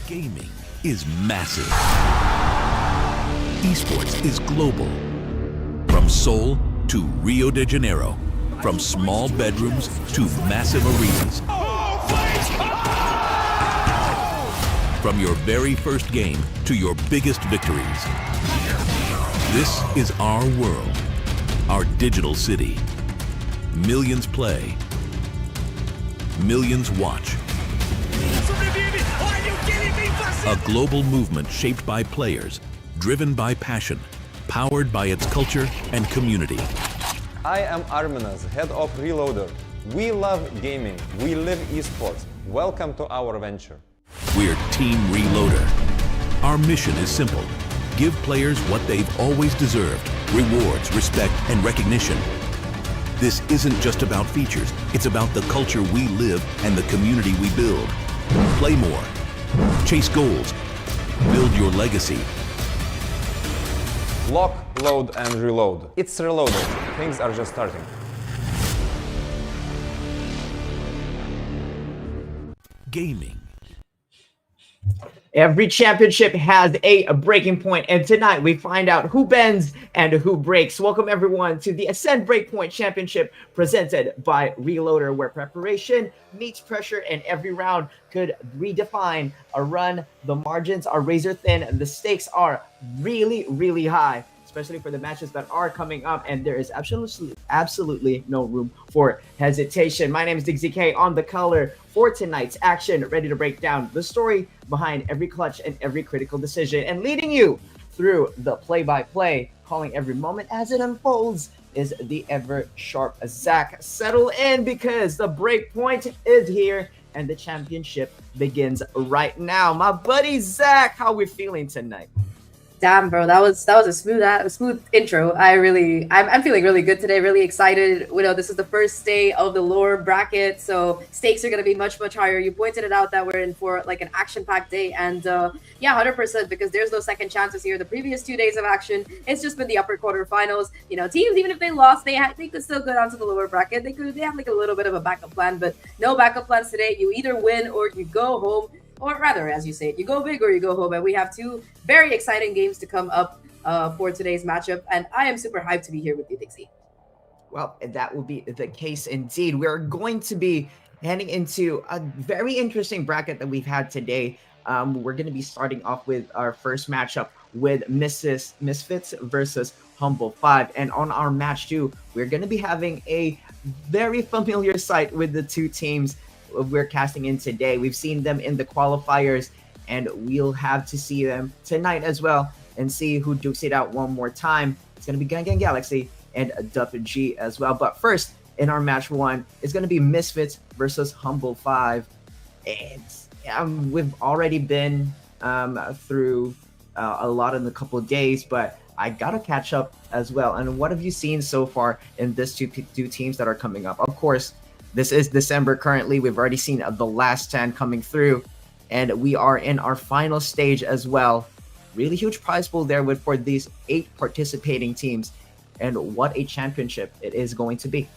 Gaming is massive. Esports is global. From Seoul to Rio de Janeiro, from small bedrooms to massive arenas. From your very first game to your biggest victories. This is our world, our digital city. Millions play, millions watch. A global movement shaped by players, driven by passion, powered by its culture and community. I am Arminas, head of Reloader. We love gaming. We live esports. Welcome to our venture. We're Team Reloader. Our mission is simple. Give players what they've always deserved: rewards, respect, and recognition. This isn't just about features. It's about the culture we live and the community we build. Play more. Chase goals. Build your legacy. Lock, load, and reload. It's Reloader. Things are just starting. Gaming. Every championship has a breaking point, and tonight we find out who bends and who breaks. Welcome everyone to the Ascend Breakpoint Championship presented by Reloader, where preparation meets pressure and every round could redefine a run. The margins are razor thin and the stakes are really, really high, especially for the matches that are coming up, and there is absolutely no room for hesitation. My name is DZK on the color for tonight's action, ready to break down the story behind every clutch and every critical decision, and leading you through the play-by-play, calling every moment as it unfolds, is the ever-sharp Zach. Settle in because the break point is here and the championship begins right now. My buddy Zach, how we feeling tonight? Damn, bro, that was a smooth intro. I'm feeling really good today. Really excited. You know, this is the first day of the lower bracket, so stakes are gonna be much higher. You pointed it out that we're in for like an action-packed day, and yeah, 100%, because there's no second chances here. The previous 2 days of action, it's just been the upper quarterfinals. You know, teams, even if they lost, they could still go down to the lower bracket. They have like a little bit of a backup plan, but no backup plans today. You either win or you go home. Or rather, as you say, you go big or you go home. And we have two very exciting games to come up for today's matchup. And I am super hyped to be here with you, Dixie. Well, that will be the case indeed. We're going to be heading into a very interesting bracket that we've had today. We're going to be starting off with our first matchup with Misfits versus Humble 5. And on our match 2, we're going to be having a very familiar sight with the two teams we're casting in today. We've seen them in the qualifiers, and we'll have to see them tonight as well and see who dukes it out one more time. It's going to be GanGan Galaxy and DUPG as well. But first, in our match 1, it's going to be Misfits versus Humble 5. And we've already been through a lot in a couple of days, but I got to catch up as well. And what have you seen so far in these two teams that are coming up? Of course, this is December currently. We've already seen the last 10 coming through, and we are in our final stage as well. Really huge prize pool there for these 8 participating teams, and what a championship it is going to be.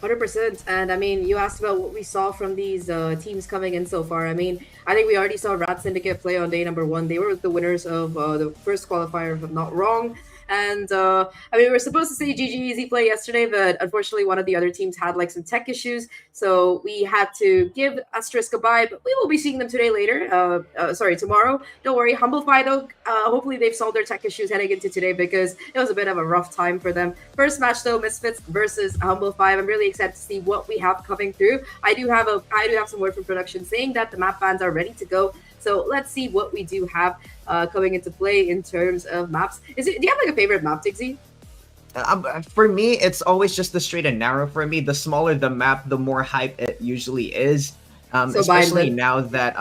100%. And I mean, you asked about what we saw from these teams coming in so far. I mean, I think we already saw Rat Syndicate play on day number 1. They were the winners of the first qualifier, if I'm not wrong. And I mean, we were supposed to say GG easy play yesterday, but unfortunately one of the other teams had like some tech issues, so we had to give Asterisk a bye. But we will be seeing them tomorrow. Don't worry. Humble 5 though, hopefully they've solved their tech issues heading into today, because it was a bit of a rough time for them. First match though, Misfits versus Humble 5. I'm really excited to see what we have coming through. I do have some word from production saying that the map bans are ready to go. So let's see what we do have coming into play in terms of maps. Do you have like a favorite map, Dixie? For me, it's always just the straight and narrow. For me, the smaller the map, the more hype it usually is. Especially now that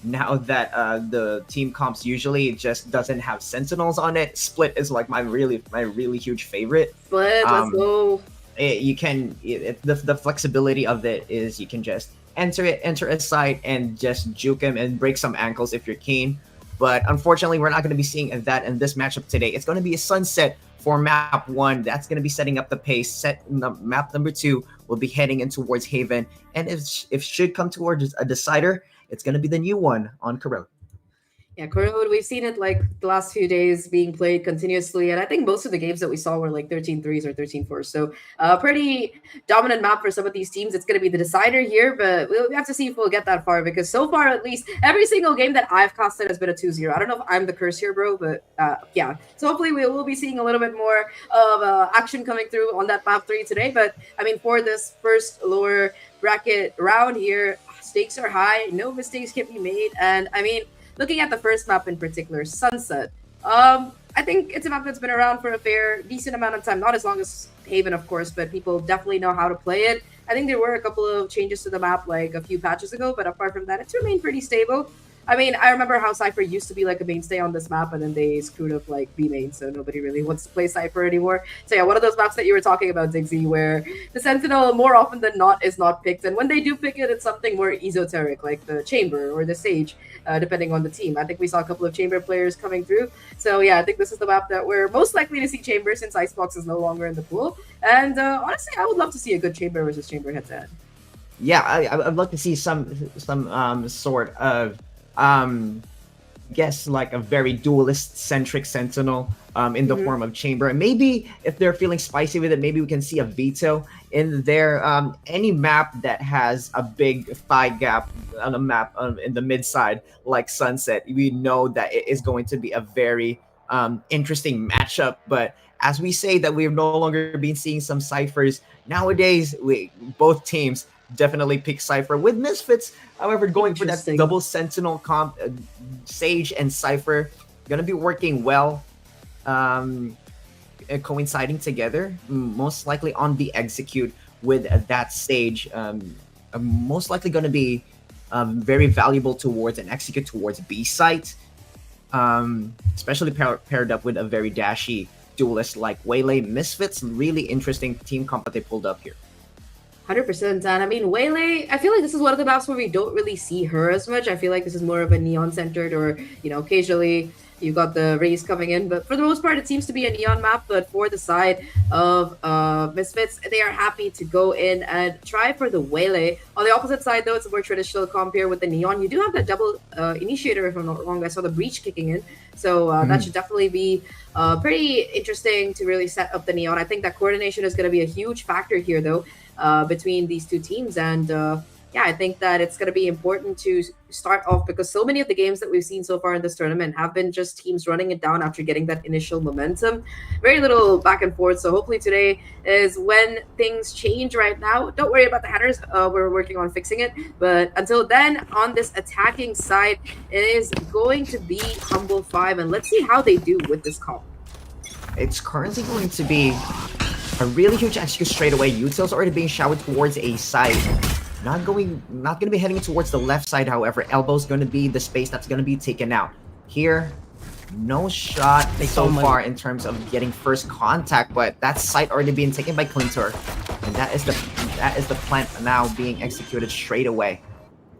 the team comps usually just doesn't have sentinels on it. Split is like my really huge favorite. Split, let's go. The flexibility of it is you can just enter a site and just juke him and break some ankles if you're keen. But unfortunately, we're not going to be seeing that in this matchup today. It's going to be a sunset for map 1. That's going to be setting up the pace. Map number 2 will be heading in towards Haven, and it should come towards a decider. it's going to be the new one on Corel. Yeah, Corona, we've seen it like the last few days being played continuously. And I think most of the games that we saw were like 13-3s or 13-4s. So pretty dominant map for some of these teams. It's going to be the decider here, but we have to see if we'll get that far because so far, at least, every single game that I've casted has been a 2-0. I don't know if I'm the curse here, bro, but yeah. So hopefully we will be seeing a little bit more of action coming through on that map 3 today. But I mean, for this first lower bracket round here, stakes are high. No mistakes can be made. And I mean, looking at the first map in particular, Sunset, I think it's a map that's been around for a decent amount of time. Not as long as Haven, of course, but people definitely know how to play it. I think there were a couple of changes to the map like a few patches ago, but apart from that, it's remained pretty stable. I mean, I remember how Cypher used to be like a mainstay on this map, and then they screwed up like B main, so nobody really wants to play Cypher anymore. So yeah, one of those maps that you were talking about, Diggsy, where the Sentinel more often than not is not picked, and when they do pick it, it's something more esoteric, like the Chamber or the Sage, depending on the team. I think we saw a couple of Chamber players coming through. So yeah, I think this is the map that we're most likely to see Chamber since Icebox is no longer in the pool. And honestly, I would love to see a good Chamber versus Chamber head-to-head. Yeah, I'd love to see some sort of guess like a very duelist centric Sentinel in the form of Chamber, and maybe if they're feeling spicy with it, maybe we can see a veto in there. Any map that has a big fight gap on a map in the mid side like Sunset, we know that it is going to be a very interesting matchup. But as we say that we've no longer been seeing some ciphers nowadays, both teams definitely pick Cypher with Misfits. However, going for that double Sentinel comp, Sage and Cypher gonna be working well, coinciding together. Most likely on the execute with that Sage, most likely gonna be very valuable towards an execute towards B site, especially paired up with a very dashy duelist like Waylay. Misfits, really interesting team comp that they pulled up here. 100%. And I mean, Waylay, I feel like this is one of the maps where we don't really see her as much. I feel like this is more of a Neon centered, or, you know, occasionally you've got the Rays coming in. But for the most part, it seems to be a Neon map. But for the side of Misfits, they are happy to go in and try for the Waylay. On the opposite side, though, it's a more traditional comp here with the Neon. You do have that double initiator, if I'm not wrong. I saw the Breach kicking in. So that should definitely be pretty interesting to really set up the Neon. I think that coordination is going to be a huge factor here, though. Between these two teams, and yeah, I think that it's going to be important to start off because so many of the games that we've seen so far in this tournament have been just teams running it down after getting that initial momentum. Very little back and forth, so hopefully today is when things change. Right now, don't worry about the headers, we're working on fixing it, but until then, on this attacking side, it is going to be Humble 5, and let's see how they do with this comp. It's currently going to be a really huge execute straight away. Utils already being showered towards a side. Not going to be heading towards the left side, however. Elbow's going to be the space that's going to be taken out. Here, no shot so far in terms of getting first contact, but that site already being taken by Clintor. And that is the plant now being executed straight away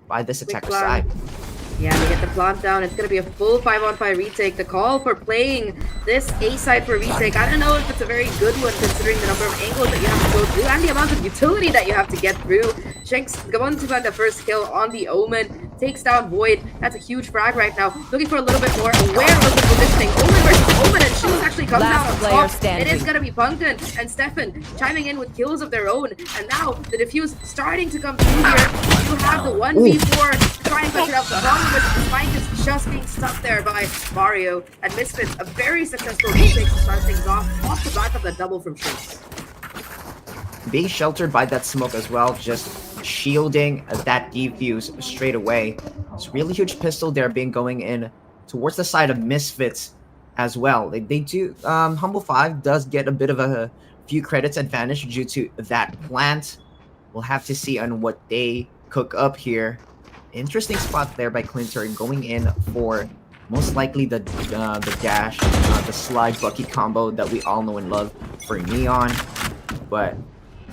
by this attacker side. Yeah, we get the plant down. It's going to be a full 5-on-5 retake. The call for playing this A side for retake, I don't know if it's a very good one considering the number of angles that you have to go through and the amount of utility that you have to get through. Shanks going to find the first kill on the Omen. Takes down Void. That's a huge frag right now. Looking for a little bit more. Aware of the positioning. Omen versus Omen, and Shoes actually comes out on top. It is going to be Punkton and Stefan chiming in with kills of their own. And now the defuse starting to come through here. You have the 1v4 try and push it up. The problem with the spike is just being stuck there by Mario. And Misfits, a very successful retake to start things off the back of the double from Shanks. Being sheltered by that smoke as well, just shielding that defuse straight away. It's a really huge pistol there being going in towards the side of Misfits as well. They do, Humble 5 does get a bit of a few credits advantage due to that plant. We'll have to see on what they cook up here. Interesting spot there by Clintor going in for most likely the dash, the slide bucky combo that we all know and love for Neon. But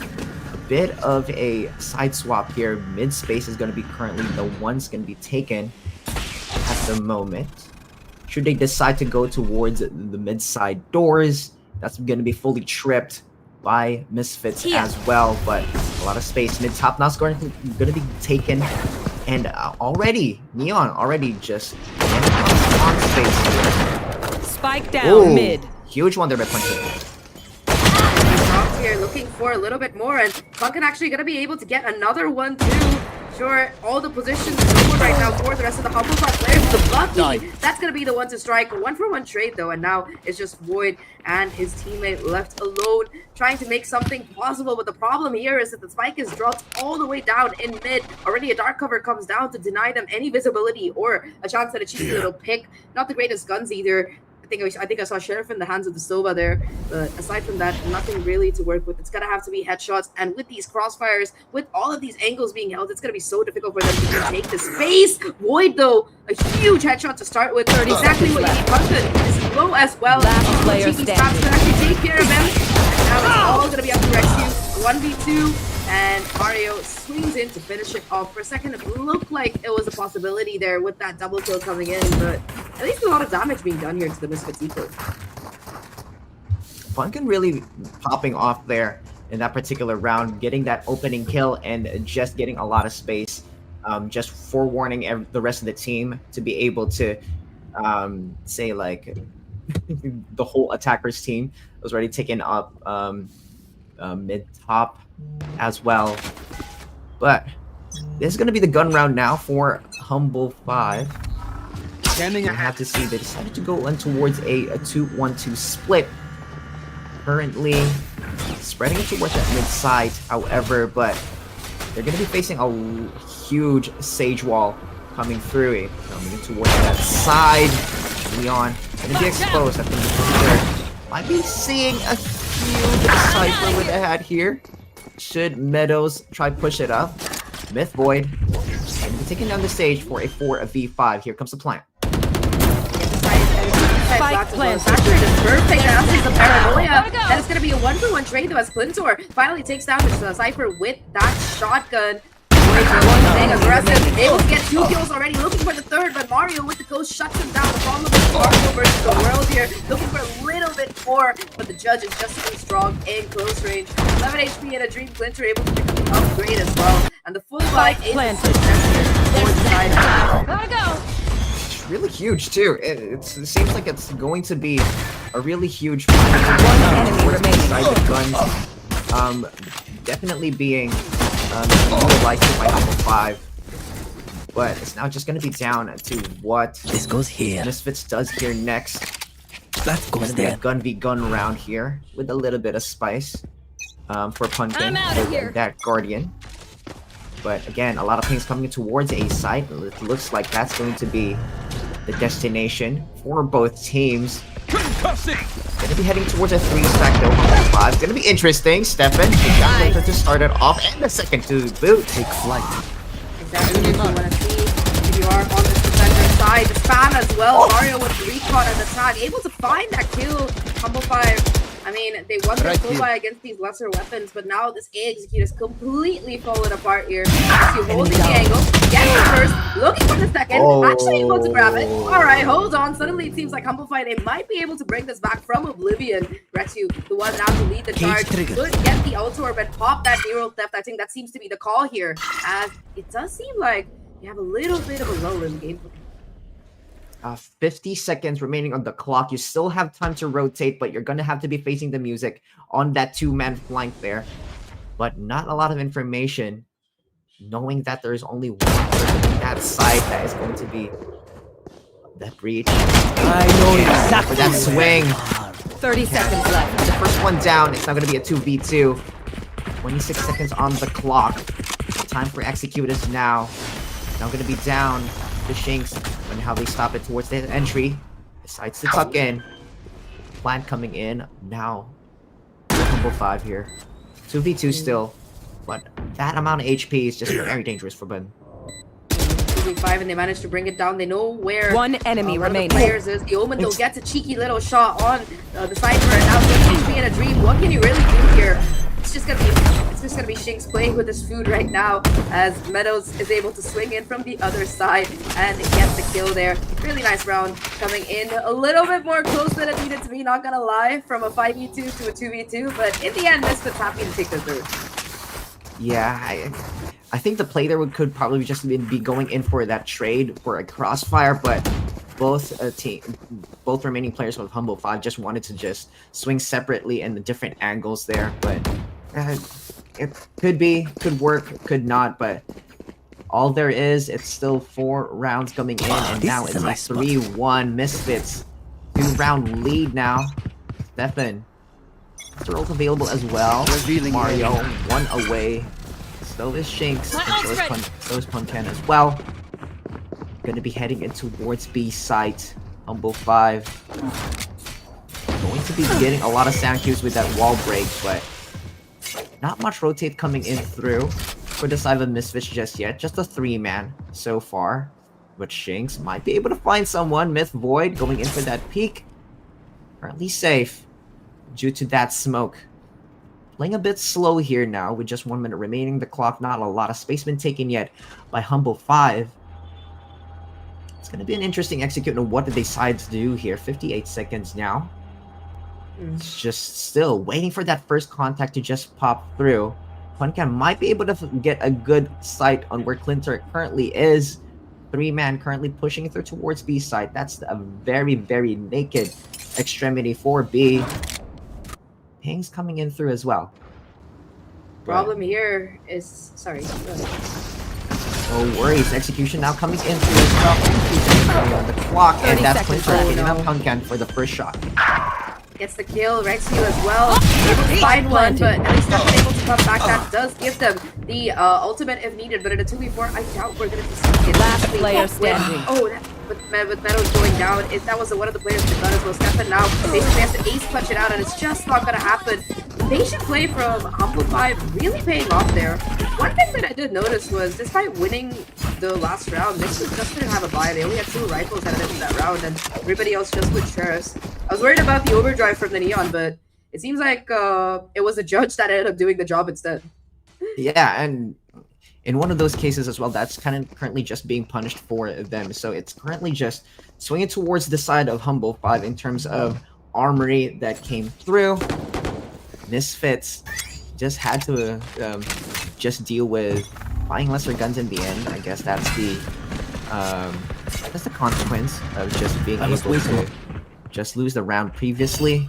a bit of a side swap here. Mid space is going to be currently the one's going to be taken at the moment. Should they decide to go towards the mid side doors, that's going to be fully tripped by Misfits as well. But a lot of space. Mid top now is going to be taken And already, Neon already just on space here. Spike down Ooh, mid. huge one there by Punkin. Out here looking for a little bit more, and Punkin actually gonna be able to get another one too. Sure, all the positions open right now for the rest of the Humble Five players. The Lucky, that's gonna be the one to strike. 1-for-1 trade though, and now it's just Void and his teammate left alone, trying to make something possible. But the problem here is that the spike is dropped all the way down in mid. Already a dark cover comes down to deny them any visibility or a chance at a cheeky little pick. Not the greatest guns either. I think I saw Sheriff in the hands of the Sova there, but aside from that, nothing really to work with. It's gonna have to be headshots, and with these crossfires, with all of these angles being held, it's gonna be so difficult for them to take the space. Void though, a huge headshot to start with. 30 exactly what you need. Punkin is low as well. Last player Cheeky straps can actually take care of him. And now it's all gonna be up to Rescue. 1v2. And Mario swings in to finish it off. For a second, it looked like it was a possibility there with that double kill coming in, but at least a lot of damage being done here to the Misfits Eco. Punkin really popping off there in that particular round, getting that opening kill and just getting a lot of space, just forewarning the rest of the team to be able to say like the whole attackers team was already taken up mid top as well. But this is going to be the gun round now for Humble 5. I have to see they decided to go in towards a 2-1-2 split. Currently spreading it towards that mid side, however, but they're going to be facing a huge Sage wall coming through. Coming in towards that side. Leon going to be exposed. I think might be seeing a huge Cypher with a hat here. Should Meadows try push it up? Myth Void and taking down the stage for a 4v5. Here comes the plant. Spike plant. Perfect. Now sees the paranoia. And it's gonna be a 1-for-1 trade though as Clintor finally takes down the Cypher with that shotgun. Staying aggressive, able to get 2 kills already, looking for the third, but Mario with the ghost shuts him down. The problem is Mario versus the world here, looking for a little bit more, but the judge is just too strong in close range. 11 HP and a Dream Clincher able to pick up the upgrade as well, and the full buy is Gotta go. It's really huge too. It seems like it's going to be a really huge fight. One enemy remaining. Guns, definitely being utilized by Humble 5. But it's now just going to be down to what This goes here. Misfits does here next. That goes Be a there. gun v gun round here with a little bit of spice for Punkin I'm outta with here. that Guardian. But again, a lot of things coming towards A side. It looks like that's going to be the destination for both teams. Gonna be heading towards a 3-stack though. Humble 5. Gonna be interesting. Stefan to start it off, and the second to boot. Take flight. exactly what you want to see. If you are on this defender side, the spam as well. Mario with recon and the tag, able to find that kill. Humble 5. I mean, they won their full buy against these lesser weapons, but now this A execute is completely fallen apart here. Actually holding the angle, getting the first, looking for the second, actually able to grab it. Alright, hold on. Suddenly it seems like Humble Fight, they might be able to bring this back from Oblivion. Retsu, the one now to lead the charge, could get the auto orb and pop that hero theft. I think that seems to be the call here, as it does seem like you have a little bit of a lull in the game. 50 seconds remaining on the clock. You still have time to rotate, but you're going to have to be facing the music on that 2-man flank there. But not a lot of information, knowing that there's only one person on that side that is going to be that breach. I know exactly For that swing. 30 seconds left. The first one down. It's now going to be a 2v2. 26 seconds on the clock. Time for executors now. Now going to be down. The Shinx, and how they stop it towards the entry. Decides to tuck in. Plant coming in. Now, Humble 5 here. 2v2 still. But that amount of HP is just very dangerous for them. 2v5, and they managed to bring it down. They know where One enemy one of the remaining. players is. The Omen, though, gets a cheeky little shot on the Cypher, and now with HP and a Dream, what can you really do here? It's just gonna be Shinx playing with his food right now, as Meadows is able to swing in from the other side and get the kill there. Really nice round coming in a little bit more close than it needed to be, not gonna lie, from a 5v2 to a 2v2, but in the end, Misfits happy to take the third. Yeah, I think the play there could probably just be going in for that trade for a crossfire, but both remaining players with Humble 5 just wanted to just swing separately in the different angles there. But it could work, could not. But all there is, it's still 4 rounds coming in, and now it's a 3-1 Misfits. 2-round lead now. Stefan. Throws available as well. Mario, 1 away. So is Shinx, and so is Punken as well. Gonna be heading in towards B site. Humble 5. Going to be getting a lot of sound cues with that wall break, but not much rotate coming in through for the side of Misfits just yet. Just a 3-man so far. But Shinx might be able to find someone. Myth Void going in for that peek. Currently safe due to that smoke. Playing a bit slow here now with just 1 minute remaining. The clock, not a lot of space been taken yet by Humble 5. It's going to be an interesting execute on what did they decide to do here. 58 seconds now. It's just still waiting for that first contact to just pop through. Punkan might be able to get a good sight on where Clinter currently is. 3-man currently pushing through towards B side. That's a very, very naked extremity for B. Ping's coming in through as well. Problem here is... Sorry. No worries. Execution now coming in through as well. On the clock, and that's Clinter hitting up Punkan for the first shot. Gets the kill, Rexy as well. Able to find one, but at least not able to come back. That does give them the ultimate if needed, but in a 2v4, I doubt we're going to see it. Last player standing. With Meadows going down, that was one of the players that got as well. Stefan now basically has to ace clutch it out, and it's just not going to happen. Patient play from Humble 5 really paying off there. One thing that I did notice was, despite winning the last round, Nixon just didn't have a buy. They only had 2 rifles at the end of that round, and everybody else just with sheriffs. I was worried about the overdrive from the Neon, but it seems like it was the judge that ended up doing the job instead. Yeah, and in one of those cases as well, that's kind of currently just being punished for them. So it's currently just swinging towards the side of Humble 5 in terms of armory that came through. Misfits just had to just deal with buying lesser guns in the end. I guess that's the consequence of just being able to just lose the round previously.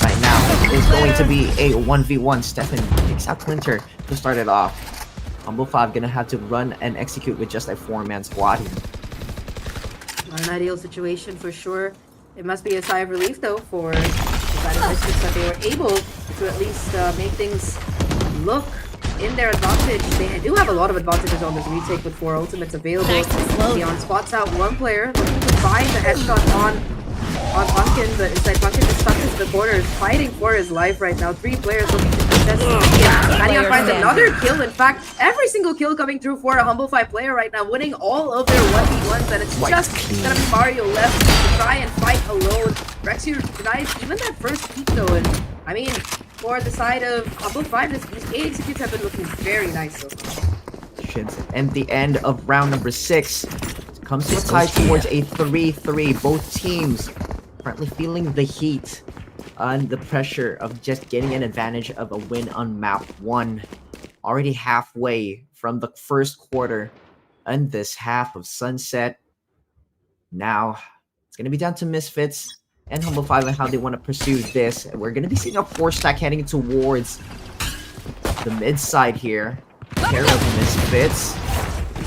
Right now, it's going to be a 1v1. Stefan picks out Clinter to start it off. Humble 5 gonna have to run and execute with just a 4-man squad. Not an ideal situation for sure. It must be a sigh of relief though for the side of Misfits that they were able to at least make things look in their advantage. They do have a lot of advantages on this retake with 4 ultimates available. Leon spots out 1 player looking to find the headshot on Pumpkin, but instead Pumpkin just stuck into the corner, fighting for his life right now. 3 players looking to contest. Leon finds another kill. In fact, every single kill coming through for a Humble 5 player right now, winning all of their 1v1s, and it's just gonna be Mario left to try and fight alone. Rexy denies even that first peek though, and I mean, for the side of Humble 5, these A executes have been looking very nice so far. And the end of round number 6 comes to a tie towards a 3-3. Both teams currently feeling the heat and the pressure of just getting an advantage of a win on map 1. Already halfway from the first quarter and this half of Sunset. Now, it's going to be down to Misfits and Humble 5 and how they want to pursue this. We're going to be seeing a 4-stack heading towards the mid side here. Care of Misfits.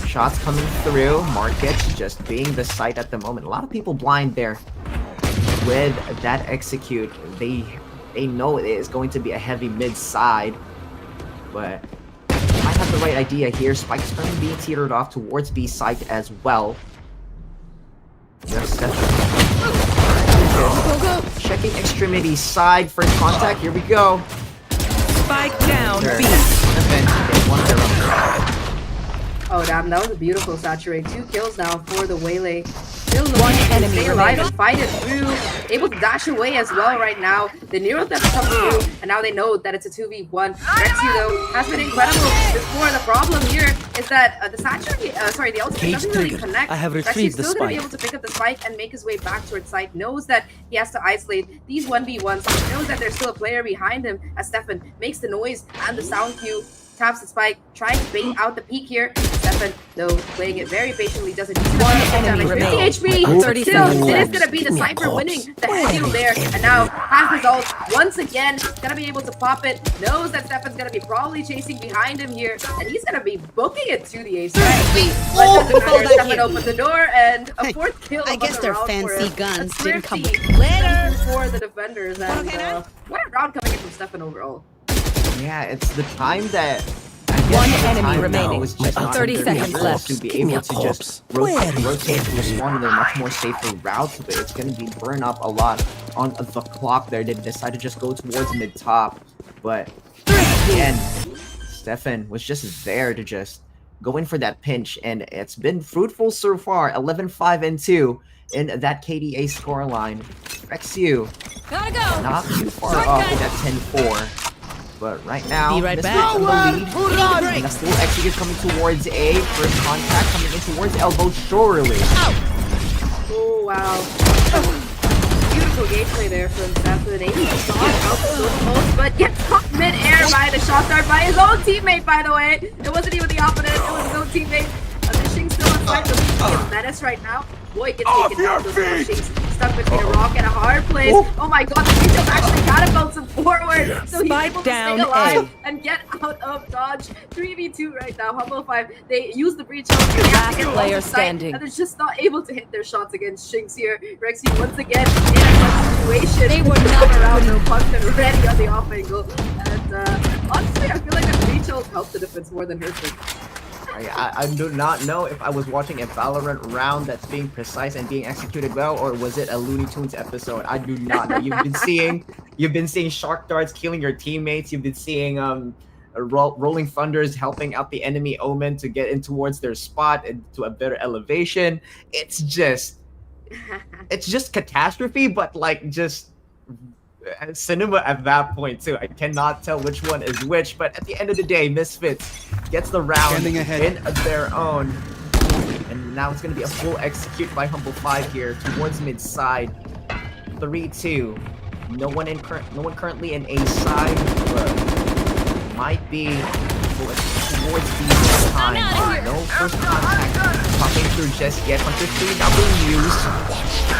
Shots coming through. Market just being the site at the moment. A lot of people blind there with that execute. They know it is going to be a heavy mid side, but might have the right idea here. Spike's currently being teetered off towards B side as well. Just checking extremity side for contact. Here we go. Spike down. B. Oh damn, that was a beautiful saturate. 2 kills now for the Waylay. Still One looking to enemy stay alive remaining. and fight it through. Able to dash away as well right now. The Nero that's come through, and now they know that it's a 2v1. Rexy though has been incredible before. The problem here is that the saturate, the ultimate doesn't really connect. I have Rexy's retrieved the still gonna be spike. able to pick up the spike and make his way back towards site. Knows that he has to isolate these 1v1s. Knows that there's still a player behind him as Stefan makes the noise and the sound cue. taps the spike, trying to bait out the peak here. Stefan, though, playing it very patiently, doesn't use One enough enemy damage. 50 remaining. HP, 30 still, seconds it is left. going to be the Cypher winning the heal there, and now has his ult once again, gonna be able to pop it, knows that Stefan's gonna be probably chasing behind him here, and he's gonna be booking it to the ace. But doesn't matter, Stefan opens the door, and a fourth kill I of guess the their round for fancy him. guns A didn't come thrifty with later. for the defenders, and what a round coming in from Stefan overall. Yeah, it's the time that One the enemy time now remaining. was just not 30 in their seconds control left. to be Give me able a to corpse. just Where rotate is and respond in a much more safer route, but it's going to be burn up a lot on the clock there. They decided to just go towards mid top, but again, Stefan was just there to just go in for that pinch, and it's been fruitful so far. 11-5-2 in that KDA scoreline. Rexu Gotta go. not too far off with that 10-4. But right now, Be right Misfits back. in the lead. And the full execute coming towards A. First contact coming in towards elbow, surely. Oh, wow. Beautiful gameplay there from Stefan. 80 shot out so close, but gets caught mid-air by the shot dart by his own teammate, by the way. It wasn't even the opponent, it was his own teammate. Fishing still inside the lead. He is menace right now. Boy, gets taken down. Those Fishings stuck between a rock and a hard place. Oh my god, the Breach actually catapults him forward. So he's Spike able to down stay alive A. and get out of dodge. 3v2 right now. Humble 5. They use the Breach. They have to get Player off the site, standing. and they're just not able to hit their shots against Shinx here. Rexy once again in a tough situation. They were Come not around, no punch and ready on the off angle. And honestly, I feel like the Breach ult helped the defense more than hurt them. I do not know if I was watching a Valorant round that's being precise and being executed well, or was it a Looney Tunes episode? I do not know. You've been seeing shark darts killing your teammates. You've been seeing rolling thunders helping out the enemy Omen to get in towards their spot and to a better elevation. It's just catastrophe, but like just cinema at that point too. I cannot tell which one is which, but at the end of the day, Misfits gets the round in their own, and now it's going to be a full execute by Humble 5 here towards mid side. 3-2. No one currently in A side, but might be towards B this time. No first contact popping through just yet. Hunter 3 not being used,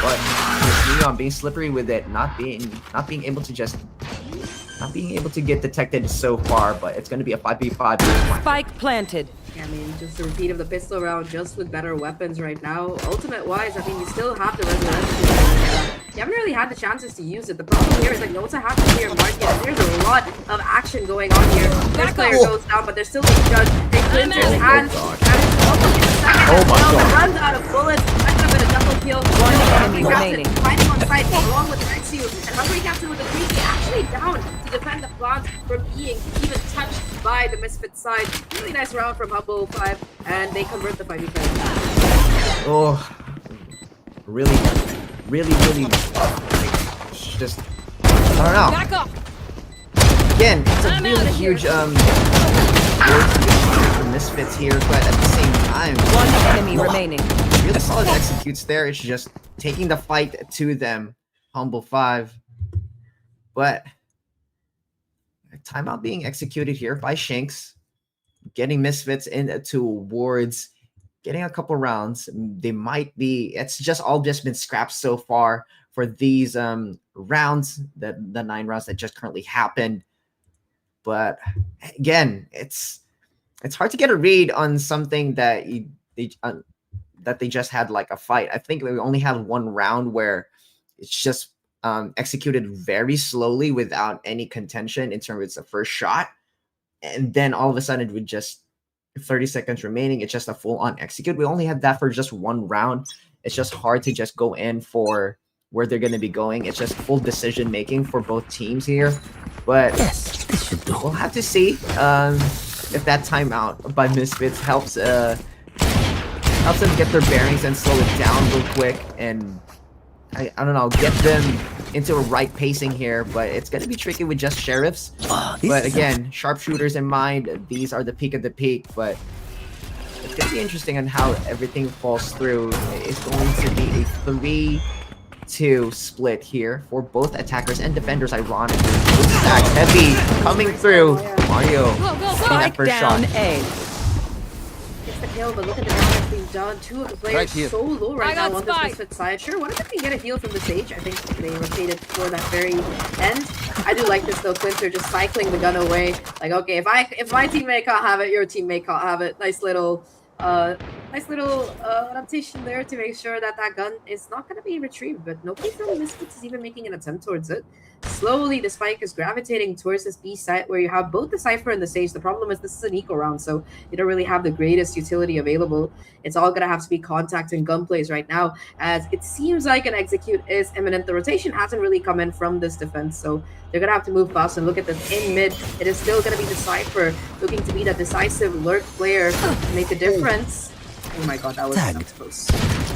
but just Neon being slippery with it, not being able to get detected so far. But it's going to be a 5v5. Spike planted. I mean, just a repeat of the pistol round, just with better weapons right now. Ultimate-wise, I mean, you still have the resurrection. You haven't really had the chances to use it. The problem here is that Nota has to clear market, and there's a lot of action going on here. First player goes down, but they're still being judged. They clinch his hands. Oh my god. Runs out of bullets. That could have been a double kill. One enemy remaining. Fighting on site along with Rexu. And Hungry Captain with the 3 actually down to defend the plant from being even touched by the Misfit side. Really nice round from Humble 5, and they convert the 5v5. Oh, really, just, I don't know. Back up. Again, it's a really huge for Misfits here, but at the same time, One enemy remaining. really solid executes there. It's just taking the fight to them. Humble 5, but a timeout being executed here by Shinx, getting Misfits in towards getting a couple rounds. They might be, it's just all been scraps so far for these rounds, the 9 rounds that just currently happened. But again, it's hard to get a read on something that they just had like a fight. I think we only had one round where it's just executed very slowly without any contention in terms of the first shot, and then all of a sudden with just 30 seconds remaining, it's just a full-on execute. We only had that for just one round. It's just hard to just go in for where they're going to be going. It's just full decision making for both teams here, but we'll have to see if that timeout by Misfits helps them get their bearings and slow it down real quick, and I don't know, get them into a right pacing here. But it's going to be tricky with just sheriffs. But again, sharpshooters in mind, these are the peak of the peak. But it's going to be interesting on how everything falls through. It's going to be a 2 split here for both attackers and defenders, ironically. Stack heavy coming through. Mario, Go, go, go. getting that Spike first down shot. A. Gets the kill, but look at the damage being done. 2 of the players Right here. so low right I got now on this Spike. Misfit side. Sure, one of them can get a heal from the stage. I think they rotated for that very end. I do like this though, Quinter just cycling the gun away. Like, okay, if my teammate can't have it, your teammate can't have it. Nice little adaptation there to make sure that that gun is not going to be retrieved, but nobody from Misfits is even making an attempt towards it. Slowly, the spike is gravitating towards this B site where you have both the Cypher and the Sage. The problem is this is an eco round, so you don't really have the greatest utility available. It's all going to have to be contact and gun plays right now, as it seems like an execute is imminent. The rotation hasn't really come in from this defense, so they're going to have to move fast. And look at this in mid. It is still going to be the Cypher looking to be that decisive lurk player to make the difference. Oh my god, that was close.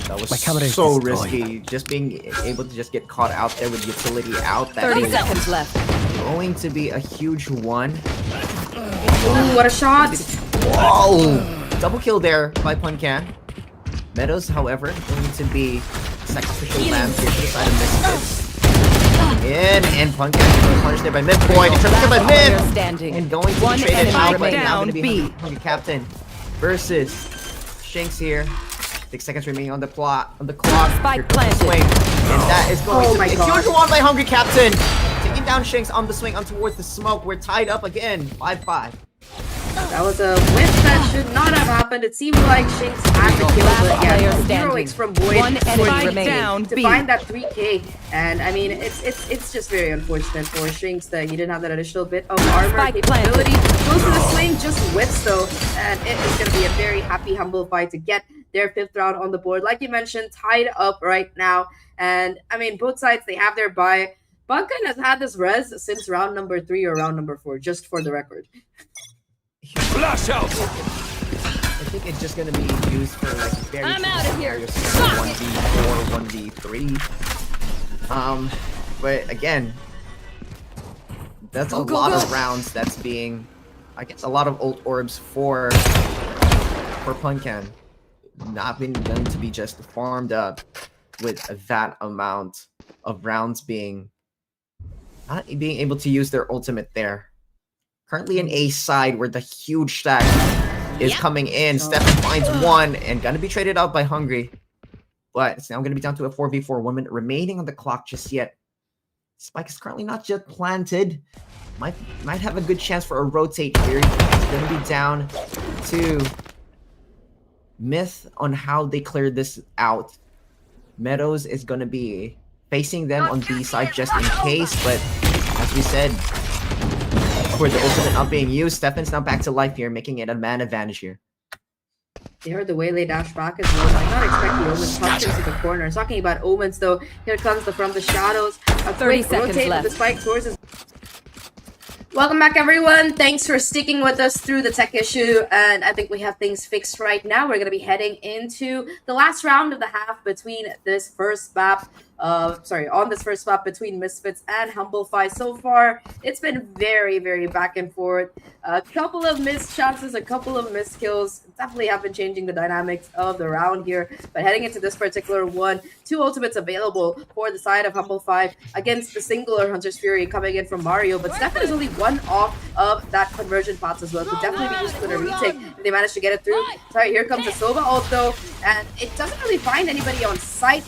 That was My camera is so destroyed. risky. Just being able to just get caught out there with utility out. That 30 is seconds left. going to be a huge one. Ooh, what a shot! Whoa! Double kill there by Punkan. Meadows, however, going to be sacrificial lamb here to the side of Misfits. And Punkan punished there by midpoint. It's triple kill by Player mid. standing. And going to One be traded enemy out right remaining. now. Going to be B. Hungry Captain versus Shanks here. 6 seconds remaining on the clock. Spike Here comes the planted. swing. And that is going Oh to my be a God. huge one by Hungry Captain. Taking down Shanks on the swing on towards the smoke. We're tied up again. 5-5. That was a whiff that should not have happened. It seemed like Shanks had the kill, but Last yeah, player no standing. heroics from Boyd One enemy for remaining. down to find that 3K. And I mean, it's just very unfortunate for Shanks that he didn't have that additional bit of armor Spike capability. Goes to the swing, just whiffs though, and it is going to be a very happy, humble fight to get their 5th round on the board. Like you mentioned, tied up right now. And I mean, both sides, they have their bye. Bunkin has had this res since round number 3 or round number 4, just for the record. Flash out! I think it's just gonna be used for like very I'm tricky outta here. scenarios, 1v4, 1v3. But again, that's a lot of rounds that's being, I guess, a lot of ult orbs for Punkan. Not being done to be just farmed up with that amount of rounds being not being able to use their ultimate there. Currently an A side where the huge stack is coming in. Stefan finds one and gonna be traded out by Hungry. But it's now gonna be down to a 4v4, 1 minute remaining on the clock just yet. Spike is currently not just planted. Might have a good chance for a rotate here. It's gonna be down to Myth on how they clear this out. Meadows is gonna be facing them on B side just in case, but as we said, for the ultimate not being used, Stefan's now back to life here, making it a man advantage here. They heard the waylay dash back as well. I did not expect the Omens tucked into the corner. Talking about Omens though, here comes the from the shadows. A 30 quick seconds rotate left. with the spike towards his. Welcome back, everyone. Thanks for sticking with us through the tech issue, and I think we have things fixed right now. We're going to be heading into the last round of the half between this first map. On this first map between Misfits and Humble Fi. So far, it's been very, very back and forth. A couple of missed chances, a couple of missed kills. Definitely have been changing the dynamics of the round here. But heading into this particular one, 2 ultimates available for the side of Humble Fi against the singular Hunter's Fury coming in from Mario. But Stefan is only 1 off of that conversion pots as well. Could definitely be used for the retake if they manage to get it through. Sorry, here comes the Sova ult though, and it doesn't really find anybody on site.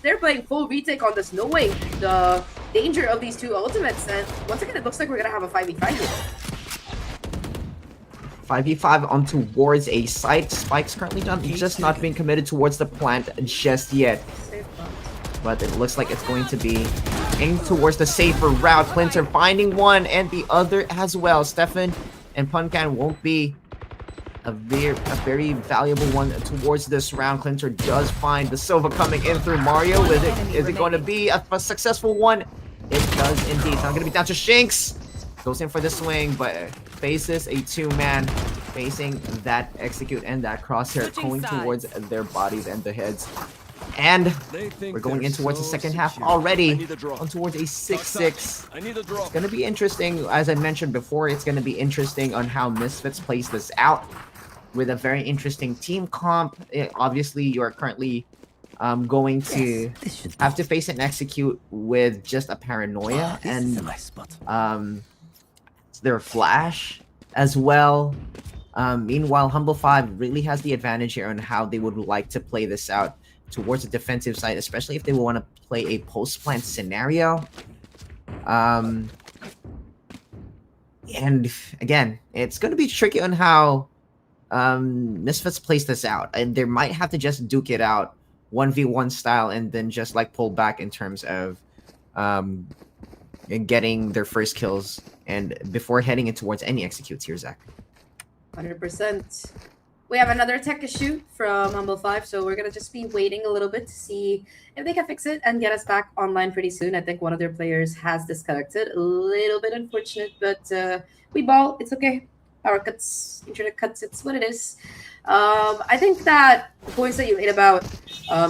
They're playing full retake on this, knowing the danger of these 2 ultimates. And once again, it looks like we're gonna have a 5v5 here. 5v5 on towards a site. Spike's currently just not being committed towards the plant just yet. But it looks like it's going to be aimed towards the safer route. Clinter finding one and the other as well. Stefan and Punkan won't be a very valuable one towards this round. Clinter does find the Silva coming in through Mario. Is it going to be a successful one? It does indeed. It's not going to be down to Shanks. Goes in for the swing, but faces a 2-man facing that execute and that crosshair going towards their bodies and the heads. And we're going in towards the second half already on towards a 6-6. It's going to be interesting. As I mentioned before, it's going to be interesting on how Misfits plays this out with a very interesting team comp. Obviously, you are currently going to have to face and execute with just a paranoia and their flash as well. Meanwhile, Humble 5 really has the advantage here on how they would like to play this out towards the defensive side, especially if they want to play a post-plant scenario. And again, it's going to be tricky on how Misfits plays this out. And they might have to just duke it out 1v1 style and then just like pull back in terms of getting their first kills and before heading in towards any executes here, Zach. 100%. We have another tech issue from Humble 5, so we're going to just be waiting a little bit to see if they can fix it and get us back online pretty soon. I think one of their players has disconnected. A little bit unfortunate, but we ball. It's okay. Power cuts, internet cuts, it's what it is. I think that the points that you made about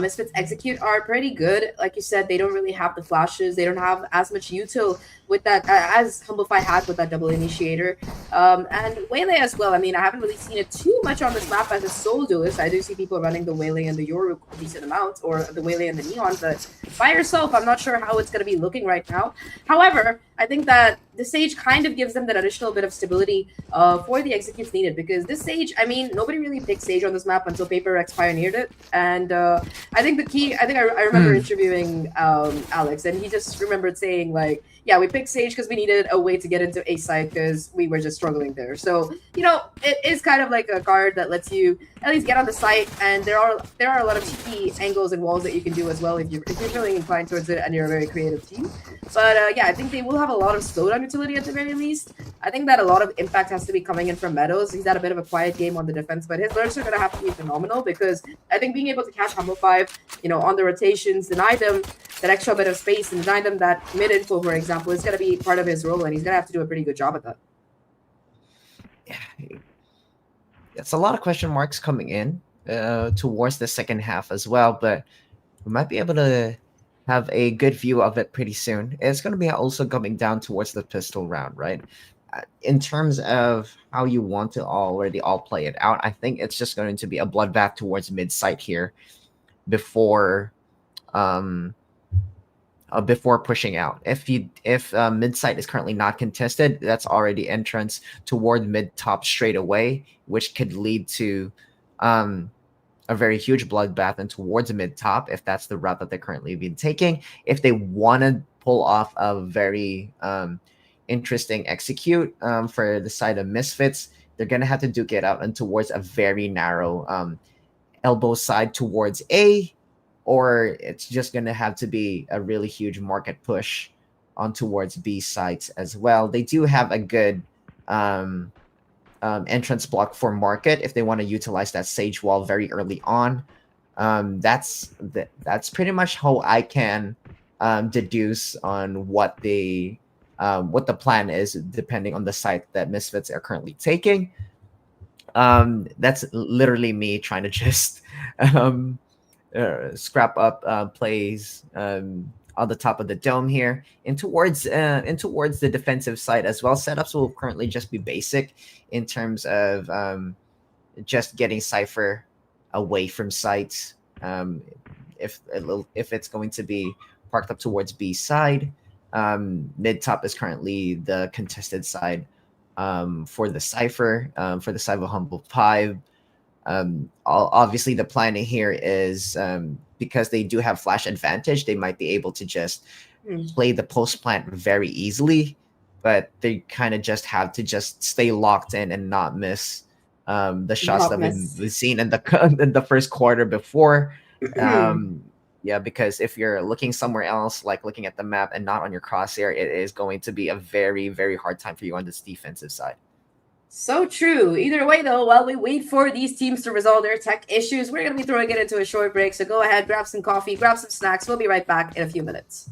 Misfits execute are pretty good. Like you said, they don't really have the flashes. They don't have as much util with that as Humble 5 had with that double initiator. And Waylay as well. I mean, I haven't really seen it too much on this map as a solo duelist. I do see people running the Waylay and the Yoru a decent amount, or the Waylay and the Neon, but by yourself, I'm not sure how it's going to be looking right now. However, I think that the Sage kind of gives them that additional bit of stability for the executes needed, because this Sage, I mean, nobody really picked Sage on this map until Paper Rex pioneered it. And I think the key, I remember interviewing Alex, and he just remembered saying, like, yeah, we picked Sage because we needed a way to get into A side because we were just struggling there. So, you know, it is kind of like a card that lets you at least get on the site, and there are a lot of cheeky angles and walls that you can do as well if you're feeling inclined towards it and you're a very creative team. But yeah, I think they will have a lot of slowdown utility at the very least. I think that a lot of impact has to be coming in from Meadows. He's had a bit of a quiet game on the defense, but his lurks are going to have to be phenomenal, because I think being able to catch Humble 5, you know, on the rotations, deny them that extra bit of space and deny them that mid info, for example, is going to be part of his role, and he's going to have to do a pretty good job at that. Yeah, it's a lot of question marks coming in towards the second half as well, but we might be able to have a good view of it pretty soon. It's going to be also coming down towards the pistol round, right? In terms of how you want to already all play it out, I think it's just going to be a bloodbath towards mid site here before pushing out. If mid site is currently not contested, that's already entrance toward mid top straight away, which could lead to a very huge bloodbath and towards mid top if that's the route that they're currently been taking. If they want to pull off a very interesting execute for the side of Misfits, they're gonna have to duke it out and towards a very narrow elbow side towards A, or it's just going to have to be a really huge market push on towards B sites as well. They do have a good entrance block for market if they want to utilize that Sage wall very early on. That's pretty much how I can deduce on what the plan is, depending on the site that Misfits are currently taking. That's literally me trying to just scrap up plays on the top of the dome here, and towards the defensive side as well. Setups will currently just be basic in terms of just getting Cypher away from sites. If it's going to be parked up towards B side, mid top is currently the contested side for the Cypher, for the side of Humble 5. Obviously the planning here is because they do have flash advantage, they might be able to just play the post plant very easily, but they kind of just have to just stay locked in and not miss the shots that we've seen in the first quarter before. Yeah, because if you're looking somewhere else, like looking at the map and not on your crosshair, it is going to be a very, very hard time for you on this defensive side. So true. Either way, though, while we wait for these teams to resolve their tech issues, we're going to be throwing it into a short break. So go ahead, grab some coffee, grab some snacks. We'll be right back in a few minutes.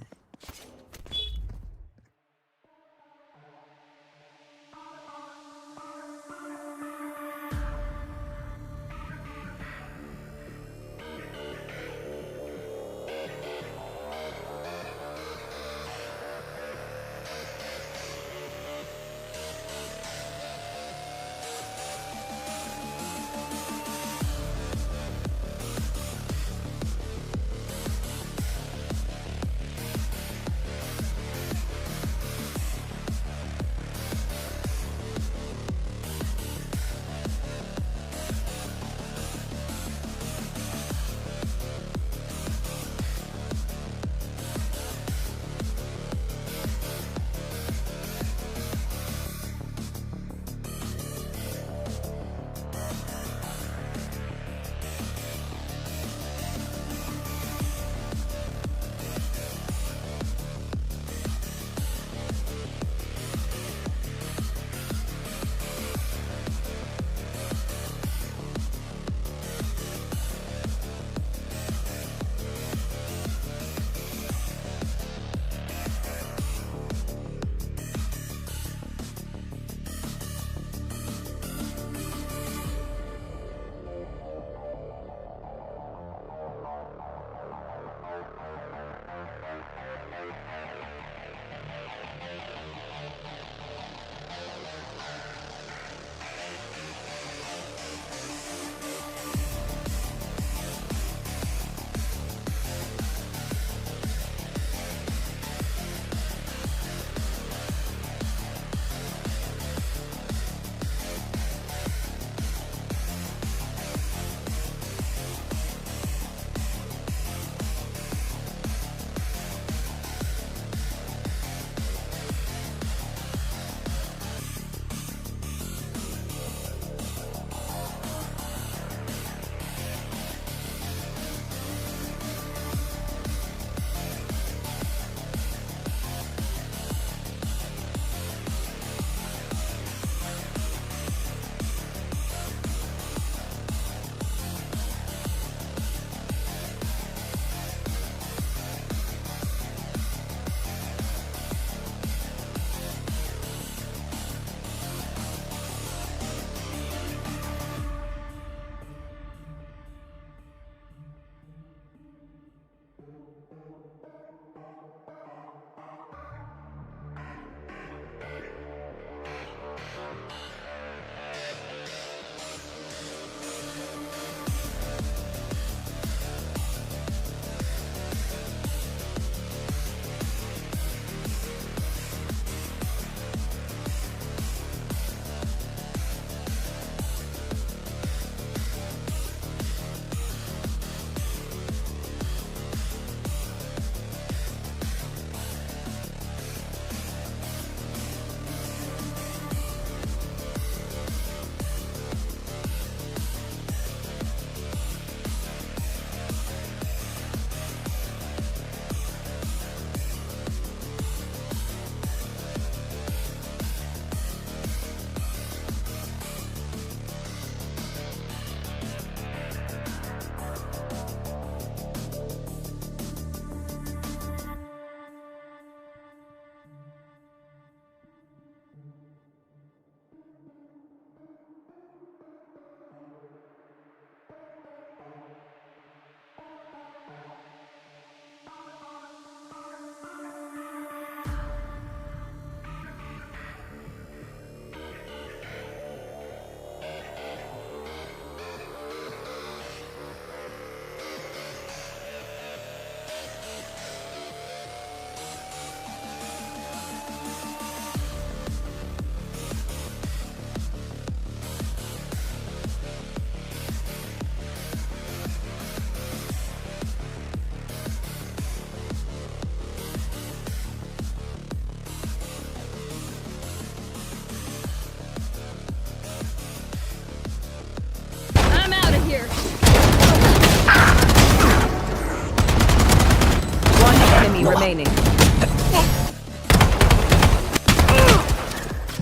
enemy remaining.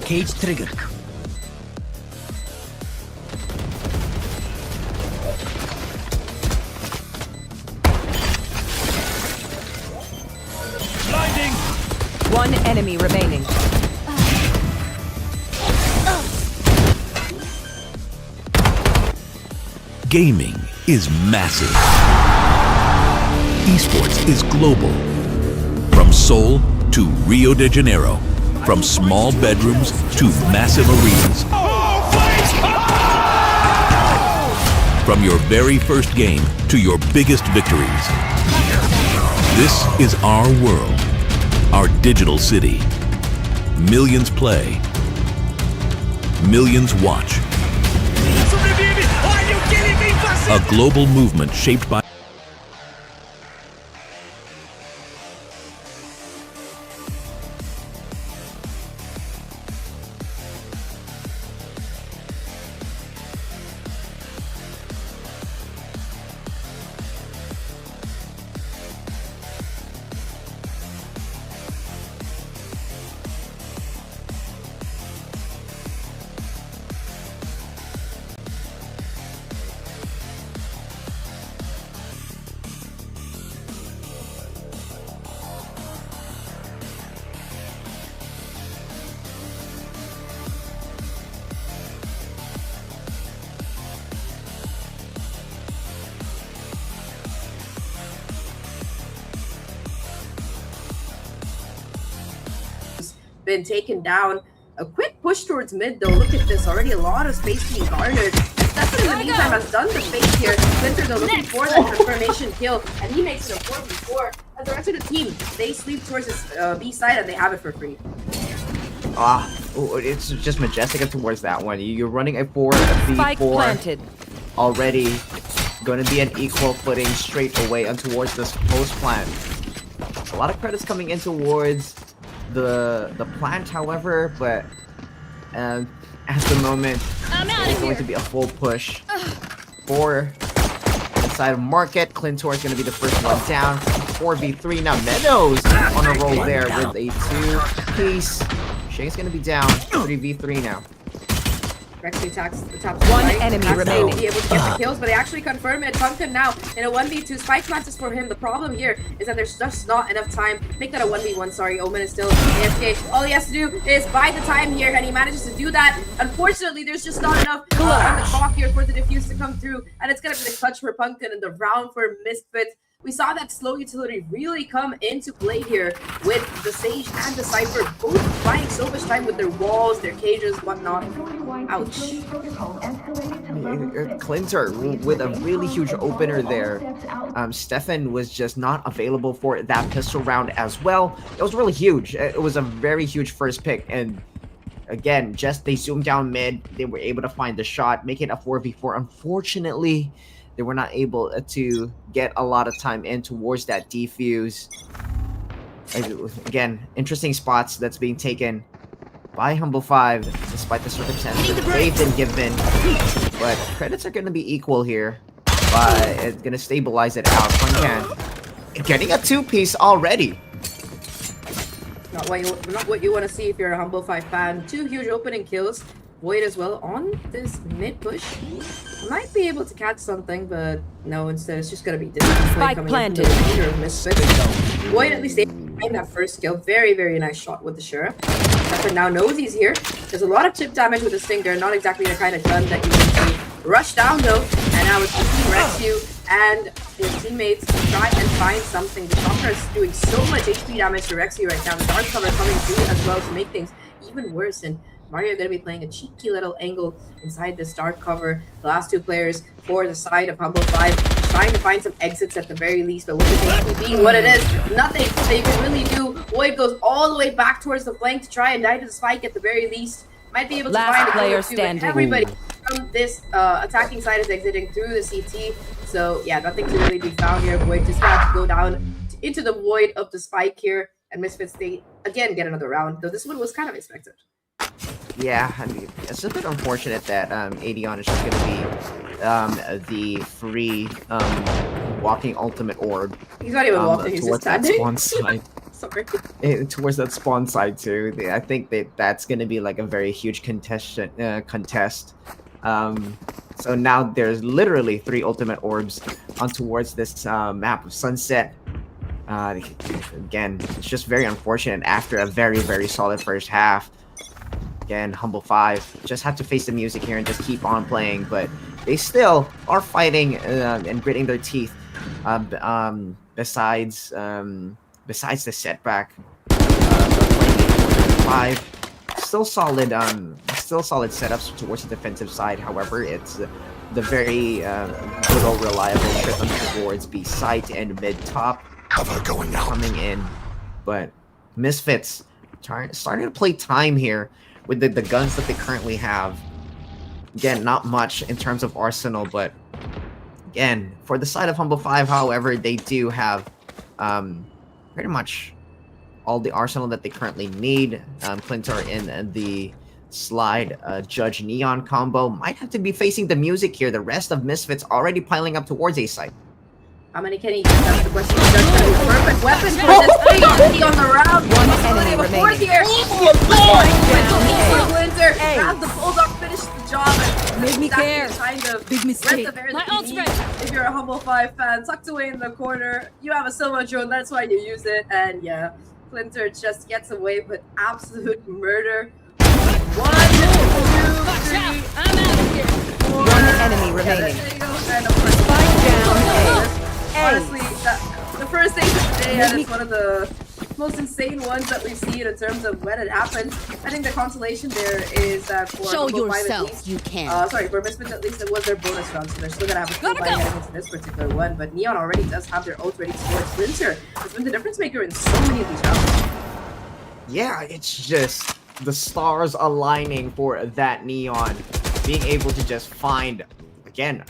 Cage trigger. Blinding. One enemy remaining. Gaming is massive. Esports is global. From Seoul to Rio de Janeiro. From small bedrooms to massive arenas. From your very first game to your biggest victories. This is our world, our digital city. Millions play, millions watch. A global movement shaped by been taken down. A quick push towards mid though. Look at this, already a lot of space being garnered. Stefan in the meantime has done the fake here. Splinter though looking for that confirmation kill, and he makes it a 4v4. As the rest of the team, they sleep towards his B side and they have it for free. It's just majestic up towards that one. You're running a 4 Spike v4 planted. already. Going to be an equal footing straight away and towards this post plant. A lot of credits coming in towards the plant, however, but at the moment it's going to be a full push for inside of market. Clintor is going to be the first one down. 4v3 now. Meadows on a roll there with a 2-piece. Shay's going to be down. 3v3 now. Rexy attacks the top One right. enemy That's remaining. Be able to get the kills, but they actually confirm it. Pumpkin now in a 1v2. Spike plant is for him. The problem here is that there's just not enough time. Make that a 1v1, sorry. Omen is still AFK. All he has to do is buy the time here, and he manages to do that. Unfortunately, there's just not enough on the clock here for the defuse to come through, and it's going to be the clutch for Pumpkin and the round for Misfits. We saw that slow utility really come into play here with the Sage and the Cypher both buying so much time with their walls, their cages, whatnot. Ouch. Clintor with a really huge opener there. Stefan was just not available for that pistol round as well. It was really huge. It was a very huge first pick, and again, just they zoomed down mid. They were able to find the shot, make it a 4v4. Unfortunately, they were not able to get a lot of time in towards that defuse. Again, interesting spots that's being taken by Humble 5, despite the circumstances that they've been given. But credits are going to be equal here. But it's going to stabilize it out. GanGan getting a 2-piece already. Not what you want to see if you're a Humble 5 fan. 2 huge opening kills. Void as well on this mid push. Might be able to catch something, but no, instead it's just going to be distance play coming planted. in from the leader of Misfits. Void at least able to find that first kill. Very, very nice shot with the Sheriff. Pepper now knows he's here. There's a lot of chip damage with the Stinger. Not exactly the kind of gun that you can see. Rush down though, and now it's Team Rescue and his teammates to try and find something. The Shocker is doing so much HP damage to Rexy right now. The Dark Cover coming through as well to make things even worse. And Mario going to be playing a cheeky little angle inside this dark cover. The last 2 players for the side of Humble 5 trying to find some exits at the very least, but with the HP being what it is, nothing they can really do. Void goes all the way back towards the flank to try and die to the spike at the very least. Might be able to Last find a player kill or two, but standing. everybody from this attacking side is exiting through the CT. So yeah, nothing to really be found here. Void just got to go down into the void of the spike here, and Misfits they again get another round, though this one was kind of expected. Yeah, I mean, it's a bit unfortunate that Adion is just going to be the free walking ultimate orb. He's not even walking, he's just towards that standing. spawn side. Sorry. Towards that spawn side too. I think that's gonna be like a very huge contest. So now there's literally 3 ultimate orbs on towards this map of Sunset. Again, it's just very unfortunate after a very solid first half. Again, Humble 5 just have to face the music here and just keep on playing, but they still are fighting and gritting their teeth. Besides the setback, playing 5 still solid setups towards the defensive side. However, it's the very good old reliable trip towards B site and mid top. Cover going out. Coming in, but Misfits starting to play time here with the guns that they currently have. Again, not much in terms of arsenal, but again, for the side of Humble 5, however, they do have pretty much all the arsenal that they currently need. Clintar in the slide Judge Neon combo might have to be facing the music here. The rest of Misfits already piling up towards A site. How many can he get? That's the question. Judge got a perfect weapon for this thing on the round. One Possibility enemy of a fourth remaining. here. Splinter has the Bulldog finish the job. And Made me exactly care. the kind of Big mistake. rent the bear My that you ult's need. ready. If you're a Humble 5 fan, tucked away in the corner, you have a Silver drone, that's why you use it. And yeah, Splinter just gets away with absolute murder. 1, 2, 3, I'm out of here. 4. One enemy remaining. There you go. And of course, Spike down A. honestly, the first ace of the day, Make and me- it's one of the most insane ones that we've seen in terms of when it happened. I think the consolation there is that for Show Humble 5 at yourself least, you can. sorry, for Misfits at least, it was their bonus round, so they're still gonna have a full Gotta buy go. heading into this particular one. But Neon already does have their ult ready to score. Splinter has been the difference maker in so many of these rounds. Yeah, it's just the stars aligning for that Neon being able to just find, again,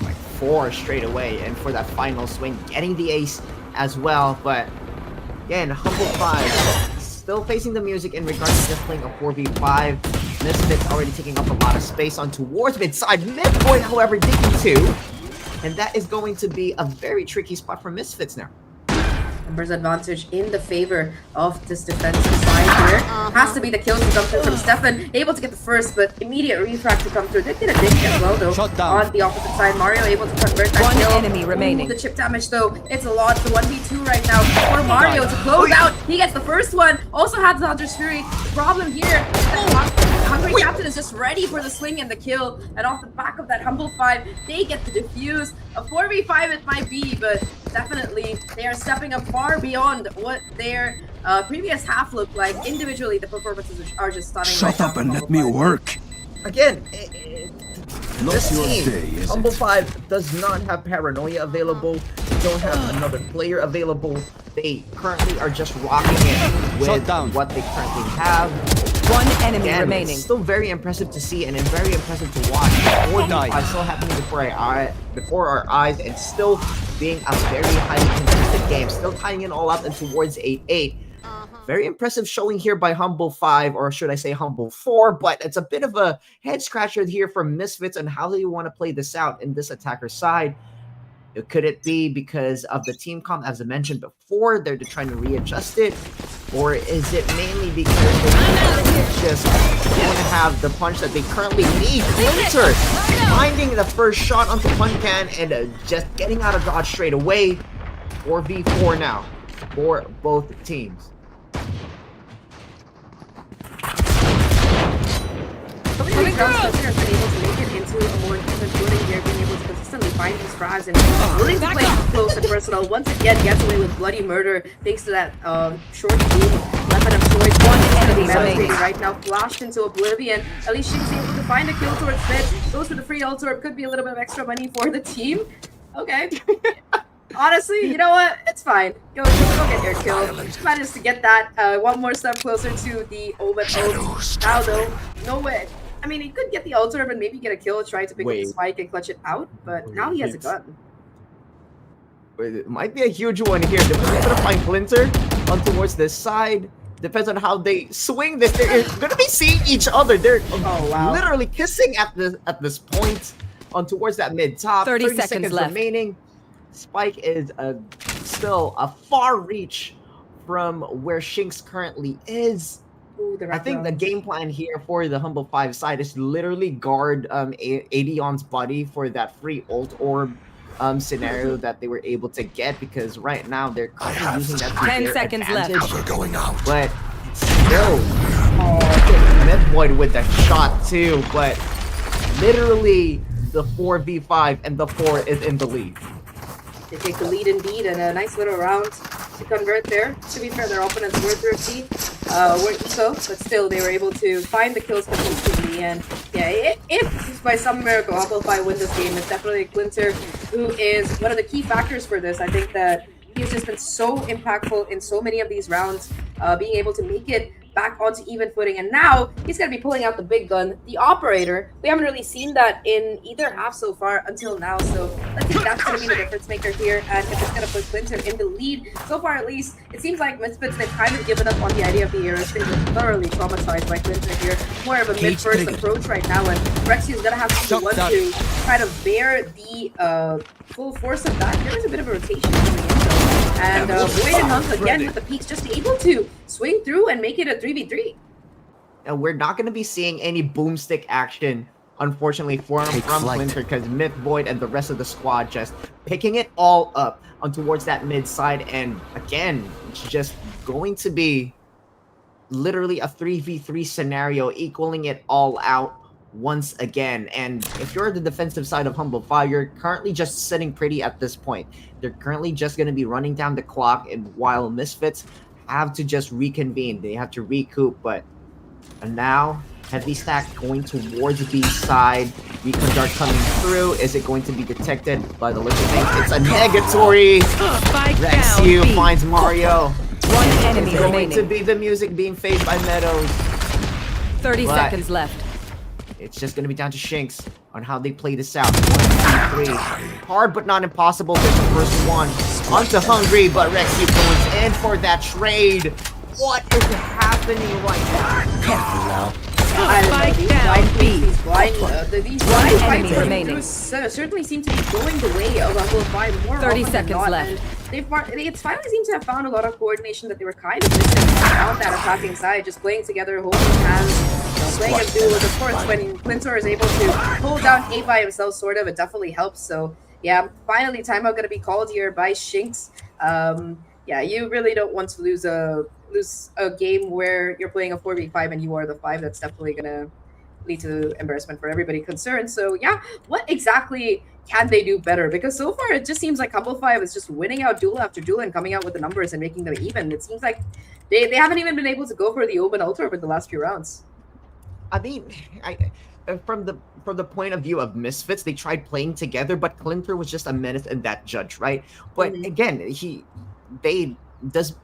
like 4 straight away, and for that final swing, getting the ace as well. But again, Humble 5 still facing the music in regards to just playing a 4v5. Misfits already taking up a lot of space on towards mid-side. Midpoint, however, digging 2. And that is going to be a very tricky spot for Misfits now. Numbers advantage in the favor of this defensive side here. Has to be the kill to come through from Stefan. Able to get the first, but immediate refract to come through. They did a dig as well, though. Shot down. On the opposite side, Mario able to convert that One kill. enemy remaining. Ooh, the chip damage, though, it's a lot. The 1v2 right now for Mario to close out. He gets the first one. Also has the Hunter's Fury. The problem here is that Hungry Captain is just ready for the swing and the kill. And off the back of that Humble 5, they get the defuse. A 4v5 it might be, but definitely they are stepping up far beyond what their previous half looked like. Individually, the performances are just stunning. Shut up and let me work. Again, Not this your team, day, is Humble it? 5 does not have Paranoia available. They don't have another player available. They currently are just rocking it with Shut down. what they currently have. One enemy Again, remaining. it's still very impressive to see and very impressive to watch. Nice. Still happening before our eyes, and still being a very highly contested game. Still tying it all up and towards 8-8. Very impressive showing here by Humble 5, or should I say Humble 4, but it's a bit of a head scratcher here for Misfits on how they want to play this out in this attacker side. Could it be because of the team comp, as I mentioned before, they're trying to readjust it? Or is it mainly because they just don't have the punch that they currently need? Clinter finding the first shot onto Puncan and just getting out of dodge straight away. 4v4 now for both teams. So many of these rounds, Spencer has been able to make it into a more even footing here, being able to consistently find these frags and willing to play close and personal. Once again, gets away with bloody murder thanks to that short beam weapon of choice. One enemy remaining. right now, flashed into oblivion. At least she's able to find a kill towards mid. Goes for the free ult orb. Could be a little bit of extra money for the team. Okay. Honestly, you know what? It's fine. Go get your kill. Managed to get that one more step closer to the Omen ult. Now though, no way. I mean, he could get the ult orb and maybe get a kill, try to pick up the spike and clutch it out, but now he has a gun. It might be a huge one here. They're able to find Clinter on towards this side. Depends on how they swing this. They're going to be seeing each other. They're literally kissing at this point on towards that mid top. 30 seconds left. remaining. Spike is still a far reach from where Shinx currently is. Ooh, the I think the wraparound. game plan here for the Humble 5 side is literally guard Aedion's body for that free ult orb scenario that they were able to get, because right now they're currently using that to 10 their seconds left. advantage. Cover going out. But still, Mythvoid with that shot too, but literally the 4v5 and the 4 is in the lead. They take the lead indeed, and a nice little round to convert there. To be fair, their opponents were thirsty, weren't so, but still they were able to find the kills consistently. And yeah, if by some miracle Amplify win this game, it's definitely Clinter who is one of the key factors for this. I think that he's just been so impactful in so many of these rounds, being able to make it back onto even footing, and now he's going to be pulling out the big gun, the operator. We haven't really seen that in either half so far until now, so I think that's going to be the difference maker here, and if it's going to put Clinton in the lead, so far at least, it seems like Misfits, they've kind of given up on the idea of the Eras. They were thoroughly traumatized by Clinton here, more of a mid-first approach right now, and Rexy is going to have to be the one to try to bear the full force of that. There was a bit of a rotation coming in, though, and Void and Hunk again with the peaks, just able to swing through and make it a 3v3. And we're not going to be seeing any boomstick action, unfortunately, from Clinter, because Myth, Void, and the rest of the squad just picking it all up on towards that mid side. And again, it's just going to be literally a 3v3 scenario, equaling it all out once again. And if you're the defensive side of Humble 5, you're currently just sitting pretty at this point. They're currently just going to be running down the clock, and while Misfits have to just reconvene, they have to recoup. But now heavy stack going towards B side. Recon dart coming through. Is it going to be detected by the looks of things? It's a negatory. Rexy down, finds Mario. One enemy It's going remaining. to be the music being faced by Meadows. 30 But seconds left. it's just going to be down to Shinx on how they play this out. 1, 2, 3. Hard but not impossible. There's the first one. Onto Hungry, but Rexy goes in for that trade. What is happening right now? Careful now. Spike down, B. These blind enemy fights remaining. certainly seem to be going the way of Humble 5 more 30 often than seconds not, left. and it's finally seemed to have found a lot of coordination that they were kind of missing on that attacking side, just playing together, holding hands, playing as duos. Of course, when Clintor is able to hold down A by himself, sort of, it definitely helps. So yeah, finally timeout going to be called here by Shinx. Yeah, you really don't want to lose a game where you're playing a 4v5 and you are the 5. That's definitely gonna lead to embarrassment for everybody concerned. So yeah, what exactly can they do better? Because so far it just seems like Humble 5 is just winning out duel after duel and coming out with the numbers and making them even. It seems like they haven't even been able to go for the Open Ultra over the last few rounds. I mean, from the point of view of Misfits, they tried playing together, but Clinter was just a menace in that judge, right? But again,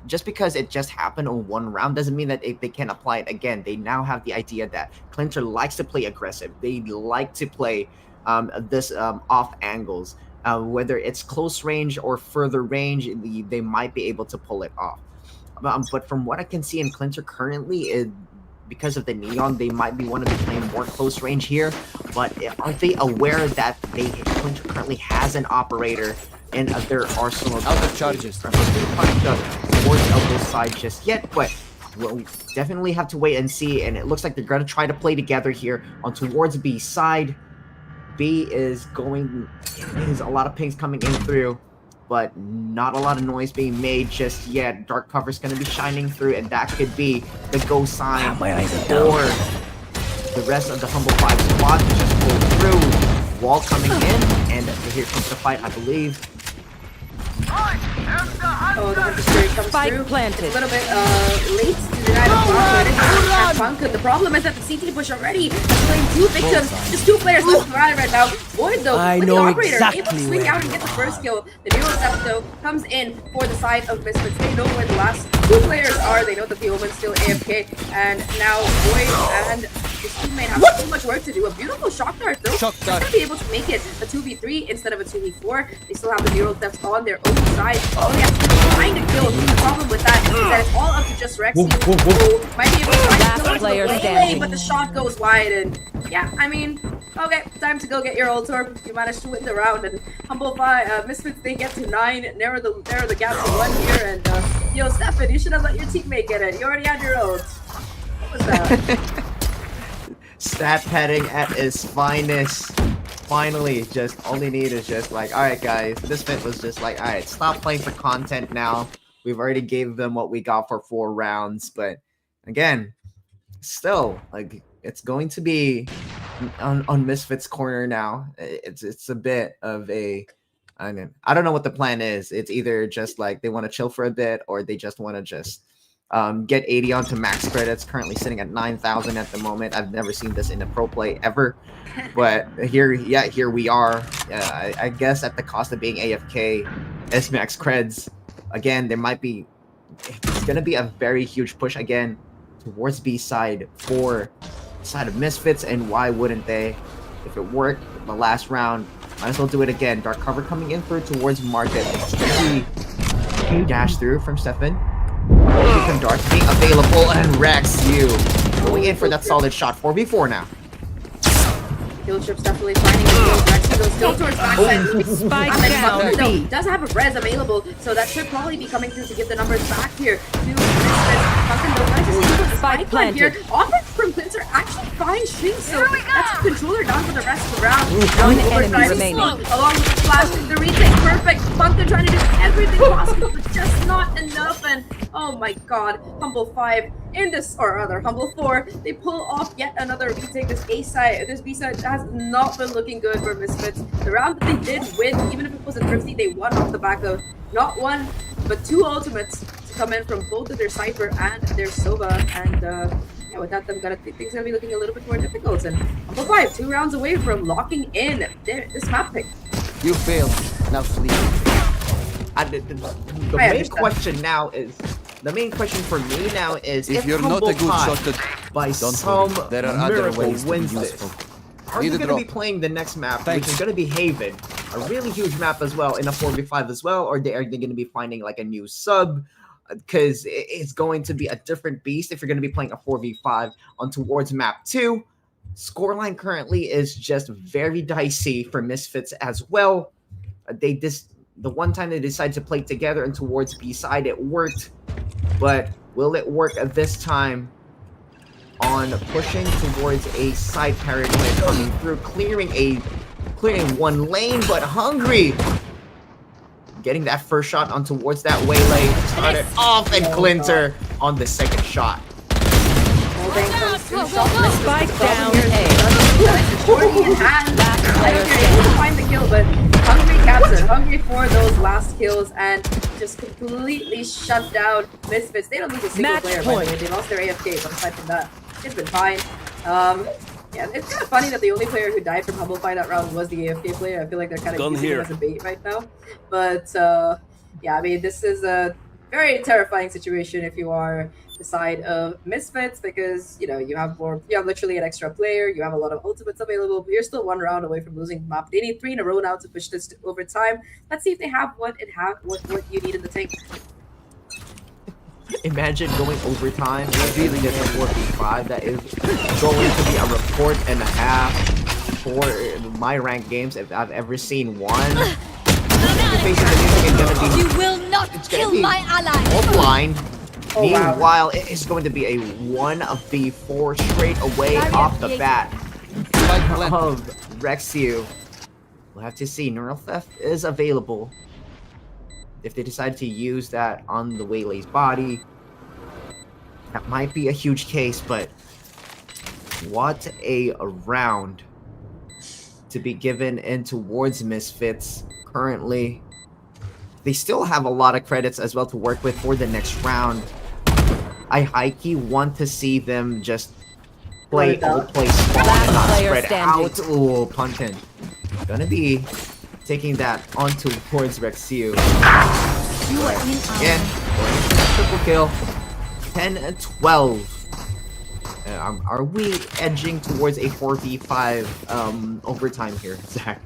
just because it just happened on one round doesn't mean that they can apply it again. They now have the idea that Clinter likes to play aggressive. They like to play this off angles, whether it's close range or further range. They might be able to pull it off. But from what I can see in Clinter currently, because of the neon, they might be want to be playing more close range here. But are they aware that Clinter currently has an operator in their arsenal? Out of charges. Towards elbow side just yet, but we'll definitely have to wait and see. And it looks like they're going to try to play together here on towards B side. B is going. There's a lot of pings coming in through, but not a lot of noise being made just yet. Dark cover is going to be shining through, and that could be the go sign My eyes are for down. the rest of the Humble 5 squad to just pull through. Wall coming in, and here comes the fight, I believe. Oh, the Hunter Spirit comes Spike through. planted. It's a little bit late to deny the spot, but it's the problem is that the CT push already is playing 2 victims. Just 2 players left behind right now. Void though, I with know the operator, able to exactly swing where out and get the first kill. The Nero Step though comes in for the side of Misfits. They know where the last 2 players are. They know that the Omen's still AFK, and now Void and his teammate have so much work to do. A beautiful shock dart though. They're gonna be able to make it a 2v3 instead of a 2v4. They still have the Nero Steps on their own side. All they have to do is find a kill. The problem with that is that it's all up to just Rexy, who might be able to find Last a kill player into the standing. but the shot goes wide, and yeah, I mean, okay, time to go get your old torp. You managed to win the round, and Humble 5, Misfits, they get to 9, narrow the gap to 1 here, and yo, Stefan, you should have let your teammate get it. You already had your old. What was that? Stat padding at its finest. Finally, just all they need is just like, alright guys, Misfit was just like, alright, stop playing for content now. We've already gave them what we got for 4 rounds, but again, still, like, it's going to be on Misfit's corner now. It's a bit of a, I mean, I don't know what the plan is. It's either just like they want to chill for a bit, or they just want to just get 80 onto max credits. Currently sitting at 9,000 at the moment. I've never seen this in a pro play ever, but here we are. I guess at the cost of being AFK, S max creds. Again, there might be, it's gonna be a very huge push again towards B side for side of Misfits, and why wouldn't they? If it worked the last round, might as well do it again. Dark cover coming in through towards Market. It's gonna be dash through from Stefan. From Dark being available, and Rex, you going in for that solid shot. 4v4 now. Kill Trip's definitely finding the Rex goes still towards backside. Spike And down Buckner, though, B. does have a res available, so that should probably be coming through to get the numbers back here to Misfits. Buckner, though, nice to see the spike plant here. Offense from Clincer actually finds Shin, so that's a controller down for the rest of the round. One enemy remaining. Along with the flash, the retake, perfect. Buckner trying to do everything possible, but just not enough. And oh my god, Humble 5 in this, or rather Humble 4, they pull off yet another retake. This A side, this B side has not been looking good for Misfits. The round that they did win, even if it was a thrifty, they won off the back of not one, but 2 ultimates to come in from both of their Cypher and their Sova. And yeah, without them, things gonna be looking a little bit more difficult. And Humble 5, 2 rounds away from locking in this map pick. You failed. Now sleep. The main question now is, the main question for me now is, If you're not a good shot, by don't some worry. There are other miracle ways to be wins useful. this, are Need they a going to be drop. playing the next map, Thanks. which is going to be Haven, a really huge map as well, in a 4v5 as well, or are they going to be finding like a new sub? Because it's going to be a different beast if you're going to be playing a 4v5 on towards map 2. Scoreline currently is just very dicey for Misfits as well. The one time they decided to play together and towards B side, it worked, but will it work this time on pushing towards a side paranoia coming through, clearing one lane, but Hungry getting that first shot on towards that waylay to start it off, and Clinter on the second shot. Spike down A. Shorty in hand. Like, you're able to find the kill, but Hungry captain, Hungry for those last kills, and just completely shut down Misfits. They don't lose a single Match player, by the way. point. They lost their AFK, but aside from that, it's been fine. Yeah, it's kind of funny that the only player who died from Humble Fight that round was the AFK player. I feel like they're kind of using it as a bait right now. But yeah, I mean, this is a very terrifying situation if you are the side of Misfits, because you know you have literally an extra player, you have a lot of ultimates available, but you're still 1 round away from losing the map. They need 3 in a row now to push this to overtime. Let's see if they have what you need in the tank. Imagine going overtime and really get a 4v5. That is going to be a report and a half for my ranked games if I've ever seen one. You will not kill my ally. All blind. Oh, wow. Meanwhile, it is going to be a 1v4 straight away off the bat of Rexu. We'll have to see. Neural Theft is available. If they decide to use that on the Waylay's body, that might be a huge case, but what a round to be given in towards Misfits currently. They still have a lot of credits as well to work with for the next round. I high-key want to see them just play spawn, not spread out. Ooh, Punkin. Gonna be taking that on towards Rexu. Again, triple kill. 10-12. Are we edging towards a 4v5 overtime here, Zach?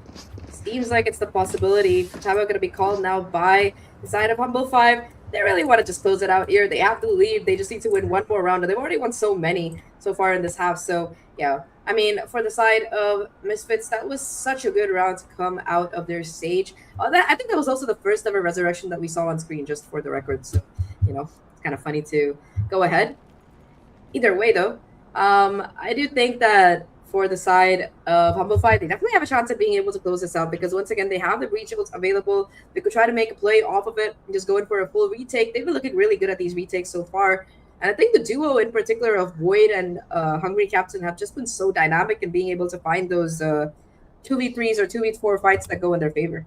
Seems like it's the possibility. Timeout going to be called now by the side of Humble 5. they really want to just close it out here. They have to leave. They just need to win one more round, and they've already won so many so far in this half. So yeah, I mean, for the side of Misfits, that was such a good round to come out of their stage. I think that was also the first ever resurrection that we saw on screen, just for the record. So, you know, it's kind of funny to go ahead. Either way, though, I do think that for the side of Humble Fight, they definitely have a chance at being able to close this out because once again, they have the breach available. They could try to make a play off of it and just go in for a full retake. They've been looking really good at these retakes so far. And I think the duo in particular of Void and Hungry Captain have just been so dynamic in being able to find those 2v3s or 2v4 fights that go in their favor.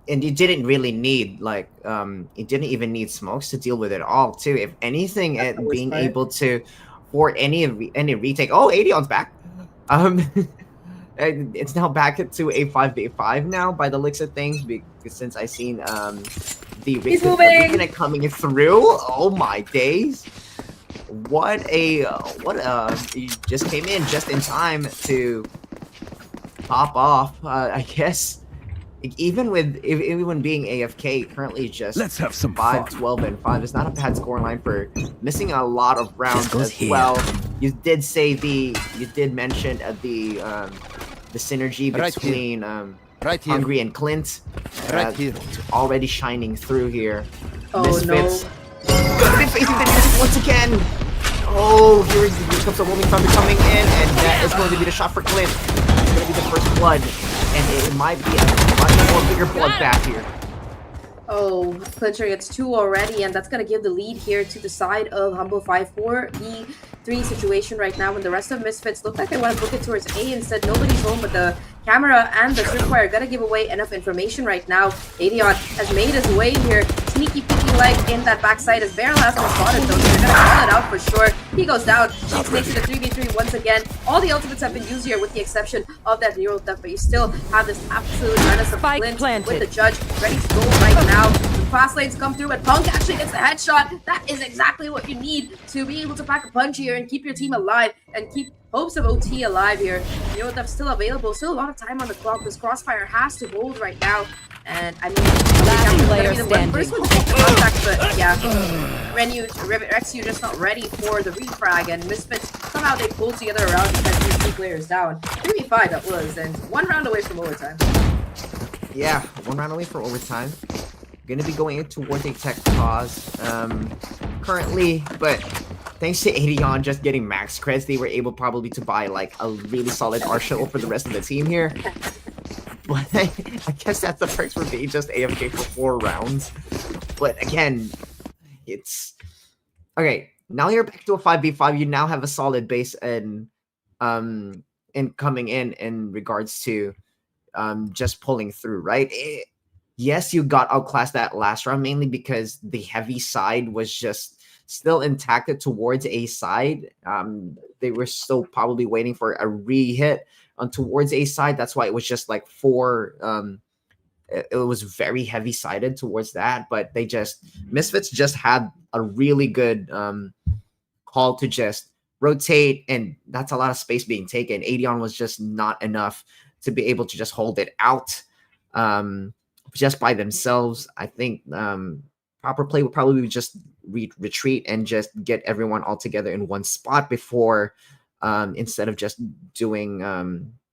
And you didn't really need you didn't even need smokes to deal with it all too. If anything, being able to for any retake. Oh, Adion's back. It's now back to a 5v5 now by the looks of things because since I seen the Reconnect coming through. Oh my days. What he just came in just in time to pop off. I guess even being AFK currently just Let's have some 5, fun. 12, and 5. It's not a bad scoreline for missing a lot of rounds as well. You did mention the synergy between Hungry and Clint. Here. Already shining through here. Oh, Misfits. no. Gonna be facing the music once again. Oh, here comes the Roaming Thunder coming in, and that is going to be the shot for Clint. It's going to be the first blood, and it might be a much more bigger bloodbath here. Oh, Clincher gets 2 already, and that's going to give the lead here to the side of Humble 5-4 E3 situation right now when the rest of Misfits look like they want to book it towards A. Instead, nobody's home, but the camera and the Surfire are going to give away enough information right now. Adion has made his way here. Sneaky peeky leg in that backside as Barrel has been spotted, though, so they're going to call it out for sure. He goes down. Sheets makes it a 3v3 once again. All the ultimates have been used here with the exception of that neural theft, but you still have this absolute menace of Flint with the judge ready to go right now. The fast lanes come through, and Punk actually gets the headshot. That is exactly what you need to be able to pack a punch here and keep your team alive and keep hopes of OT alive here. Neural theft's still available. Still a lot of time on the clock. This Crossfire has to hold right now. And I mean, first one to take the contact, but yeah, Rex, you're just not ready for the refrag, and Misfits somehow they pulled together around because these 2 players down. 3v5 that was, and 1 round away from overtime. Yeah, 1 round away for overtime. Going to be going in towards a tech pause currently, but thanks to Adion just getting max creds, they were able probably to buy like a really solid arsenal for the rest of the team here. But I guess that's the perks for being just AFK for 4 rounds. But again, it's okay. Now you're back to a 5v5. You now have a solid base and coming in regards to just pulling through, right? Yes, you got outclassed that last round mainly because the heavy side was just still intact towards A side. They were still probably waiting for a re-hit on towards A side. That's why it was just like 4. It was very heavy sided towards that, but Misfits just had a really good call to just rotate, and that's a lot of space being taken. Adion was just not enough to be able to just hold it out just by themselves. I think proper play would probably be just retreat and just get everyone all together in one spot before instead of just doing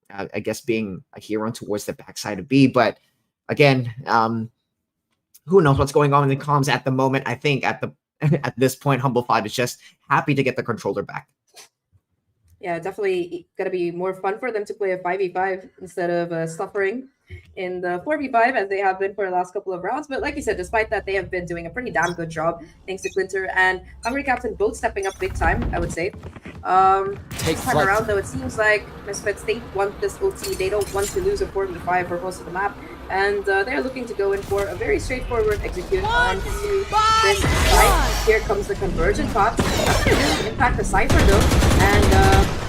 I guess being a hero towards the backside of B. But again, who knows what's going on in the comms at the moment. I think at this point, Humble 5 is just happy to get the controller back. Yeah, definitely gonna be more fun for them to play a 5v5 instead of suffering in the 4v5 as they have been for the last couple of rounds. But like you said, despite that, they have been doing a pretty damn good job thanks to Clinter and Hungry Captain both stepping up big time, I would say. This time around, though, it seems like Misfits, they want this OT. They don't want to lose a 4v5 for most of the map. And they're looking to go in for a very straightforward execute onto this side. Here comes the convergent pot. That's going to really impact the Cypher, though. And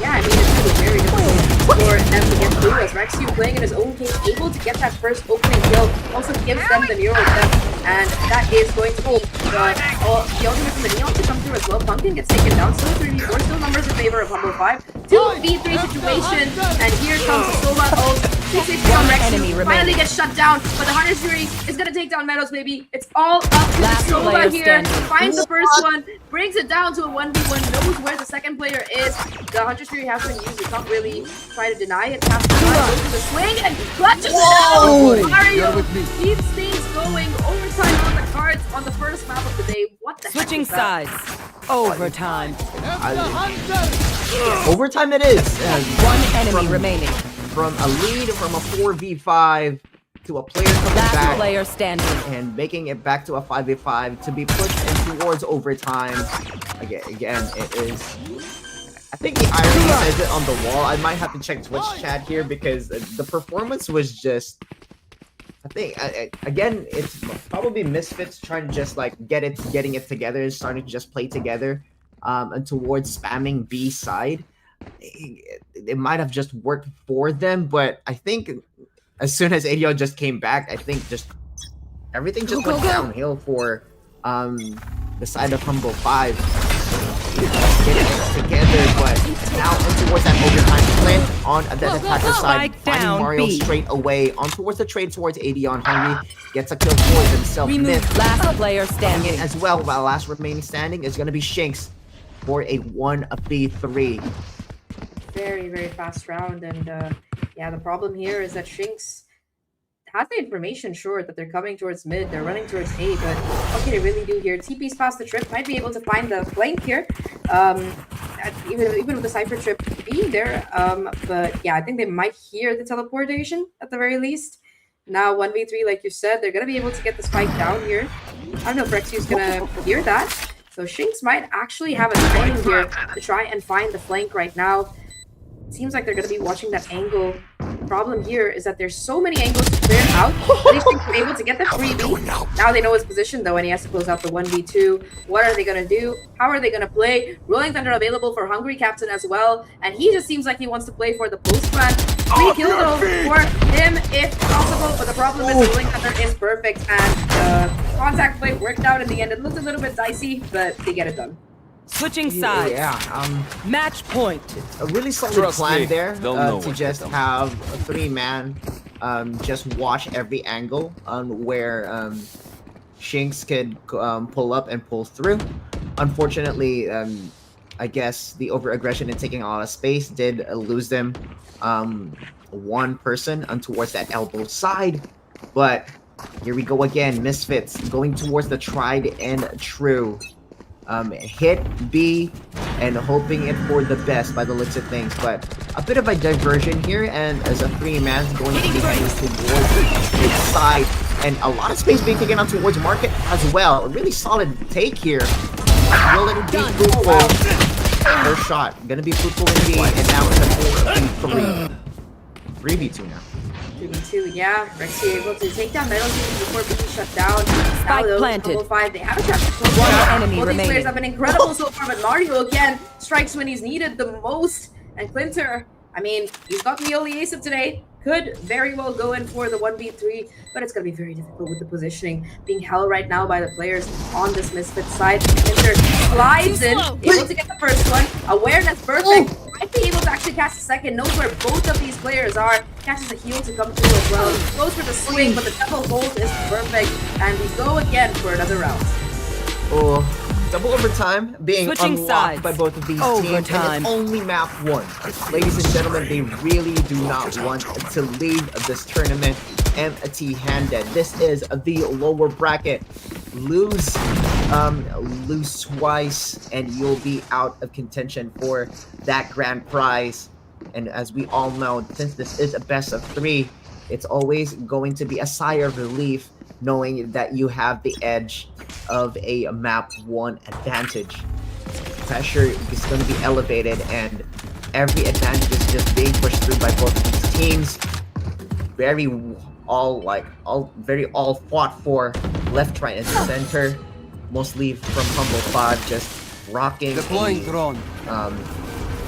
yeah, I mean, it's really very difficult for them to get through as Rexu playing in his own game, able to get that first opening kill. Also gives them the neural theft. And that is going to be the ultimate from the Neon to come through as well. Pumpkin gets taken down. Still 3v4, still numbers in favor of Humble 5. 2v3 situation. And here comes the Soma ult. 360 on Rexy. enemy Finally remaining. gets shut down, but the Hunter's Fury is gonna take down Meadows, baby. It's all up to Last Sova player here. standing. Finds the first one, brings it down to a 1v1, knows where the second player is. The Hunter's Fury has been used. You can't really try to deny it. Has to goes to the swing and clutches it down. Mario keeps things going. Overtime on the cards on the first map of the day. What the Switching heck is that? sides. Overtime. Overtime it is. One enemy remaining. From a lead from a 4v5 to a player coming Last back player standing. and making it back to a 5v5 to be pushed in towards overtime. Again, it is. I think the irony says it on the wall. I might have to check Twitch chat here because the performance was just. I think again, it's probably Misfits trying to just like getting it together, starting to just play together, and towards spamming B side. It might have just worked for them, but I think as soon as ADO just came back, I think just everything just went downhill for the side of Humble 5. Getting it together, but now in towards that overtime Clint on the attacker side, Spike finding down Mario B. straight away on towards the trade towards AD on Hungry, gets a kill for himself. Myth Last player standing standing. as well, while last remaining standing is going to be Shinx for a 1v3. Very, very fast round. And yeah, the problem here is that Shinx has the information, sure, that they're coming towards mid. They're running towards A, but what can they really do here? TP's past the trip, might be able to find the flank here. Even with the Cypher trip being there. But yeah, I think they might hear the teleportation at the very least. Now 1v3, like you said, they're going to be able to get the spike down here. I don't know if Rexy's going to hear that. So Shinx might actually have a timing here to try and find the flank right now. Seems like they're going to be watching that angle. The problem here is that there's so many angles to clear out. At least they're able to get the freebie. Now they know his position though, and he has to close out the 1v2. What are they going to do? How are they going to play? Rolling Thunder available for Hungry Captain as well. And he just seems like he wants to play for the post-plan. 3 kills for him if possible. But the problem is Rolling Thunder is perfect. And contact play worked out in the end. It looked a little bit dicey, but they get it done. Switching sides. Yeah, Match point. a really solid Trust plan me, there they'll know to what just hit them. have a 3-man just watch every angle on where Shinx could pull up and pull through. Unfortunately, I guess the over-aggression and taking a lot of space did lose them one person towards that elbow side. But here we go again, Misfits going towards the tried and true. Hit B and hoping it for the best by the looks of things, but a bit of a diversion here, and as a 3-man's going to be heading towards its side, and a lot of space being taken out towards Market as well. A really solid take here. Will it be fruitful? First shot gonna be fruitful indeed, and now it's a 4v3. 3v2 now. 3v2, yeah. Rexy able to take down Metal Team before being shut down. Now though, planted. Humble 5, they have a chance to close One it out. enemy Both these remaining. players have been incredible so far, but Mario again strikes when he's needed the most. And Clinter, I mean, he's got the only ace of today. Could very well go in for the 1v3, but it's going to be very difficult with the positioning being held right now by the players on this Misfit side. Clinter slides in, able to get the first one. Awareness perfect. Might be able to actually catch the second. Knows where both of these players are. Catches the heal to come through as well. Goes for the swing, but the double hold is perfect. And we go again for another round. Oh, double overtime being Switching unlocked sides. by both of these Overtime. teams, and it's only map 1. Ladies and gentlemen, they really do not want to leave this tournament empty-handed. This is the lower bracket. Lose twice, and you'll be out of contention for that grand prize. And as we all know, since this is a best of 3, it's always going to be a sigh of relief knowing that you have the edge of a map 1 advantage. Pressure is going to be elevated, and every advantage is just being pushed through by both of these teams. Very all fought for, left, right, and center. Mostly from Humble 5, just rocking Deploying drone.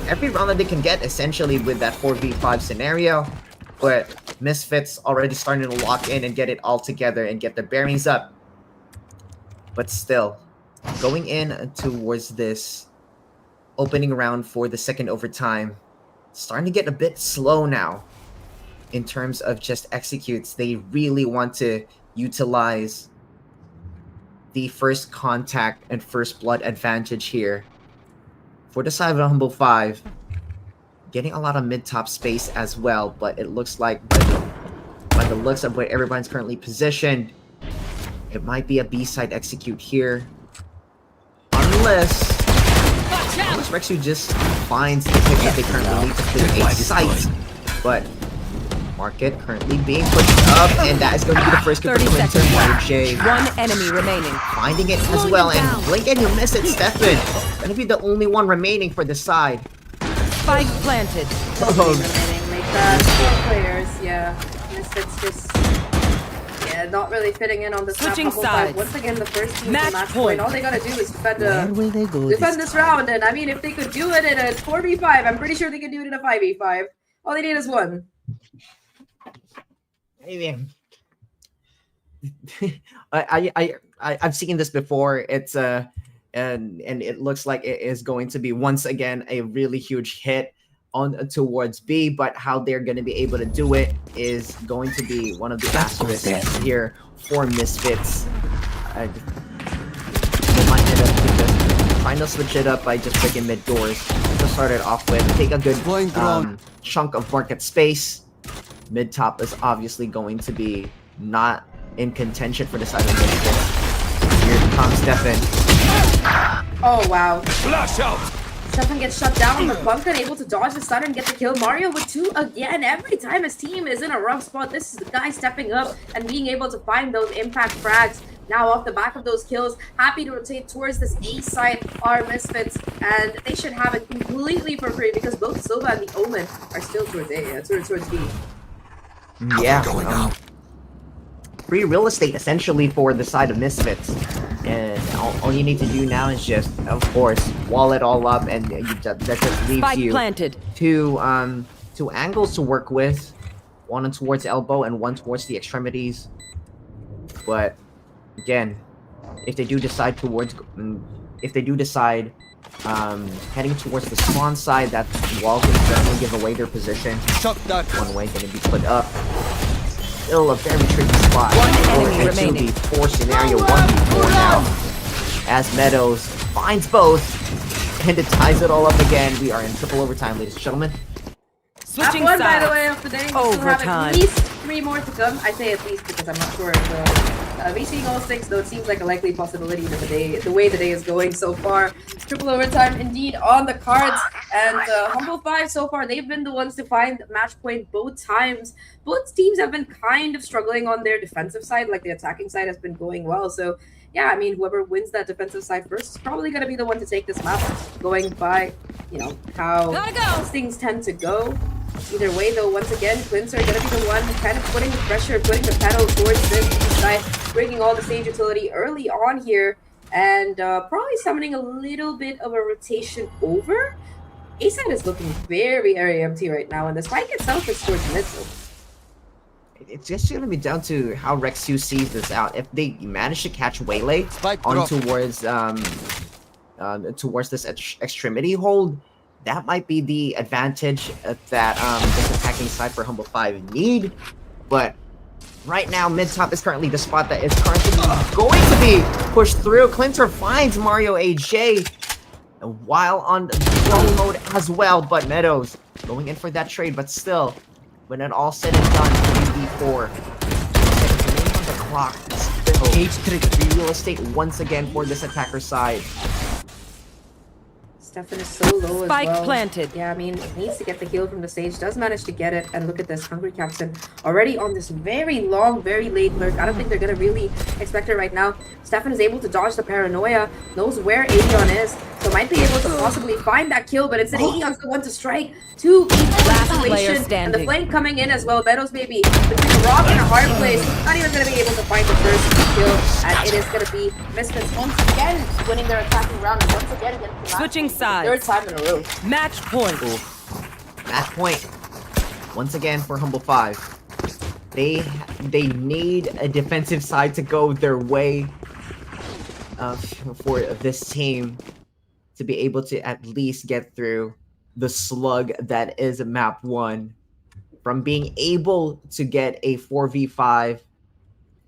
every round that they can get, essentially, with that 4v5 scenario. But Misfits already starting to lock in and get it all together and get their bearings up. But still, going in towards this opening round for the second overtime, starting to get a bit slow now. in terms of just executes, they really want to utilize the first contact and first blood advantage here. For the side of the Humble 5, getting a lot of mid-top space as well, but it looks like by the looks of where everyone's currently positioned, it might be a B-side execute here. Unless Rexu just finds the pick that they currently need to clear a site. But Market currently being pushed up, and that is going to be the first kill for 30 Clinton. seconds. Jay One enemy remaining. finding it as well, and blink and you miss it, Stefan. Gonna be the only one remaining for the side. Spike planted. Remaining like that. 4 players, yeah. Misfits just not really fitting in on this Switching map. sides. Once again, the first team Match to match point. point. All they gotta do is defend, Where will they go defend this round. And I mean, if they could do it in a 4v5, I'm pretty sure they could do it in a 5v5. All they need is one. I've seen this before. It's and it looks like it is going to be once again a really huge hit on towards B, but how they're going to be able to do it is going to be one of the asterisks here for Misfits. They might end up just trying to switch it up by just breaking mid doors to start it off with. Take a good chunk of market space. Mid top is obviously going to be not in contention for the side of Misfits. Here comes Stefan. Oh wow. Flash out! Stefan gets shut down on the bunker, able to dodge the stun and get the kill. Mario with 2 again. Every time his team is in a rough spot, this is the guy stepping up and being able to find those impact frags. Now off the back of those kills, happy to rotate towards this A side are Misfits, and they should have it completely for free because both Silva and the Omen are still towards A, towards B. Yeah, free real estate essentially for the side of Misfits, and all you need to do now is just, of course, wall it all up, and that just leaves Spike you planted. two angles to work with, one towards elbow and one towards the extremities. But again, if they do decide heading towards the spawn side, that wall can definitely give away their position. One way going to be put up. Still a very tricky spot. One enemy into remaining. the 4 scenario, 1v4 now. As Meadows finds both, and it ties it all up again. We are in triple overtime, ladies and gentlemen. Switching Map 1, by the sides. way, of the day. We still have Overtime. at least 3 more to come. I say at least because I'm not sure if we seeing all 6, though it seems like a likely possibility with the way the day is going so far. Triple overtime indeed on the cards, and Humble 5 so far, they've been the ones to find match point both times. Both teams have been kind of struggling on their defensive side, like the attacking side has been going well. So yeah, I mean, whoever wins that defensive side first is probably going to be the one to take this map, going by, you know, how things tend to go. Either way, though, once again, Quints are going to be the one kind of putting the pressure, putting the pedal towards this side, bringing all the stage utility early on here, and probably summoning a little bit of a rotation over. A-side is looking very, very empty right now, and the spike itself is towards mid. So It's just going to be down to how Rexu sees this out. If they manage to catch Waylay on towards this extremity hold, that might be the advantage that this attacking side for Humble 5 need. But right now, mid-top is currently the spot that is currently going to be pushed through. Clinter finds Mario AJ while on drone mode as well, but Meadows going in for that trade, but still, when it all said and done, 3v4. Seconds remaining on the clock. Still, free real estate once again for this attacker side. Stefan is so low as Spike well. planted. Yeah, I mean, needs to get the heal from the stage. Does manage to get it. And look at this. Hungry Captain already on this very long, very late lurk. I don't think they're going to really expect it right now. Stefan is able to dodge the paranoia. Knows where Aeon is. So might be able to possibly find that kill. But instead, Aeon's the one to strike. 2 Last player isolation. And standing. the flank coming in as well. Meadows maybe between a rock and a hard place. Not even going to be able to find the first kill. And it is going to be Misfits once again winning their attacking round. And once again getting the Switching match. sides. Third time in a row. Match point. Match point. Once again for Humble 5. They need a defensive side to go their way for this team to be able to at least get through the slug that is map 1 from being able to get a 4v5,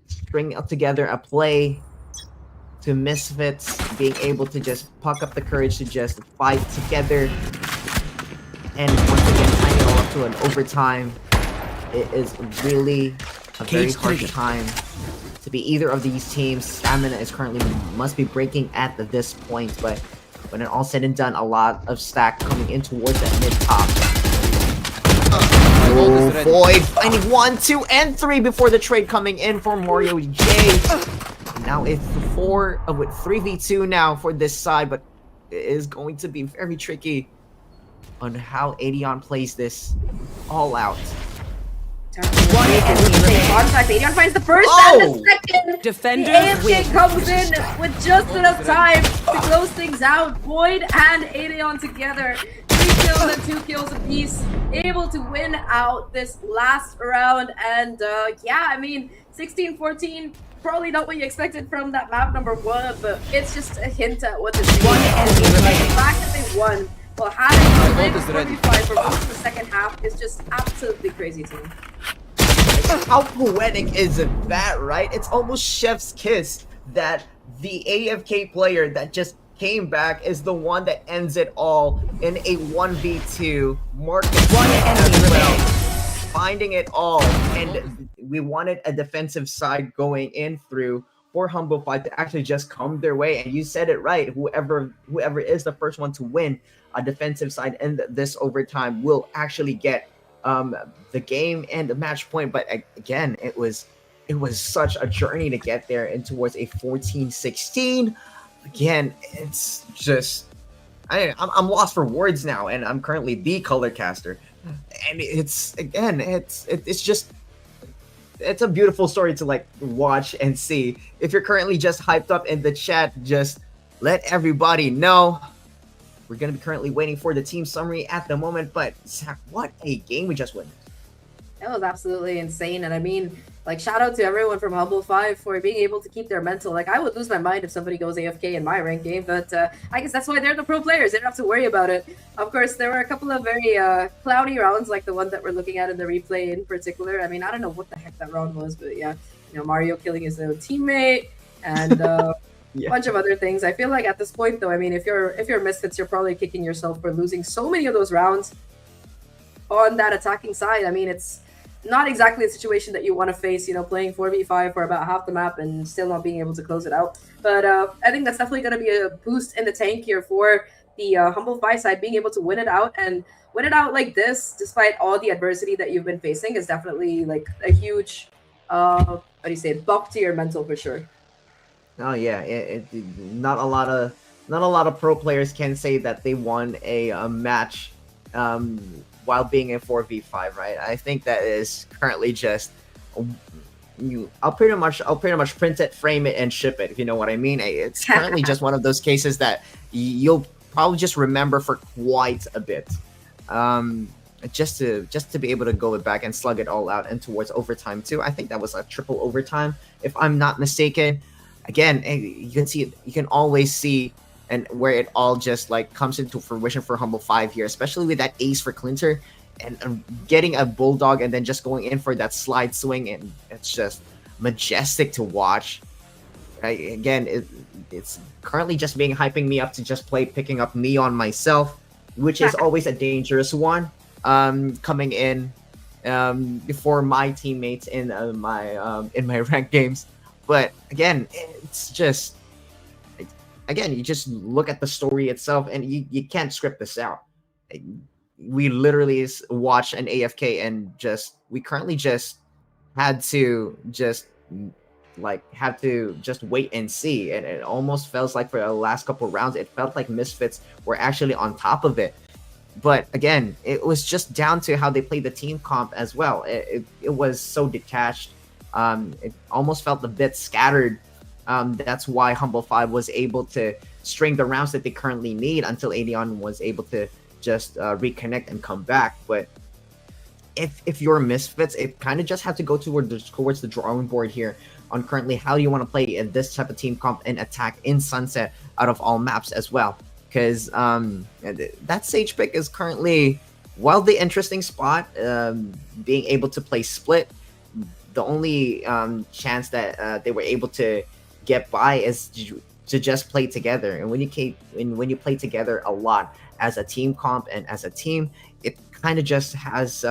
string together a play, to Misfits being able to just puck up the courage to just fight together, and once again tying it all up to an overtime. It is really a very hard time to be either of these teams. Stamina is currently must be breaking at this point, but when it all said and done, a lot of stack coming in towards that mid top. Oh, Void finding 1, 2, and 3 before the trade coming in for Mario J. Now it's 3v2 now for this side, but it is going to be very tricky on how Adion plays this all out. One enemy contact. Adion finds the first and the second. Defenders The AFK comes in with just enough time to close things out. Void and Adion together. 3 kills and 2 kills apiece. Able to win out this last round. And yeah, I mean, 16-14. Probably not what you expected from that map number 1, but it's just a hint at what this one enemy like. The fact that they won while having to live 45 for most of the second half is just absolutely crazy to me. How poetic is that, right? It's almost chef's kiss that the AFK player that just came back is the one that ends it all in a 1v2. Market one enemy well, finding it all, and we wanted a defensive side going in through for Humble Fight to actually just come their way. And you said it right. Whoever is the first one to win a defensive side in this overtime will actually get the game and the match point. But again, it was such a journey to get there and towards a 14-16. Again, it's just I'm lost for words now, and I'm currently the color caster, and it's just a beautiful story to like watch and see. If you're currently just hyped up in the chat, just let everybody know. We're going to be currently waiting for the team summary at the moment, but Zach, what a game we just witnessed. It was absolutely insane. And I mean, like, shout out to everyone from Humble 5 for being able to keep their mental. Like, I would lose my mind if somebody goes AFK in my ranked game, but I guess that's why they're the pro players. They don't have to worry about it. Of course, there were a couple of very cloudy rounds, like the one that we're looking at in the replay in particular. I mean, I don't know what the heck that round was, but yeah, you know, Mario killing his own teammate and yeah. bunch of other things. I feel like at this point, though, I mean, if you're Misfits, you're probably kicking yourself for losing so many of those rounds on that attacking side. I mean, it's not exactly a situation that you want to face, you know, playing 4v5 for about half the map and still not being able to close it out. But I think that's definitely going to be a boost in the tank here for the Humble 5 side. Being able to win it out and win it out like this, despite all the adversity that you've been facing, is definitely like a huge, what do you say, buck to your mental for sure. Oh yeah, not a lot of pro players can say that they won a match while being in 4v5, right? I think that is currently just I'll pretty much print it, frame it, and ship it, if you know what I mean. It's currently just one of those cases that you'll probably just remember for quite a bit. Just to be able to go back and slug it all out and towards overtime too. I think that was a triple overtime, if I'm not mistaken. Again, you can always see and where it all just like comes into fruition for Humble 5 here, especially with that ace for Clinter and getting a bulldog and then just going in for that slide swing, and it's just majestic to watch. Again, it's currently just hyping me up to just play picking up Neon myself, which is always a dangerous one coming in before my teammates in my ranked games. But again, it's just, again, you just look at the story itself and you can't script this out. We literally watched an AFK and we currently just had to just wait and see. And it almost felt like for the last couple of rounds, it felt like Misfits were actually on top of it. But again, it was just down to how they played the team comp as well. It was so detached. It almost felt a bit scattered. That's why Humble 5 was able to string the rounds that they currently need until Adion was able to just reconnect and come back. But if you're Misfits, it kind of just have to go towards the drawing board here on currently how you want to play in this type of team comp and attack in Sunset out of all maps as well. Because that Sage pick is currently while the interesting spot, being able to play split, the only chance that they were able to get by is to just play together. And when you play together a lot as a team comp and as a team, it kind of just has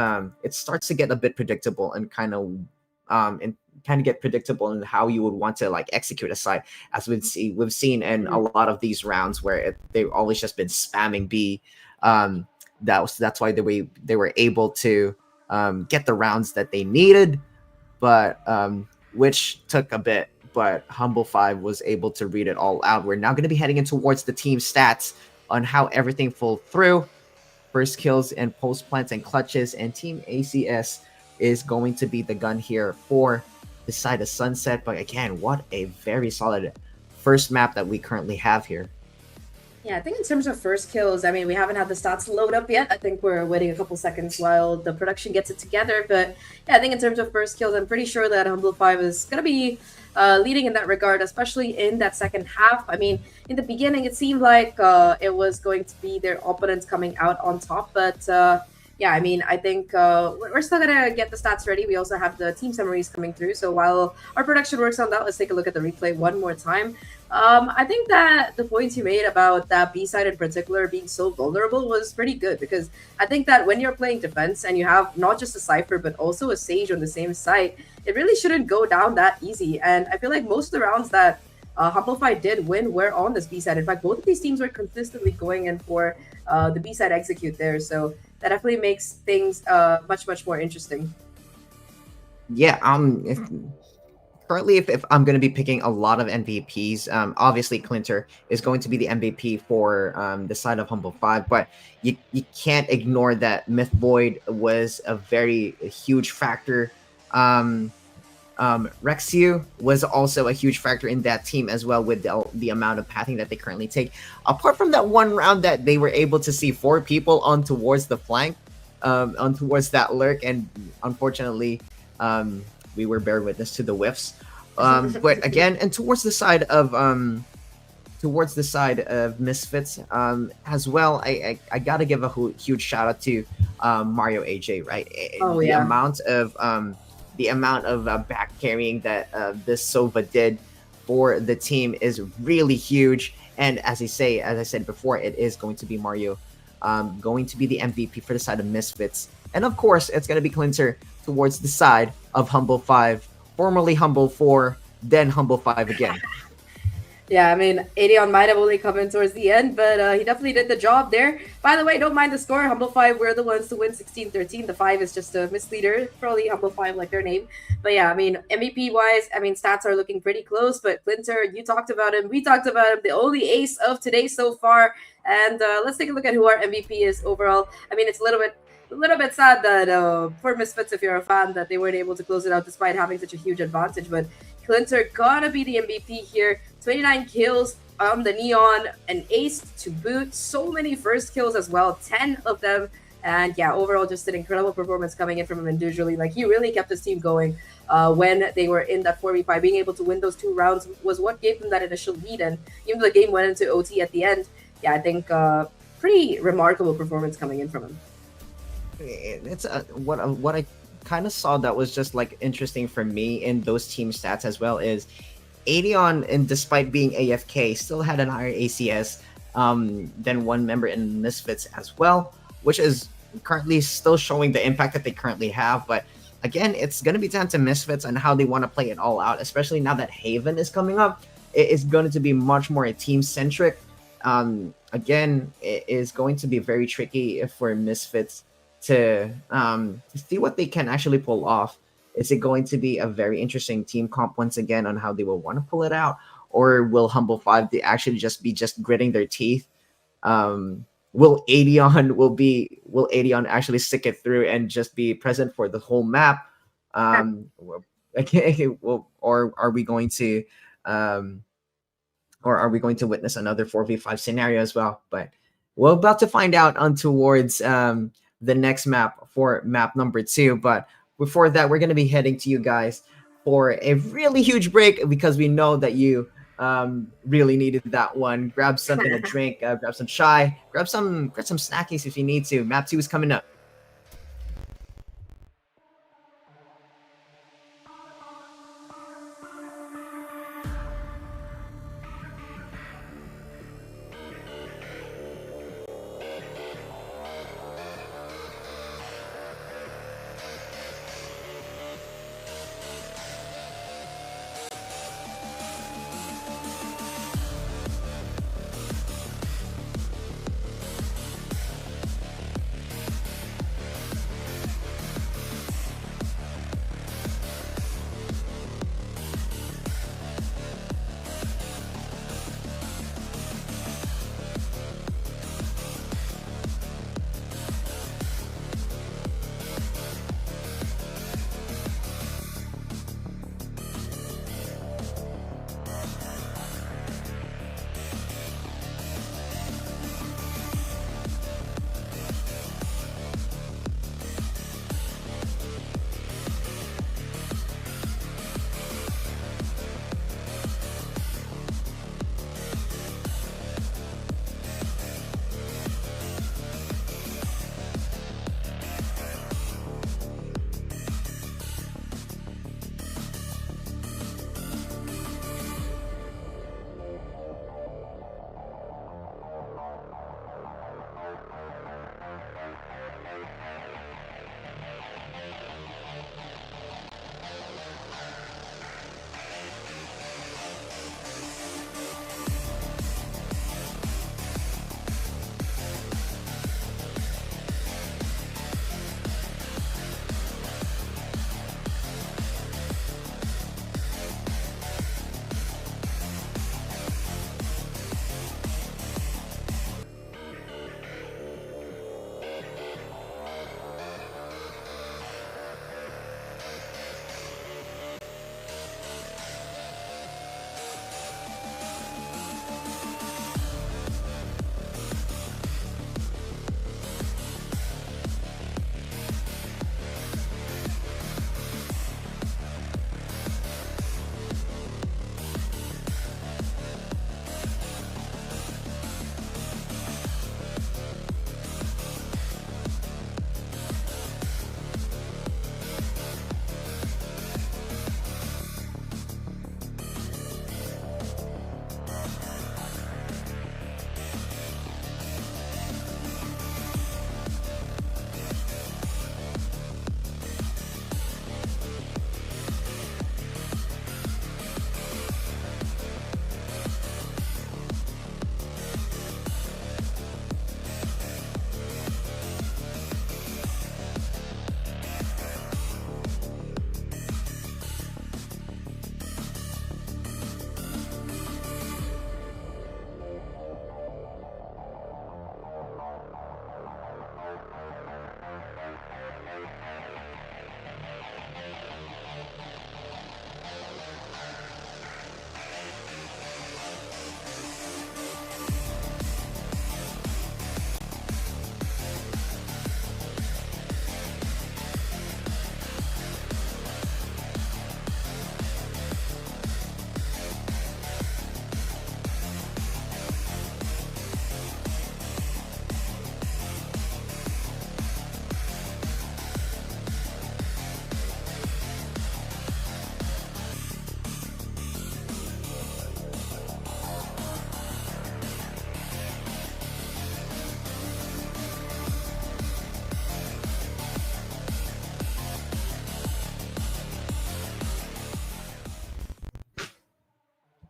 it starts to get a bit predictable and kind of get predictable in how you would want to like execute a side, as we've seen in a lot of these rounds where they've always just been spamming B. That's why they were able to get the rounds that they needed, but which took a bit. But Humble 5 was able to read it all out. We're now going to be heading in towards the team stats on how everything pulled through. First kills and post plants and clutches, and Team ACS is going to be the gun here for the side of Sunset. But again, what a very solid first map that we currently have here. Yeah, I think in terms of first kills, I mean, we haven't had the stats load up yet. I think we're waiting a couple seconds while the production gets it together. But yeah, I think in terms of first kills, I'm pretty sure that Humble 5 is going to be leading in that regard, especially in that second half. I mean, in the beginning, it seemed like it was going to be their opponents coming out on top. But yeah, I mean, I think we're still going to get the stats ready. We also have the team summaries coming through. So while our production works on that, let's take a look at the replay one more time. I think that the points you made about that B side in particular being so vulnerable was pretty good, because I think that when you're playing defense and you have not just a Cypher but also a Sage on the same side, it really shouldn't go down that easy. And I feel like most of the rounds that Humble 5 did win were on this B side. In fact, both of these teams were consistently going in for the B side execute there. So that definitely makes things much more interesting. Yeah, currently, if I'm going to be picking a lot of MVPs, obviously Clinter is going to be the MVP for the side of Humble 5, but you can't ignore that Myth Void was a very huge factor. Rexu was also a huge factor in that team as well, with the amount of pathing that they currently take. Apart from that one round that they were able to see 4 people on towards the flank, on towards that lurk, and unfortunately, we were bear witness to the whiffs. But again, and towards the side of Misfits as well, I gotta give a huge shout out to Mario AJ, right? Oh, the yeah. the amount of back carrying that this Sova did for the team is really huge. And as I said before, it is going to be Mario going to be the MVP for the side of Misfits. And of course, it's going to be Clinter towards the side of Humble 5, formerly Humble 4, then Humble 5 again. Yeah, I mean, Adeon might have only come in towards the end, but he definitely did the job there. By the way, don't mind the score. Humble 5 were the ones to win 16-13. The 5 is just a misleader. Probably Humble 5 like their name. But yeah, I mean, MVP-wise, I mean, stats are looking pretty close. But Clinter, you talked about him. We talked about him. The only ace of today so far. And let's take a look at who our MVP is overall. I mean, it's a little bit sad that for Misfits, if you're a fan, that they weren't able to close it out despite having such a huge advantage. But Clinter gonna be the MVP here. 29 kills on the Neon, an ace to boot. So many first kills as well, 10 of them. And yeah, overall, just an incredible performance coming in from him individually. Like, he really kept his team going when they were in that 4v5. Being able to win those 2 rounds was what gave them that initial lead. And even though the game went into OT at the end, yeah, I think pretty remarkable performance coming in from him. It's what I kind of saw that was just like interesting for me in those team stats as well is Adeon, and despite being AFK, still had an higher ACS than one member in Misfits as well, which is currently still showing the impact that they currently have. But again, it's going to be down to Misfits and how they want to play it all out, especially now that Haven is coming up. It is going to be much more team-centric. Again, it is going to be very tricky for Misfits to see what they can actually pull off. Is it going to be a very interesting team comp once again on how they will want to pull it out, or will Humble 5 they actually just be gritting their teeth? Will Adeon actually stick it through and just be present for the whole map? Or are we going to witness another 4v5 scenario as well? But we're about to find out on towards the next map for map number 2. But before that, we're going to be heading to you guys for a really huge break, because we know that you really needed that one. Grab something to drink, grab some chai, grab some snackies if you need to. Map 2 is coming up.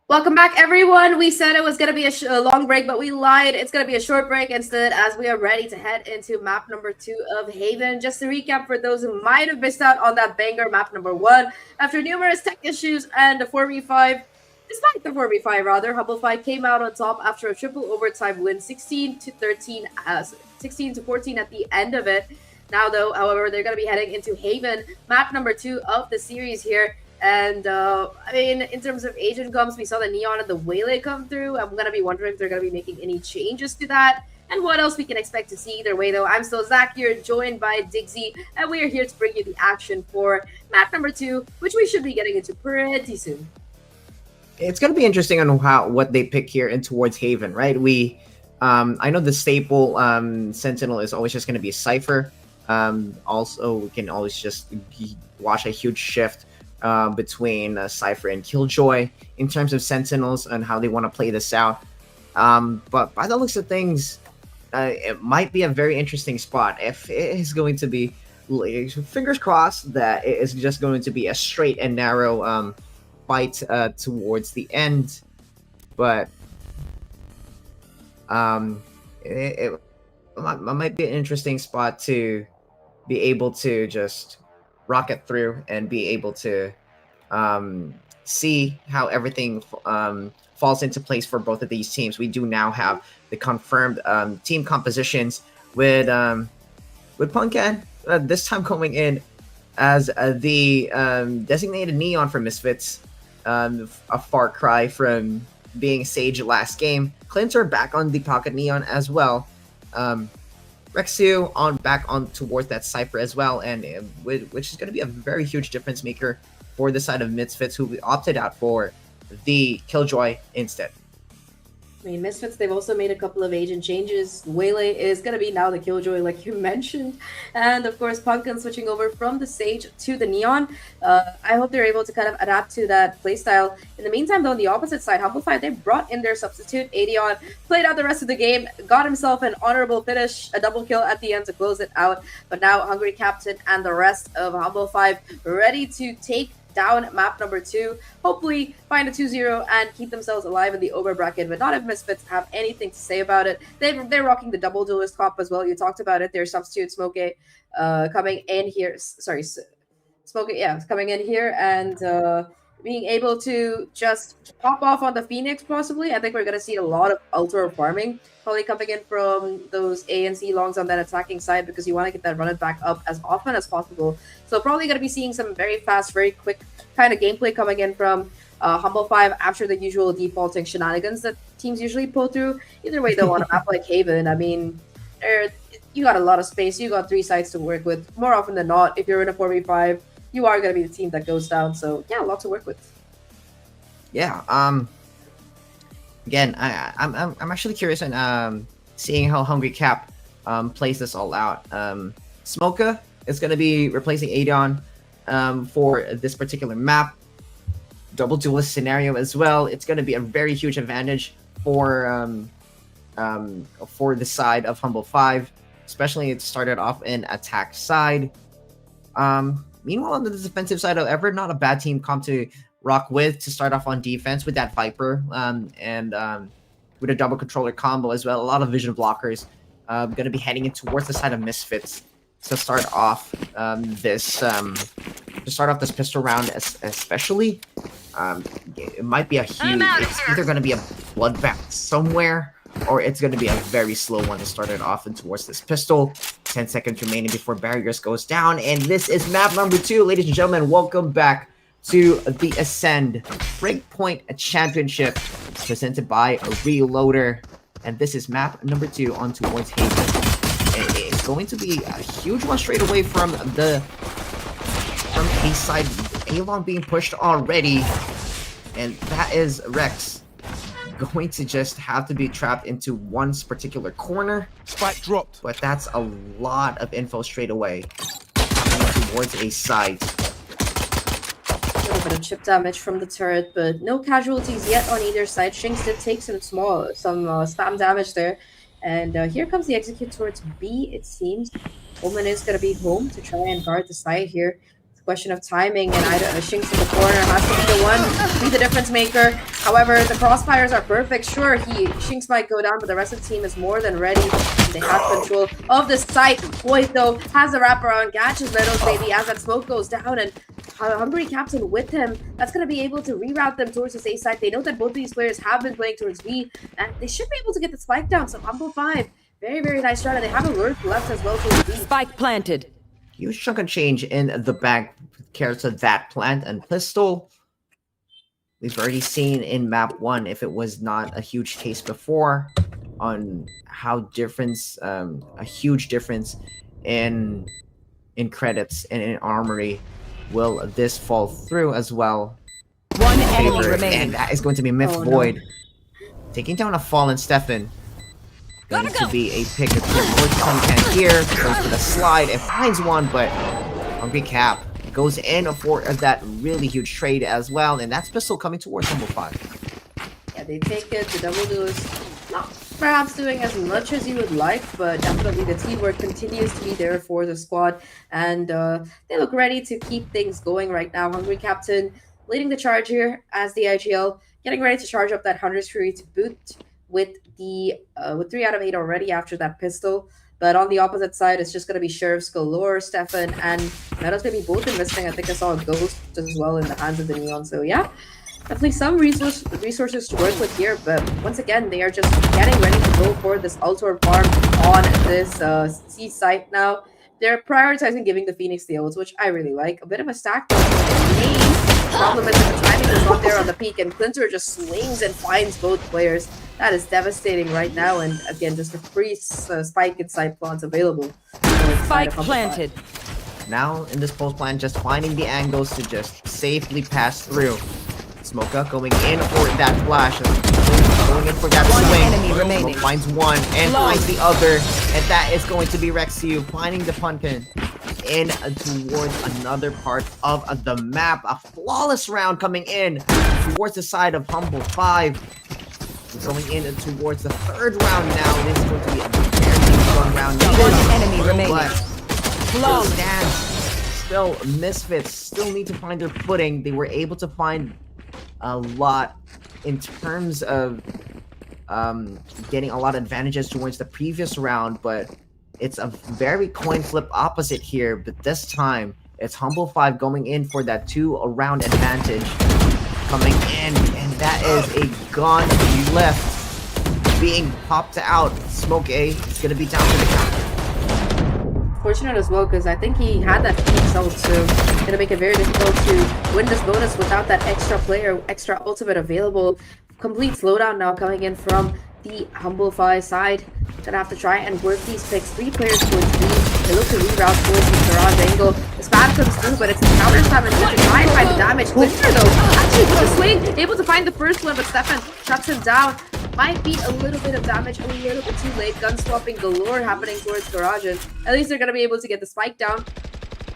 Welcome back, everyone. We said it was going to be a long break, but we lied. It's going to be a short break instead, as we are ready to head into map number 2 of Haven. Just to recap for those who might have missed out on that banger map number 1, after numerous tech issues and a 4v5, despite the 4v5 rather, Humble 5 came out on top after a triple overtime win, 16-13, 16-14 at the end of it. Now, though, however, they're going to be heading into Haven, map number 2 of the series here. And I mean, in terms of agent comps, we saw the Neon and the Waylay come through. I'm gonna be wondering if they're gonna be making any changes to that, and what else we can expect to see. Either way, though, I'm still Zach here, joined by Diggsy, and we are here to bring you the action for map number 2, which we should be getting into pretty soon. It's gonna be interesting on what they pick here in towards Haven, right? I know the staple Sentinel is always just gonna be a Cypher. Also, we can always just watch a huge shift between Cypher and Killjoy in terms of Sentinels and how they want to play this out. But by the looks of things, it might be a very interesting spot. If it is going to be, fingers crossed, that it is just going to be a straight and narrow fight towards the end. But it might be an interesting spot to be able to just rocket through and be able to see how everything falls into place for both of these teams. We do now have the confirmed team compositions with Punkan this time coming in as the designated Neon for Misfits, a far cry from being Sage last game. Clinter back on the Pocket Neon as well. Rexu back on towards that Cypher as well, and which is going to be a very huge difference maker for the side of Misfits, who opted out for the Killjoy instead. I mean, Misfits, they've also made a couple of agent changes. Waylay is going to be now the Killjoy, like you mentioned. And, of course, Punkin switching over from the Sage to the Neon. I hope they're able to kind of adapt to that playstyle. In the meantime, though, on the opposite side, Humble 5, they brought in their substitute, Adion, played out the rest of the game, got himself an honorable finish, a double kill at the end to close it out. But now Hungry Captain and the rest of Humble 5 ready to take down map number 2, hopefully find a 2-0 and keep themselves alive in the over bracket, but not if Misfits have anything to say about it. They're rocking the double duelist comp as well. You talked about it. Their substitute Smokey coming in here. Sorry, Smokey, yeah, coming in here and being able to just pop off on the Phoenix possibly. I think we're going to see a lot of ultra farming probably coming in from those A and C longs on that attacking side, because you want to get that run it back up as often as possible. So probably going to be seeing some very fast, very quick kind of gameplay coming in from Humble 5 after the usual defaulting shenanigans that teams usually pull through. Either way, though, on a map like Haven, I mean, you got a lot of space. You got 3 sides to work with. More often than not, if you're in a 4v5, you are going to be the team that goes down. So yeah, a lot to work with. Yeah. Again, I'm actually curious in seeing how Hungry Cap plays this all out. Smoka is going to be replacing Adon for this particular map. Double duelist scenario as well. It's going to be a very huge advantage for the side of Humble 5, especially it started off in attack side. Meanwhile, on the defensive side, however, not a bad team comp to rock with to start off on defense with that Viper and with a double controller combo as well. A lot of vision blockers. Going to be heading in towards the side of Misfits to start off this pistol round, especially. It might be a huge. It's either going to be a bloodbath somewhere, or it's going to be a very slow one to start it off and towards this pistol. 10 seconds remaining before barriers goes down, and this is map number 2, ladies and gentlemen. Welcome back to the Ascend Breakpoint Championship, presented by Reloader, and this is map number 2 on towards Haven. It's going to be a huge one straight away from A side. Alon being pushed already, and that is Rex going to just have to be trapped into one particular corner. Spike dropped. But that's a lot of info straight away towards a side. A little bit of chip damage from the turret, but no casualties yet on either side. Shinx did take some spam damage there. And here comes the execute towards B, it seems. Omen is going to be home to try and guard the side here. question of timing, and Shinx in the corner has to be the one, be the difference maker. However, the crossfires are perfect. Sure, Shinx might go down, but the rest of the team is more than ready. They have control of the site. Boyd, though, has the wraparound, catches Meadows, baby, as that smoke goes down, and Hungry Captain with him, that's going to be able to reroute them towards this A side. They know that both of these players have been playing towards B, and they should be able to get the spike down. So Humble 5, very, very nice try. And they have a lurk left as well towards B. Spike planted. Huge chunk of change in the back cares of that plant and pistol. We've already seen in map 1, if it was not a huge case before, on how a huge difference in credits and in armory. Will this fall through as well? One enemy remaining. And that is going to be Myth Void. Taking down a fallen Stefan. Going to be a pick of Suncan here. Goes for the slide. It finds one, but Hungry Cap goes in for that really huge trade as well. And that's pistol coming towards Humble 5. Yeah, they take it. The double duos not perhaps doing as much as you would like, but definitely the teamwork continues to be there for the squad. And they look ready to keep things going right now. Hungry Captain leading the charge here as the IGL, getting ready to charge up that 100 Fury to boot with the with 3 out of 8 already after that pistol. But on the opposite side, it's just going to be Sheriff's galore. Stefan and Meadows maybe both investing. I think I saw a ghost as well in the hands of the Neon. So yeah, definitely some resources to work with here. But once again, they are just getting ready to go for this Altor farm on this C site now. They're prioritizing giving the Phoenix the ults, which I really like. A bit of a stack. Problem is that the timing is not there on the peak, and Clinter just swings and finds both players. That is devastating right now, and again, just a free spike and side plants available. Spike planted. Now in this post plan, just finding the angles to just safely pass through. Smoka going in for that flash, going in for that swing. Enemy remaining. Finds one and finds the other, and that is going to be Rexiu finding the pumpkin in towards another part of the map. A flawless round coming in towards the side of Humble 5. Going in towards the third round now. This is going to be a very fun round. One enemy remaining. But still, Misfits still need to find their footing. They were able to find a lot in terms of getting a lot of advantages towards the previous round, but it's a very coin flip opposite here. But this time, it's Humble 5 going in for that 2-round advantage. Coming in, and that is a gun left being popped out. Smoke A is going to be down to the count. Fortunate as well, because I think he had that Phoenix ult, so it's going to make it very difficult to win this bonus without that extra player, extra ultimate available. Complete slowdown now coming in from the Humble 5 side. Gonna have to try and work these picks. 3 players towards B. They look to reroute towards the garage angle. The spam comes through, but it's a counter spam and to try and find the damage. Clinter though, actually with the swing, able to find the first one, but Stefan shuts him down. Might be a little bit of damage, a little bit too late. Gun swapping galore happening towards garage, and at least they're gonna be able to get the spike down.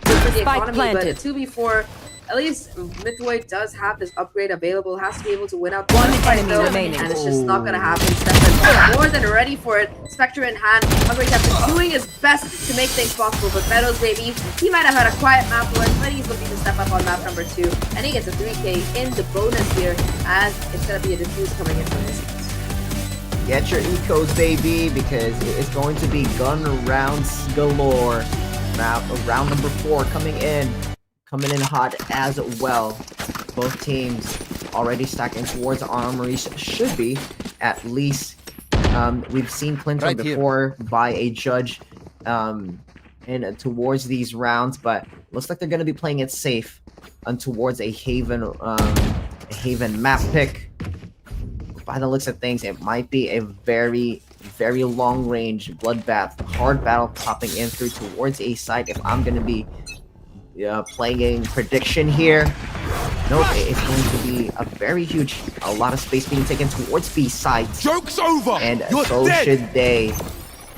Good for the economy, planted. but 2v4. At least Midway does have this upgrade available, has to be able to win out One fight enemy though, remaining. and it's just not gonna happen. Stefan more than ready for it. Spectre in hand. Hungry Captain doing his best to make things possible, but Meadows, baby, he might have had a quiet map one, but he's looking to step up on map number 2, and he gets a 3k in the bonus here, as it's gonna be a diffuse coming in from this. Get your ecos, baby, because it is going to be gun rounds galore. Now, round number 4 coming in hot as well. Both teams already stacking towards armories. Should be at least. We've seen Clinton Right before by a judge and towards these rounds, but looks like they're going to be playing it safe towards a Haven map pick. By the looks of things, it might be a very, very long range bloodbath, hard battle popping in through towards a site. If I'm going to be playing prediction here, nope, it's going to be a very huge, a lot of space being taken towards B sites. Joke's over! And You're so dead! should they. But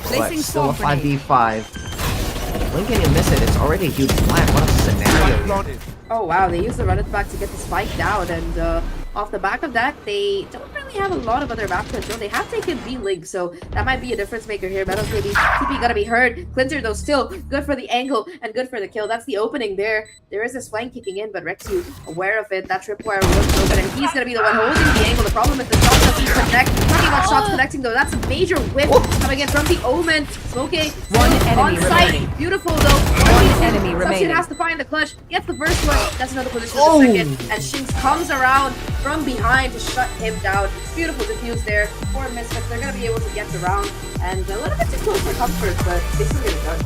Placing still a swamp grenade. 5v5. Blink and you miss it, it's already a huge flag. What a scenario here. Oh wow, they use the run it back to get the spike down, and off the back of that, they don't really really have a lot of other maps control. They have taken B-Link, so that might be a difference maker here. Meadows maybe TP gonna be heard. Clinter though still good for the angle and good for the kill. That's the opening there. There is this flank kicking in, but Rexu aware of it. That tripwire was open, and he's gonna be the one holding the angle. The problem is the shot doesn't connect. Talking about shots connecting though, that's a major whip coming in from the Omen. Smoking One on enemy site. remaining. Beautiful though. One enemy Substitute remaining. has to find the clutch. Gets the first one. That's another position for the second. And Shinx comes around from behind to shut him down. Beautiful defuse there for Misfits. They're going to be able to get the round. And a little bit too close for comfort, but they still get it done.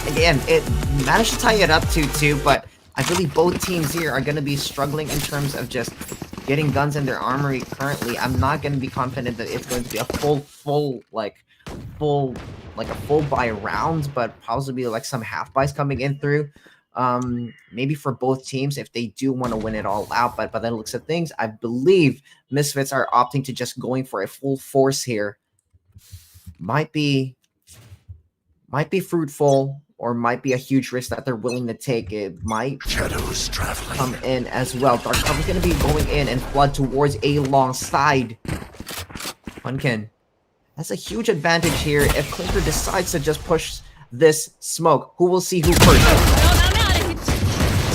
Again, it managed to tie it up 2-2, but I believe both teams here are going to be struggling in terms of just getting guns in their armory currently. I'm not going to be confident that it's going to be a full buy round, but possibly like some half buys coming in through. Maybe for both teams if they do want to win it all out, but by the looks of things, I believe Misfits are opting to just going for a full force here. Might be fruitful, or might be a huge risk that they're willing to take. It might Shadows traveling. come in as well. Dark Cover's going to be going in and flood towards a long side. Funkin has a huge advantage here if Clinker decides to just push this smoke. Who will see who first? It's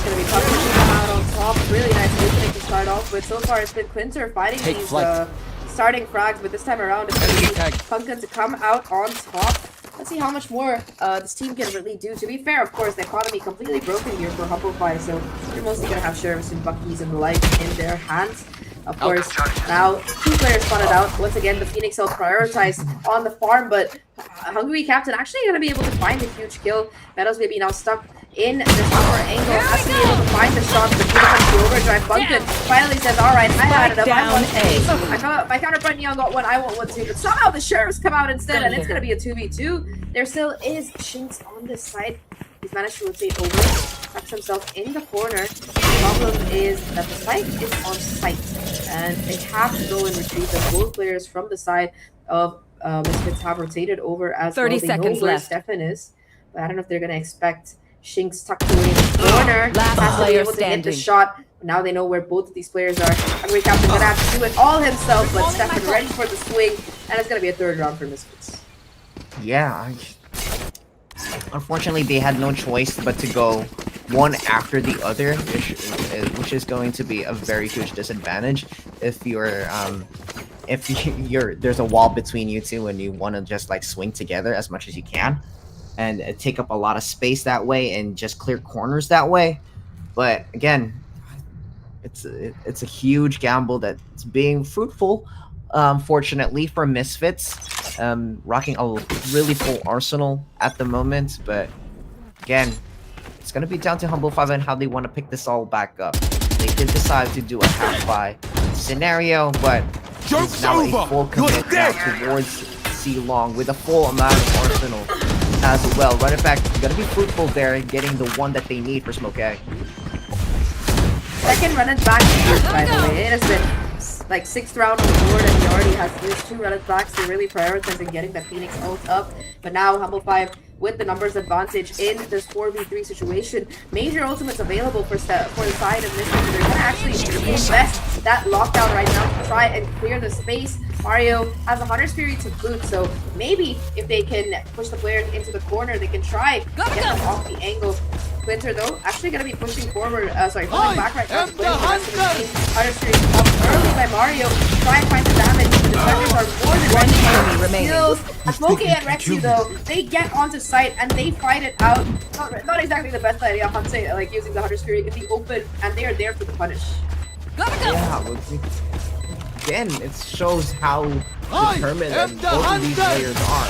going to be tough pushing them out on top. Really nice opening to start off with. So far, it's been Clinter fighting Take these flight. starting frags, but this time around, it's going to be Funkin to come out on top. Let's see how much more this team can really do. To be fair, of course, the economy completely broken here for Humble Pie, so they're mostly going to have sheriffs and buckies and the like in their hands. Of course, now 2 players spotted out. Once again, the Phoenix will prioritize on the farm, but Hungry Captain actually going to be able to find a huge kill. Meadows maybe now stuck in this upper angle, has to be able to find the shot, but the overdrive. Bunkin finally says, alright, I had it up, I want A. My counterpoint Neon got one, I want one too, but somehow the sheriffs come out instead, and it's going to be a 2v2. There still is Shinx on this side. He's managed to rotate over, tucks himself in the corner. The problem is that the spike is on site, and they have to go and retrieve them. Both players from the side of Misfits have rotated over as 30 well. They seconds know where left. Stefan is, but I don't know if they're going to expect Shinx tucked away in the corner. Last Has to be player able to hit the standing. shot. Now they know where both of these players are. Hungry Captain going to have to do it all himself, but Stefan ready for the swing, and it's going to be a 3rd round for Misfits. Yeah, unfortunately, they had no choice but to go one after the other, which is going to be a very huge disadvantage if you're there's a wall between you two and you want to just like swing together as much as you can and take up a lot of space that way and just clear corners that way. But again, it's a huge gamble that's being fruitful. Fortunately for Misfits, rocking a really full arsenal at the moment, but again, it's going to be down to Humble 5 and how they want to pick this all back up. They did decide to do a half-buy scenario, but it's now a full commit now towards C-Long with a full amount of arsenal as well. Run it back, going to be fruitful there, getting the one that they need for Smoke A. Second run it back, by the way. It has been like 6th round on the board, and he already has used 2 run it backs to really prioritizing getting that Phoenix ult up. But now Humble 5 with the numbers advantage in this 4v3 situation. Major ultimates available for the side of Misfits. They're going to actually invest that lockdown right now to try and clear the space. Mario has a Hunter's Fury to boot, so maybe if they can push the players into the corner, they can try to get them off the angle. Clinter, though, actually going to be pushing forward, falling back right now. Hunter's Fury up early by Mario. Try and find the damage. The defenders are more than ready. enemy remaining. Kills. Smokey and Rexy, though, they get onto site and they fight it out. Not exactly the best idea, I'd say, like using the Hunter's Fury in the open, and they are there for the punish. Yeah, again, it shows how determined both of these players are.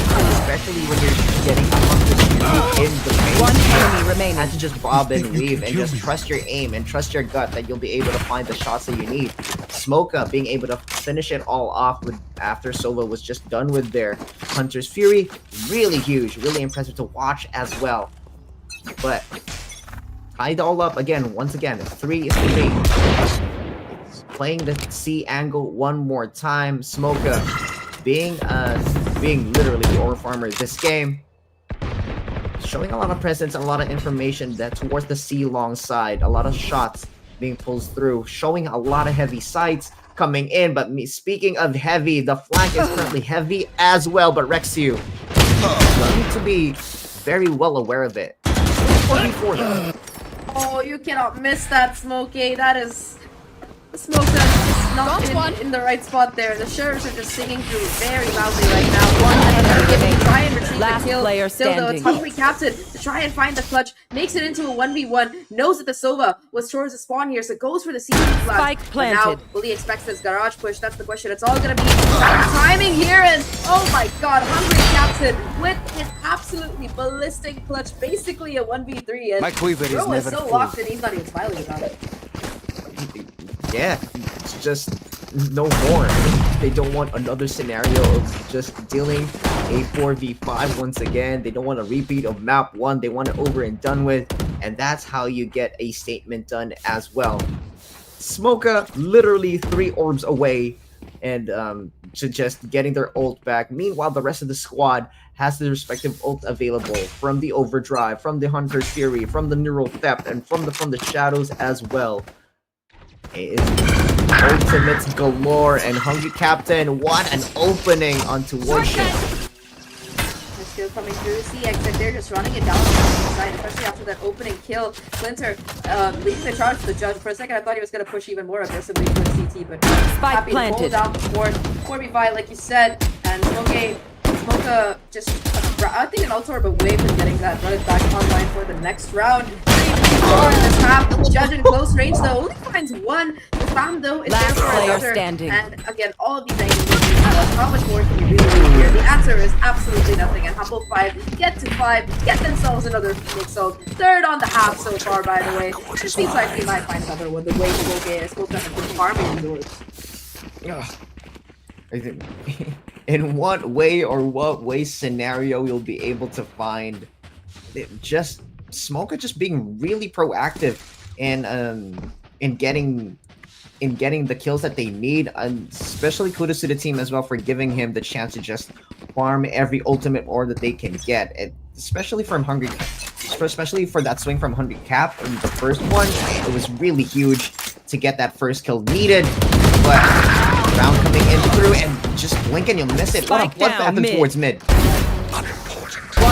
Especially when you're getting a Hunter's Fury in the face. One enemy remaining. Had to just bob and weave and just trust your aim and trust your gut that you'll be able to find the shots that you need. Smoka being able to finish it all off with after Sova was just done with their Hunter's Fury. Really huge, really impressive to watch as well. But tied all up again, once again, 3-3. Playing the C angle one more time. Smoka being literally the ore farmer this game. Showing a lot of presence and a lot of information that towards the C long side. A lot of shots being pulled through, showing a lot of heavy sights coming in. But speaking of heavy, the flank is currently heavy as well. But Rexyu need to be very well aware of it. 4v4 though. Oh, you cannot miss that, Smokey. That is... Smoke is not in the right spot there. The sheriffs are just singing through very loudly right now. One enemy giving to try and retrieve Last the kill. player Still though, it's standing. Hungry Captain to try and find the clutch. Makes it into a 1v1. Knows that the Sova was towards the spawn here, so goes for the CT flash. Spike But now, planted. will he expect this garage push? That's the question. It's all gonna be timing here, and oh my god, Hungry Captain with an absolutely ballistic clutch, basically a 1v3. And My quiver is Bro is never so full. locked in, he's not even smiling about it. Yeah, it's just no more. They don't want another scenario of just dealing a 4v5 once again. They don't want a repeat of map 1. They want it over and done with, and that's how you get a statement done as well. Smoka literally 3 orbs away and to just getting their ult back. Meanwhile, the rest of the squad has the respective ult available from the Overdrive, from the Hunter's Fury, from the Neural Theft, and from the Shadows as well. Ultimates galore, and Hungry Captain, what an opening onto Warship. They're still coming through. CX, they're just running it down on the side, especially after that opening kill. Splinter leading the charge to the judge. For a second, I thought he was going to push even more aggressively for the CT, but happy to hold down the board. 4v5, like you said, and Smoka just, I think an Altor, but way from getting that run it back online for the next round. 3v4 in this half. Judge in close range though only finds one. The fam though is Last there for player another. standing. And again, all of these enemies, how much more can you really do here? The answer is absolutely nothing. And Humble 5 get to 5, get themselves another Phoenix Ult. 3rd on the half so far, by the way. It seems like we might find another one. The way Smoke is supposed to have been farming indoors. I think in what way scenario you'll be able to find it, just Smoker just being really proactive in getting the kills that they need, and especially kudos to the team as well for giving him the chance to just farm every ultimate orb that they can get, especially for that swing from Hungry Cap in the first one. It was really huge to get that first kill needed, but round coming in through and just blink and you'll miss it. What a bloodbath towards mid. One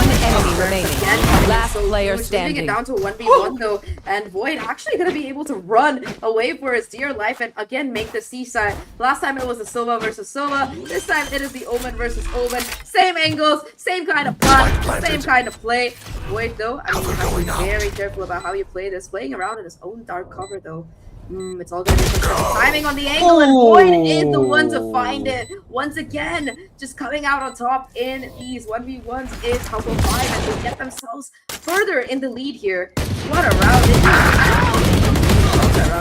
enemy remaining. Again, Last so player huge, leaving standing. it down to a 1v1 though, and Void actually gonna be able to run away for his dear life and again make the seaside. Last time it was the Sova versus Sova. This time it is the Omen versus Omen. Same angles, same kind of plan, same kind of play. Void though, I mean, you have to be very careful about how you play this. Playing around in his own dark cover though. It's all gonna be some timing on the angle, and Void is the one to find it. Once again, just coming out on top in these 1v1s is Humble 5, and they get themselves further in the lead here. What a round.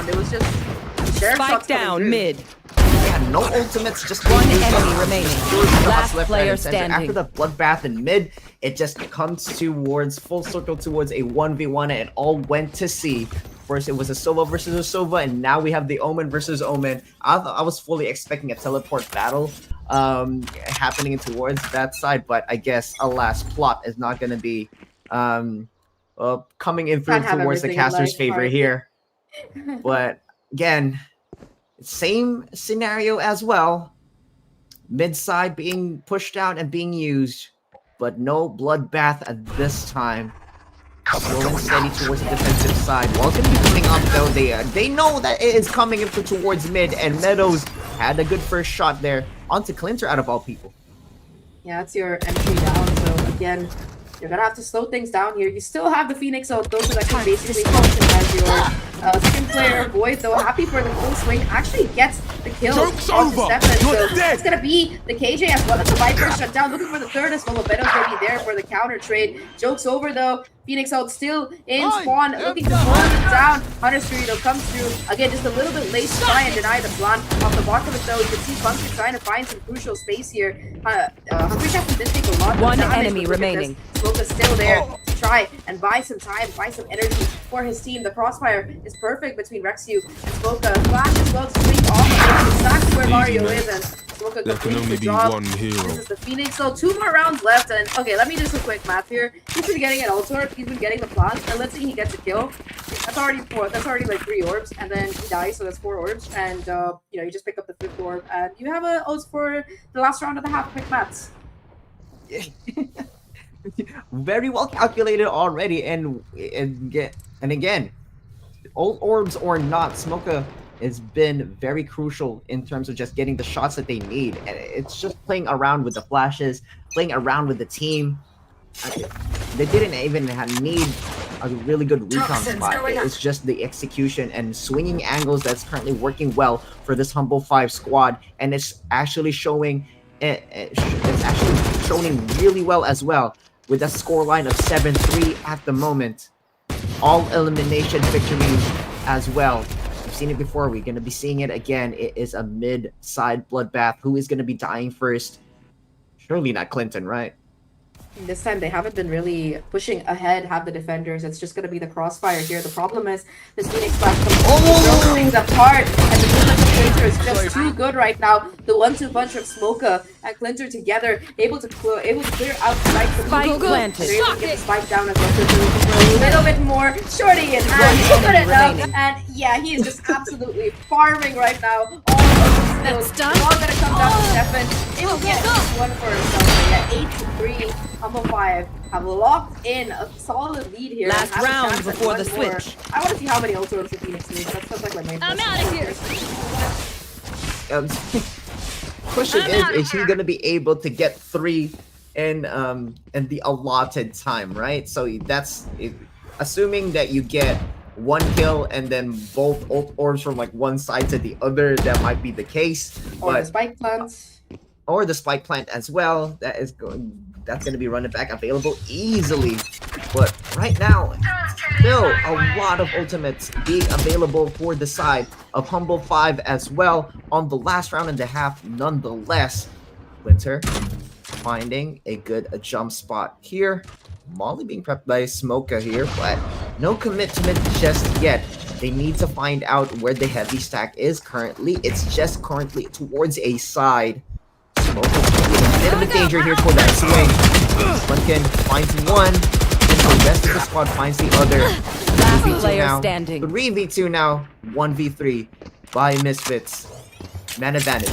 It was just Sheriff Spike shots coming down through. mid. Yeah, no ultimates, just One being used enemy on remaining. shots Last left, player right, and center. standing. After the bloodbath in mid, it just comes towards full circle towards a 1v1, and it all went to C. First, it was a Sova versus a Sova, and now we have the Omen versus Omen. I was fully expecting a teleport battle happening towards that side, but I guess, alas, plot is not going to be coming in through towards the caster's favor here. But again, same scenario as well. Mid side being pushed out and being used, but no bloodbath at this time. Slow and steady towards the defensive side. While it's going to be coming up though, they know that it is coming in towards mid, and Meadows had a good first shot there onto Clinter out of all people. Yeah, that's your entry down, so again, you're gonna have to slow things down here. You still have the Phoenix Ult, those that can basically function as your second player. Void, though, happy for the full swing, actually gets the kill onto Stefan, so it's gonna be the KJ as well as the Viper shut down, looking for the third as well. Beto's gonna be there for the counter trade. Joke's over though. Phoenix Ult still in spawn, looking to hold it down. Hunter's Fury though comes through, again just a little bit late to try and deny the plan. Off the bottom of it though, you can see Bunker trying to find some crucial space here. Hungry Captain did take a lot of One damage, enemy remaining. Smoke is still there to try and buy some time, buy some energy for his team. The crossfire is perfect between Rexyu and Smoka. Flash as well to swing off of exactly where Mario is, and Smoka completes the job. This is the Phoenix, so 2 more rounds left, and okay, let me do some quick math here. He's been getting an Altor, he's been getting the plans, and let's say he gets a kill. That's already 4. That's already like 3 orbs, and then he dies, so that's 4 orbs, and you know, you just pick up the 5th orb, and you have a ult for the last round of the half quick mats. Very well calculated already, and again, old orbs or not, Smoka has been very crucial in terms of just getting the shots that they need, and it's just playing around with the flashes, playing around with the team. They didn't even need a really good recon spot. It's just the execution and swinging angles that's currently working well for this Humble 5 squad, and it's actually showing really well as well, with a scoreline of 7-3 at the moment. All elimination victories as well. We've seen it before. We're going to be seeing it again. It is a mid-side bloodbath. Who is going to be dying first? Surely not Clinton, right? This time they haven't been really pushing ahead, have the defenders. It's just going to be the crossfire here. The problem is this Phoenix Blast throws things apart, and the movement of Clinter is just too good right now. The 1-2 punch of Smoka and Clinter together, able to clear out spikes. Spike planted. They're able to get the spike down as well. Clinter looking for a little bit more. Shorty in hand, good enough. And yeah, he is just absolutely farming right now. All gonna come down to Stefan. He will get one for himself. So yeah, 8-3. Humble 5 have locked in a solid lead here. Last round before the switch. I want to see how many ult orbs the Phoenix needs. That sounds like my main I'm out of here. Question is he gonna be able to get 3 in the allotted time, right? So that's assuming that you get 1 kill and then both ult orbs from like one side to the other. That might be the case, or the spike plants, or the spike plant as well. That's going to be running back available easily. But right now, still a lot of ultimates being available for the side of Humble 5 as well on the last round and a half. Nonetheless, Winter finding a good jump spot here. Molly being prepped by Smoka here, but no commitment just yet. They need to find out where the heavy stack is currently. It's just currently towards a side. Smoka in a bit of a danger here for that swing. Lunkin finds one, and the rest of the squad finds the other. Last player standing. 3v2 now, 1v3 by Misfits. Man advantage.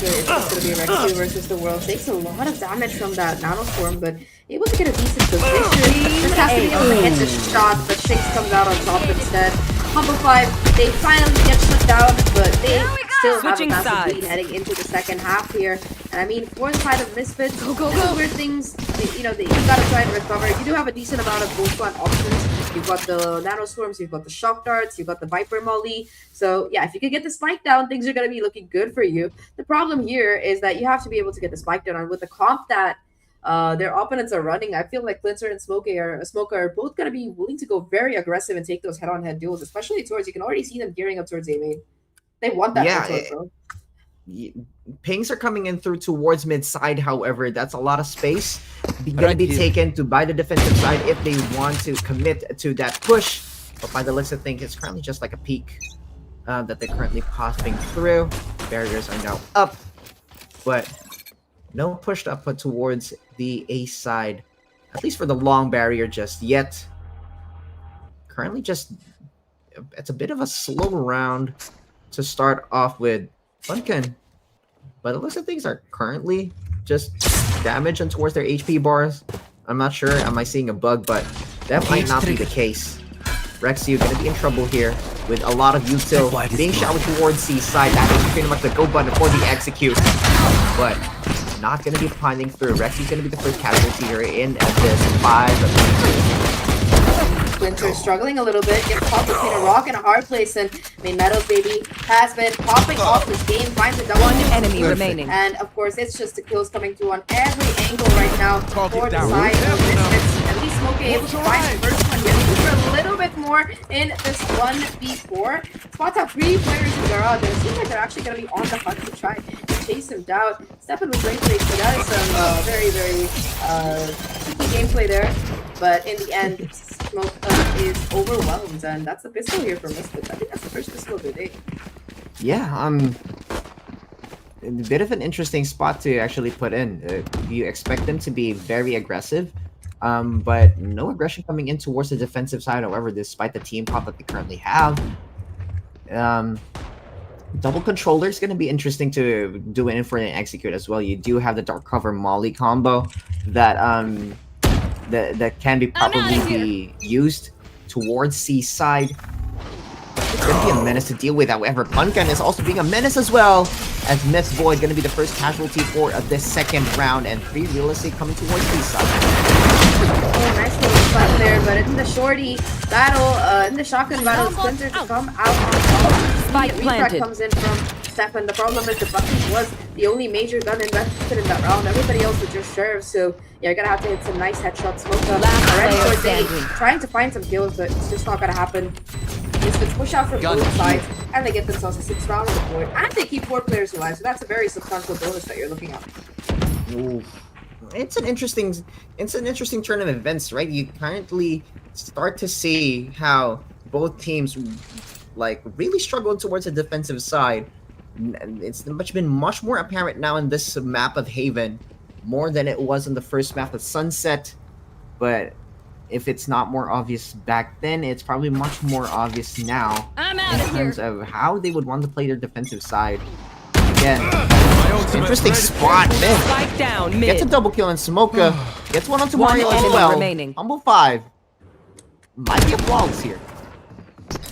It's just going to be Rexy versus the world. Takes a lot of damage from that Nanostorm, but able to get a decent position. Just has to be able to hit the shot, but Shinx comes out on top instead. Humble 5, they finally get shut down, but they still have a massive lead heading into the second half here. And I mean, for the side of Misfits, this is where things, you gotta try and recover. You do have a decent amount of gold plant options. You've got the Nanostorms, you've got the Shock Darts, you've got the Viper Molly. So yeah, if you can get the spike down, things are gonna be looking good for you. The problem here is that you have to be able to get the spike down, and with the comp that their opponents are running, I feel like Clinter and Smoka are both going to be willing to go very aggressive and take those head-on-head duels, especially towards, you can already see them gearing up towards A main. They want that. Pings are coming in through towards mid-side, however, that's a lot of space going to be taken by the defensive side if they want to commit to that push. But by the looks of things, it's currently just like a peak that they're currently passing through. Barriers are now up, but no pushed up but towards the A side, at least for the long barrier just yet. Currently it's a bit of a slow round to start off with Funkin. But it looks like things are currently just damage and towards their HP bars. I'm not sure, am I seeing a bug, but that might not be the case. Rexy gonna be in trouble here with a lot of util being showered towards C side. That is pretty much the go button for the execute. But not going to be finding through. Rexy's going to be the first casualty here in at this 5. Winter struggling a little bit, gets caught between a rock and a hard place, and I mean, Meadows baby has been popping off this game, finds a double. One enemy remaining. And of course, it's just the kills coming through on every angle right now for the side of Misfits. At least Smoke able to find the first one, getting for a little bit more in this 1v4. Spots out 3 players in garage, and it seems like they're actually going to be on the hunt to try and chase him down. Step in with great play, so that is some very, very tricky gameplay there. But in the end, Smoke is overwhelmed, and that's the pistol here for Misfits. I think that's the first pistol of the day. Yeah, a bit of an interesting spot to actually put in. You expect them to be very aggressive, But no aggression coming in towards the defensive side, however, despite the team pop that they currently have. Double controller is going to be interesting to do an infer and execute as well. You do have the dark cover molly combo that that can be properly be used towards C side. It's going to be a menace to deal with. However, GanGan is also being a menace as well, as Myth Void going to be the first casualty for this second round, and 3 real estate coming towards C side. Oh, nice little spot there, but in the shorty battle, in the shotgun battle, Splinter to come out on top. Spike planted. Comes in from Stefan. The problem is the bucket was the only major gun invested in that round. Everybody else was just Sheriff, so yeah, you're gonna have to hit some nice headshots. Smoke up. Already player for Day, standing. trying to find some kills, but it's just not gonna happen. Misfits push out from both sides, and they get themselves a 6th round on the board, and they keep 4 players alive, so that's a very substantial bonus that you're looking at. Ooh. It's an interesting turn of events, right? You currently start to see how both teams like really struggle towards the defensive side. It's been much more apparent now in this map of Haven, more than it was in the first map of Sunset. But if it's not more obvious back then, it's probably much more obvious now I'm in out of terms here. of how they would want to play their defensive side. Again, interesting spot, man. Spike down Gets a mid. double kill, and Smoka gets one onto One Mario as enemy well. remaining. Humble 5 might be a flawless here.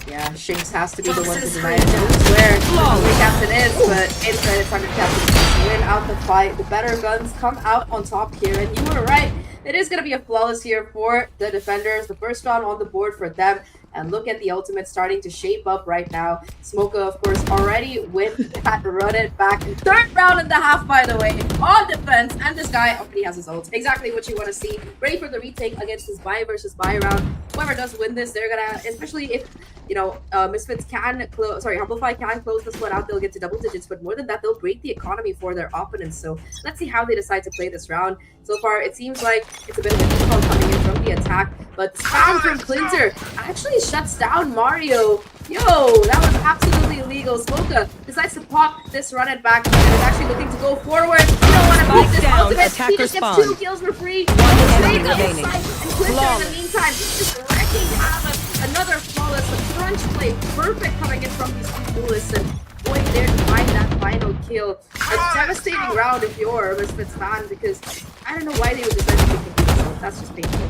Yeah, Shinx has to be the one to deny it. I don't swear who the captain is, but inside it's under captain. Win out the fight. The better guns come out on top here, and you were right. It is going to be a flawless here for the defenders. The first round on the board for them. And look at the ultimate starting to shape up right now. Smoka, of course, already with that run it back. 3rd round and a half, by the way, on defense. And this guy already has his ult. Exactly what you want to see. Ready for the retake against this buy versus buy round. Whoever does win this, they're going to, especially if, you know, Misfits can close, Humblefy can close this one out, they'll get to double digits. But more than that, they'll break the economy for their opponents. So let's see how they decide to play this round. So far, it seems like it's a bit of a default coming in from the attack. But the spam from Clinter actually shuts down Mario. Yo, that was absolutely illegal. Smoka decides to pop this run it back and is actually looking to go forward. You don't want to beat this down, ultimate. He attacker just gets spawn. 2 kills for free. enemy Straight up remaining. inside. And Clinter in the meantime just wrecking havoc. Another flawless crunch play. Perfect coming in from these 2 duelists. And going there to find that final kill. A devastating round if you're a Misfits fan, because I don't know why they would decide to take the kill. That's just painful.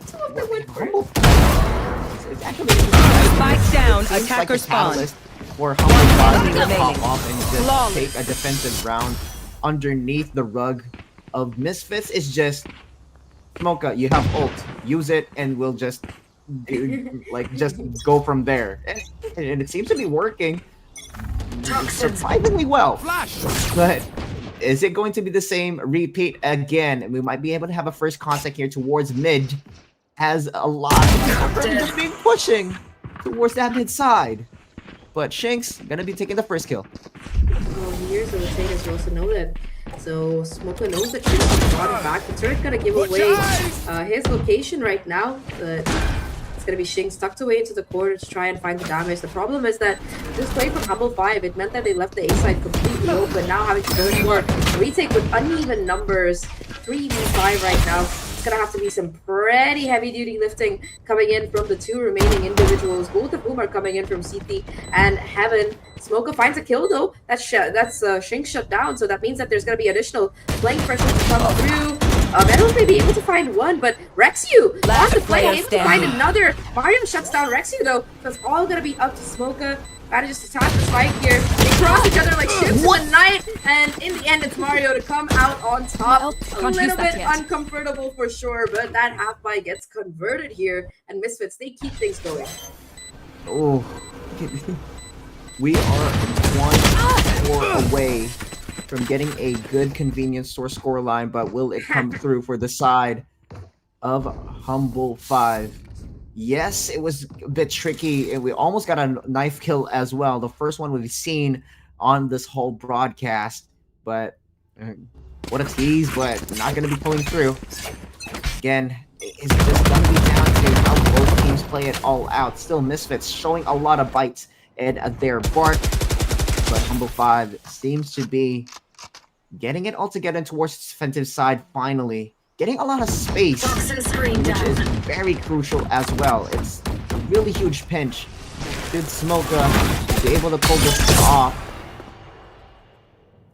So if they win for It's actually interesting. Spike down, It seems attacker like a spawn. catalyst for Humble 5 to remaining. pop off and just Flawless. take a defensive round underneath the rug of Misfits. It's just, Smoka, you have ult. Use it and we'll just just go from there. And it seems to be working surprisingly well. But is it going to be the same repeat again? We might be able to have a first contact here towards mid, as a lot of people just being pushing towards that mid side. But Shinx gonna be taking the first kill. Well, here's the mistake as well, so know that. So Smoka knows that Shinx brought it back. The turret gonna give away his location right now, but it's gonna be Shinx tucked away into the corner to try and find the damage. The problem is that this play from Humble 5, it meant that they left the A side completely open. Now having to go for a retake with uneven numbers, 3v5 right now. It's gonna have to be some pretty heavy duty lifting coming in from the 2 remaining individuals, both of whom are coming in from CT and Heaven. Smoka finds a kill though. That's Shinx shut down, so that means that there's gonna be additional flank pressure to come through. Meadows may be able to find one, but Rexyu on the play, able to find another. Mario shuts down Rexyu though. That's all gonna be up to Smoka. Manages to tap the spike here. They cross each other like ships in the night, and in the end, it's Mario to come out on top. Well, A can't use little that bit yet. uncomfortable for sure, but that half buy gets converted here, and Misfits, they keep things going. Oh, we are 1 score away from getting a good convenience store scoreline, but will it come through for the side of Humble 5? Yes, it was a bit tricky, and we almost got a knife kill as well. The first one we've seen on this whole broadcast, but what a tease, but not going to be pulling through. Again, it's just going to be down to how both teams play it all out. Still, Misfits showing a lot of bites in their bark, but Humble 5 seems to be getting it all together towards its defensive side finally. getting a lot of space, which is very crucial as well. It's a really huge pinch. Did Smoker be able to pull this off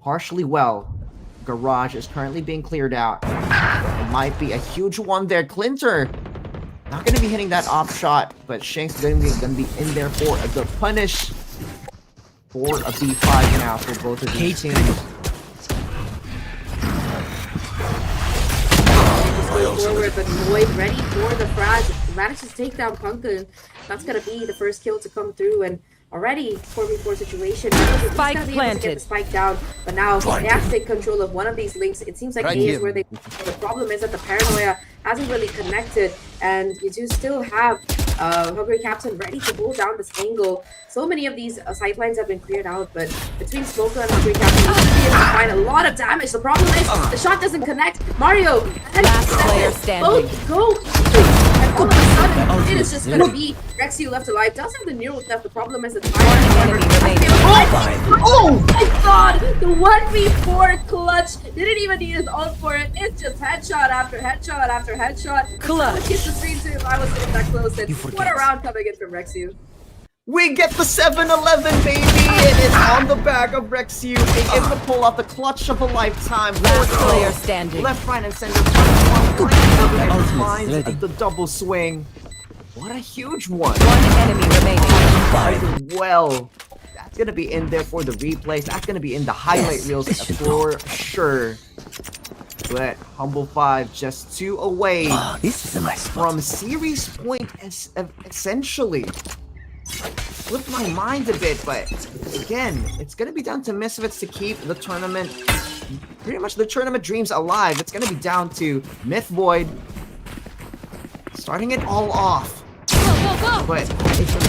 partially well? Garage is currently being cleared out. It might be a huge one there. Clinter not going to be hitting that off shot, but Shank's going to be in there for the punish for a B5 now for both of these teams. Forward, but Void ready for the frag. Manages to take down Punkin. That's gonna be the first kill to come through, and already 4v4 situation. Spike He's planted. to get the spike down, but now they have to take control of one of these links. It seems like Right A here. is where they. The problem is that the paranoia hasn't really connected, and you do still have Hungry Captain ready to hold down this angle. So many of these sidelines have been cleared out, but between Smoker and Hungry Captain, you should be able to find a lot of damage. The problem is the shot doesn't connect. Mario and Last player standing. both go. And all of a sudden, it is just gonna be Rexy left alive. Does have the neural theft. The problem is the time. enemy remaining. Oh my god! The 1v4 clutch didn't even need his ult for it. It's just headshot after headshot after headshot. Clutch. Kiss the screen too if I was sitting that close. And what a forget. round coming in from Rexy. We get the 7-11, baby! It is on the back of Rexy. They get the pull off the clutch of a lifetime. Last player standing. Left, right, and center. Finds ready. the double swing. What a huge one. One enemy remaining. As well. That's going to be in there for the replays. That's going to be in the highlight reels for sure. But Humble 5 just 2 away This is a nice spot. from series point essentially. Flipped my mind a bit, but again, it's going to be down to Misfits to keep the tournament, pretty much the tournament dreams alive. It's going to be down to Myth Void starting it all off. But it's a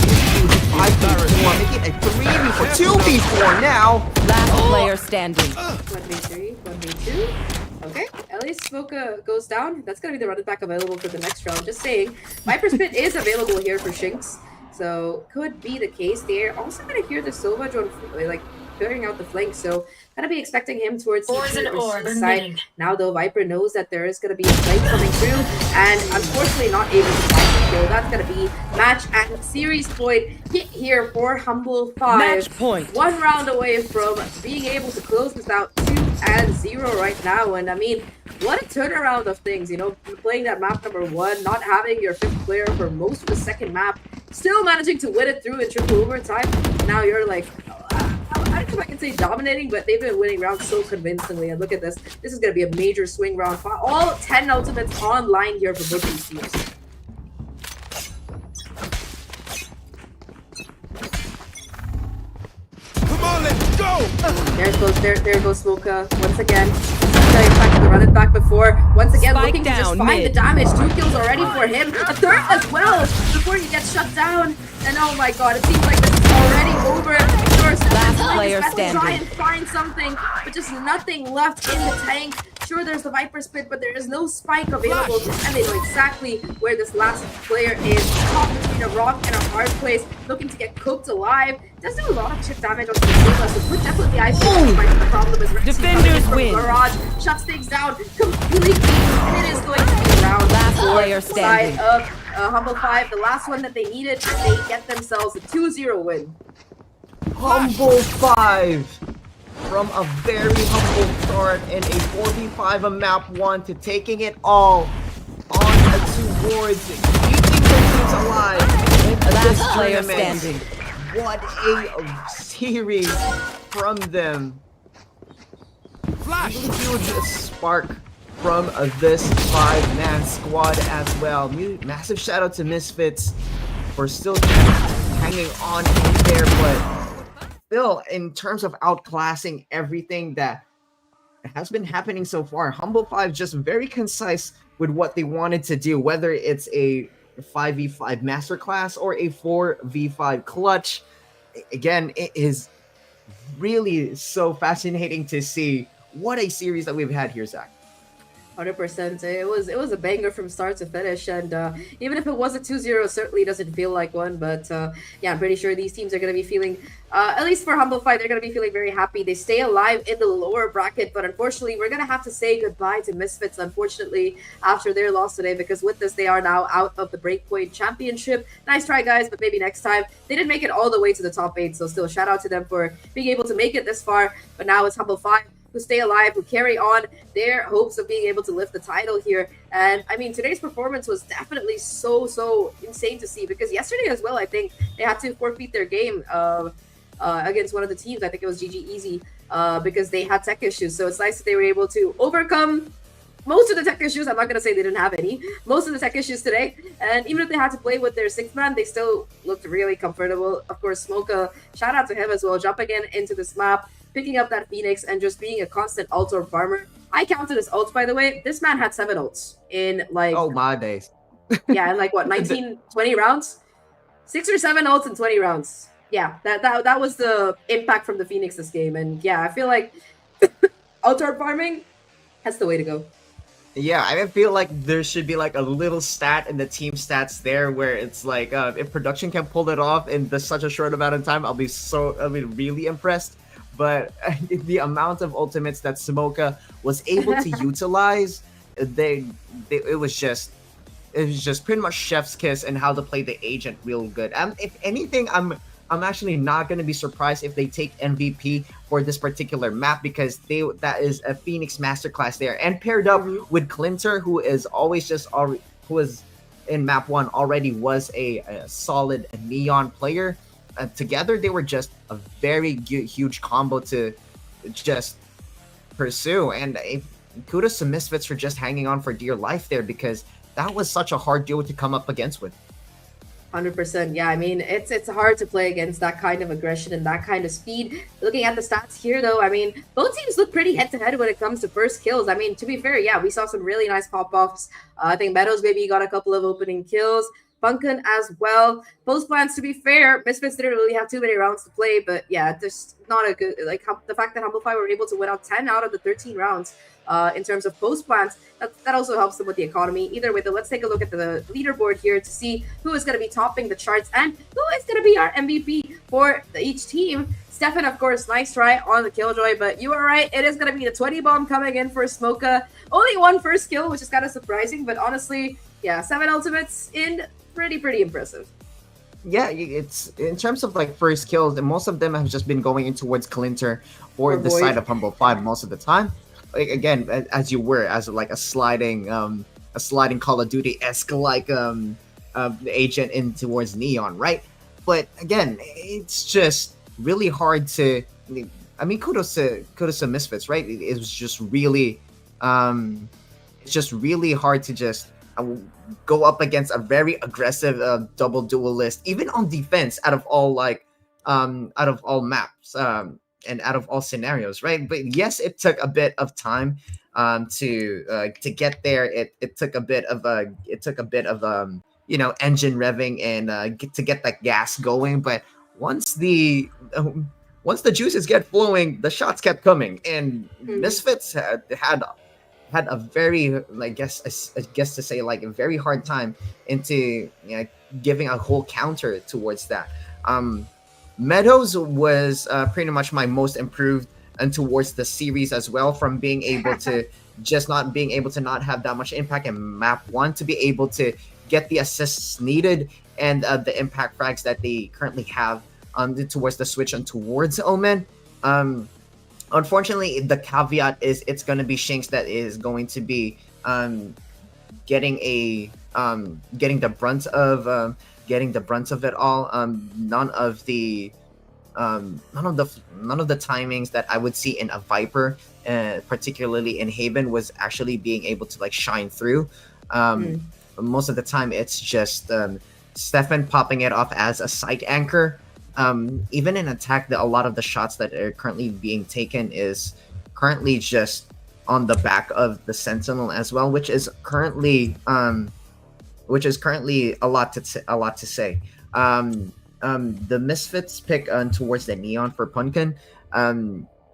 5v4, making a 3v4, 2v4 now. Last player standing. 1v3, 1v2. Okay, at least Smoka goes down. That's gonna be the running back available for the next round. Just saying, Viper's Pit is available here for Shinx, so could be the case. They're also gonna hear the Sova drone like clearing out the flank, so gonna be expecting him towards the side. Now though, Viper knows that there is gonna be a flank coming through, and unfortunately not able to find the kill. That's gonna be match and series point hit here for Humble 5. Match point. 1 round away from being able to close this out 2-0 right now, and I mean, what a turnaround of things, you know, playing that map number 1, not having your 5th player for most of the second map, still managing to win it through in triple overtime. Now you're like, I don't know if I can say dominating, but they've been winning rounds so convincingly. And look at this. This is going to be a major swing round. All 10 ultimates online here for both these teams. Come on, let's go! There goes Smoka once again. The run it back before. Once again, Spike looking to just down, find mid. the damage. 2 kills already for him. A 3rd as well before he gets shut down. And oh my god, it seems like this is already over. Last player Try standing. and find something, but just nothing left in the tank. Sure, there's the Viper Spit, but there is no spike available, and they know exactly where this last player is. Caught between a rock and a hard place, looking to get cooked alive. Does do a lot of chip damage on Sima, so could definitely isolate the problem is Rexy Defenders coming in from win. Garage, shuts things down completely, and it is going to be round Last for player the side standing. of Humble 5, the last one that they needed, and they get themselves a 2-0 win. Humble 5 from a very humble start in a 4v5 on map 1 to taking it all on the 2 boards, keeping their teams alive in this Last player tournament. standing. What a series from them. Flash! Huge spark from this 5-man squad as well. Massive shout out to Misfits for still hanging on in there, but still, in terms of outclassing everything that has been happening so far, Humble 5 just very concise with what they wanted to do, whether it's a 5v5 masterclass or a 4v5 clutch. Again, it is really so fascinating to see what a series that we've had here, Zach. 100%. It was a banger from start to finish, and even if it was a 2-0, it certainly doesn't feel like one. But yeah, I'm pretty sure these teams are going to be feeling, at least for Humble Fight, they're going to be feeling very happy. They stay alive in the lower bracket, but unfortunately, we're going to have to say goodbye to Misfits, unfortunately, after their loss today, because with this, they are now out of the Breakpoint Championship. Nice try, guys, but maybe next time. They didn't make it all the way to the top 8, so still shout out to them for being able to make it this far. But now it's Humble Fight who stay alive, who carry on their hopes of being able to lift the title here. And I mean, today's performance was definitely so insane to see, because yesterday as well, I think they had to forfeit their game against one of the teams. I think it was GG Easy, because they had tech issues. So it's nice that they were able to overcome most of the tech issues. I'm not going to say they didn't have any. Most of the tech issues today. And even if they had to play with their 6th man, they still looked really comfortable. Of course, Smoka, shout out to him as well, jumping into this map, picking up that Phoenix, and just being a constant ult or farmer. I counted his ults, by the way. This man had 7 ults in like... Oh, my days. Yeah, in like what, 19, 20 rounds? 6 or 7 ults in 20 rounds. Yeah, that was the impact from the Phoenix this game. And yeah, I feel like ult or farming, that's the way to go. Yeah, I feel like there should be like a little stat in the team stats there where it's like, if production can pull it off in such a short amount of time, I'll be really impressed. But the amount of ultimates that Smoka was able to utilize, it was just pretty much chef's kiss and how to play the agent real good. If anything, I'm actually not going to be surprised if they take MVP for this particular map, because that is a Phoenix masterclass there, and paired up with Clinter, who is in map 1 already was a solid Neon player. Together, they were just a very huge combo to just pursue. And kudos to Misfits for just hanging on for dear life there, because that was such a hard duo to come up against with. 100%. Yeah, I mean, it's hard to play against that kind of aggression and that kind of speed. Looking at the stats here, though, I mean, both teams look pretty head-to-head when it comes to first kills. I mean, to be fair, yeah, we saw some really nice pop-offs. I think Meadows maybe got a couple of opening kills. Funkin as well. Post plans, to be fair, Misfits didn't really have too many rounds to play, but yeah, just not a good, like, the fact that Humble Fight were able to win out 10 out of the 13 rounds in terms of post plans, that also helps them with the economy. Either way, though, let's take a look at the leaderboard here to see who is going to be topping the charts and who is going to be our MVP for each team. Stefan, of course, nice try on the Killjoy, but you are right. It is going to be the 20 bomb coming in for Smoka. Only 1 first kill, which is kind of surprising, but honestly, yeah, 7 ultimates in. Pretty impressive. Yeah, it's in terms of like first kills, and most of them have just been going in towards Clinter or the side of Humble 5 most of the time. Like, again, as like a sliding Call of Duty-esque like agent in towards Neon, right? But again, it's just really hard to. I mean, kudos to Misfits, right? It was just really, it's just really hard to just go up against a very aggressive double duelist, even on defense, out of all maps and out of all scenarios, right? But yes, it took a bit of time to get there. It took a bit of engine revving and to get that gas going. But once the juices get flowing, the shots kept coming, and Misfits had a very, I guess to say, like, a very hard time into giving a whole counter towards that. Meadows was pretty much my most improved and towards the series as well, from being able to just not being able to not have that much impact in map 1 to be able to get the assists needed and the impact frags that they currently have towards the switch and towards Omen. Unfortunately, the caveat is it's going to be Shinx that is going to be getting the brunt of it all. None of the timings that I would see in a Viper, particularly in Haven, was actually being able to like shine through. Most of the time, it's just Stefan popping it off as a site anchor. Even in attack, a lot of the shots that are currently being taken is currently just on the back of the Sentinel as well, which is currently a lot to say. The Misfits pick towards the Neon for Punkin.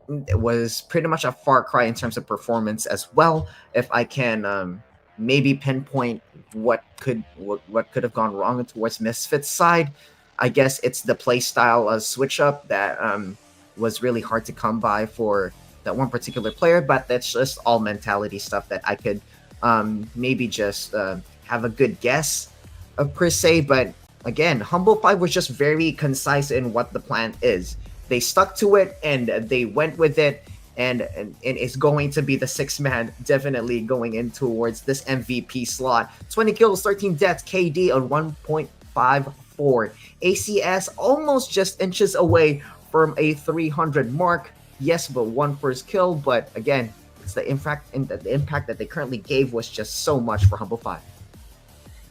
was pretty much a far cry in terms of performance as well. If I can maybe pinpoint what could have gone wrong towards Misfits side, I guess it's the play style switch up that was really hard to come by for that one particular player. But that's just all mentality stuff that I could maybe just have a good guess of per se. But again, Humble 5 was just very concise in what the plan is. They stuck to it and they went with it, and it's going to be the 6th man definitely going in towards this MVP slot. 20 kills, 13 deaths, KD on 1.54. ACS almost just inches away from a 300 mark. Yes, but one first kill, but again, it's the impact, and the impact that they currently gave was just so much for Humble 5.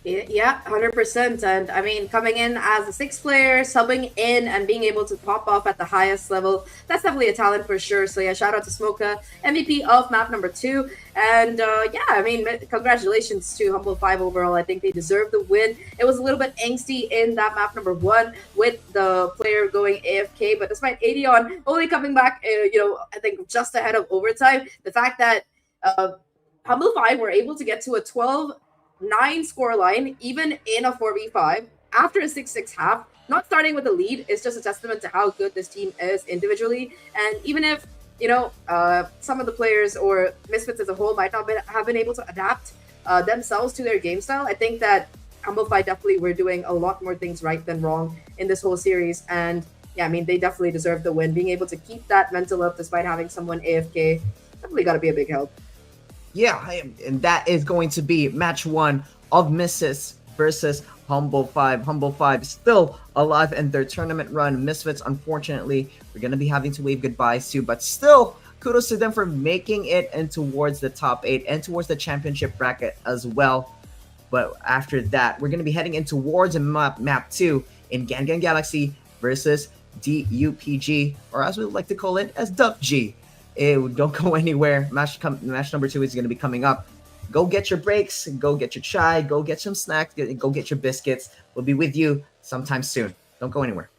Yeah, 100%. And I mean, coming in as a 6th player, subbing in and being able to pop off at the highest level, that's definitely a talent for sure. So yeah, shout out to Smoka, MVP of map number 2. And yeah, I mean, congratulations to Humble 5 overall. I think they deserve the win. It was a little bit angsty in that map number 1 with the player going AFK, but despite Adeon only coming back, I think just ahead of overtime, the fact that Humble 5 were able to get to a 12-9 scoreline, even in a 4v5, after a 6-6 half, not starting with a lead, is just a testament to how good this team is individually. And even if, some of the players or Misfits as a whole might not have been able to adapt themselves to their game style, I think that Humble 5 definitely were doing a lot more things right than wrong in this whole series. And yeah, I mean, they definitely deserve the win. Being able to keep that mental up despite having someone AFK, definitely got to be a big help. Yeah, and that is going to be match 1 of Misfits versus Humble 5. Humble 5 still alive in their tournament run. Misfits, unfortunately, we're going to be having to wave goodbyes to, but still, kudos to them for making it in towards the top 8 and towards the championship bracket as well. But after that, we're going to be heading in towards map 2 in GanGan Galaxy versus DUPG, or as we like to call it, as DUPG. Don't go anywhere. Match number 2 is going to be coming up. Go get your breaks, go get your chai, go get some snacks, go get your biscuits. We'll be with you sometime soon. Don't go anywhere.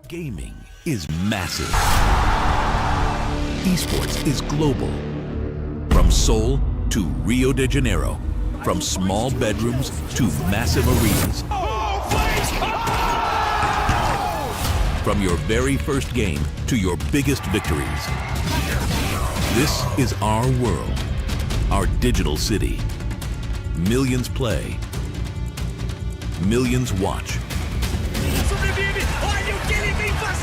Gaming is massive. Esports is global. From Seoul to Rio de Janeiro. From small bedrooms to massive arenas. From your very first game to your biggest victories. This is our world, our digital city. Millions play, millions watch.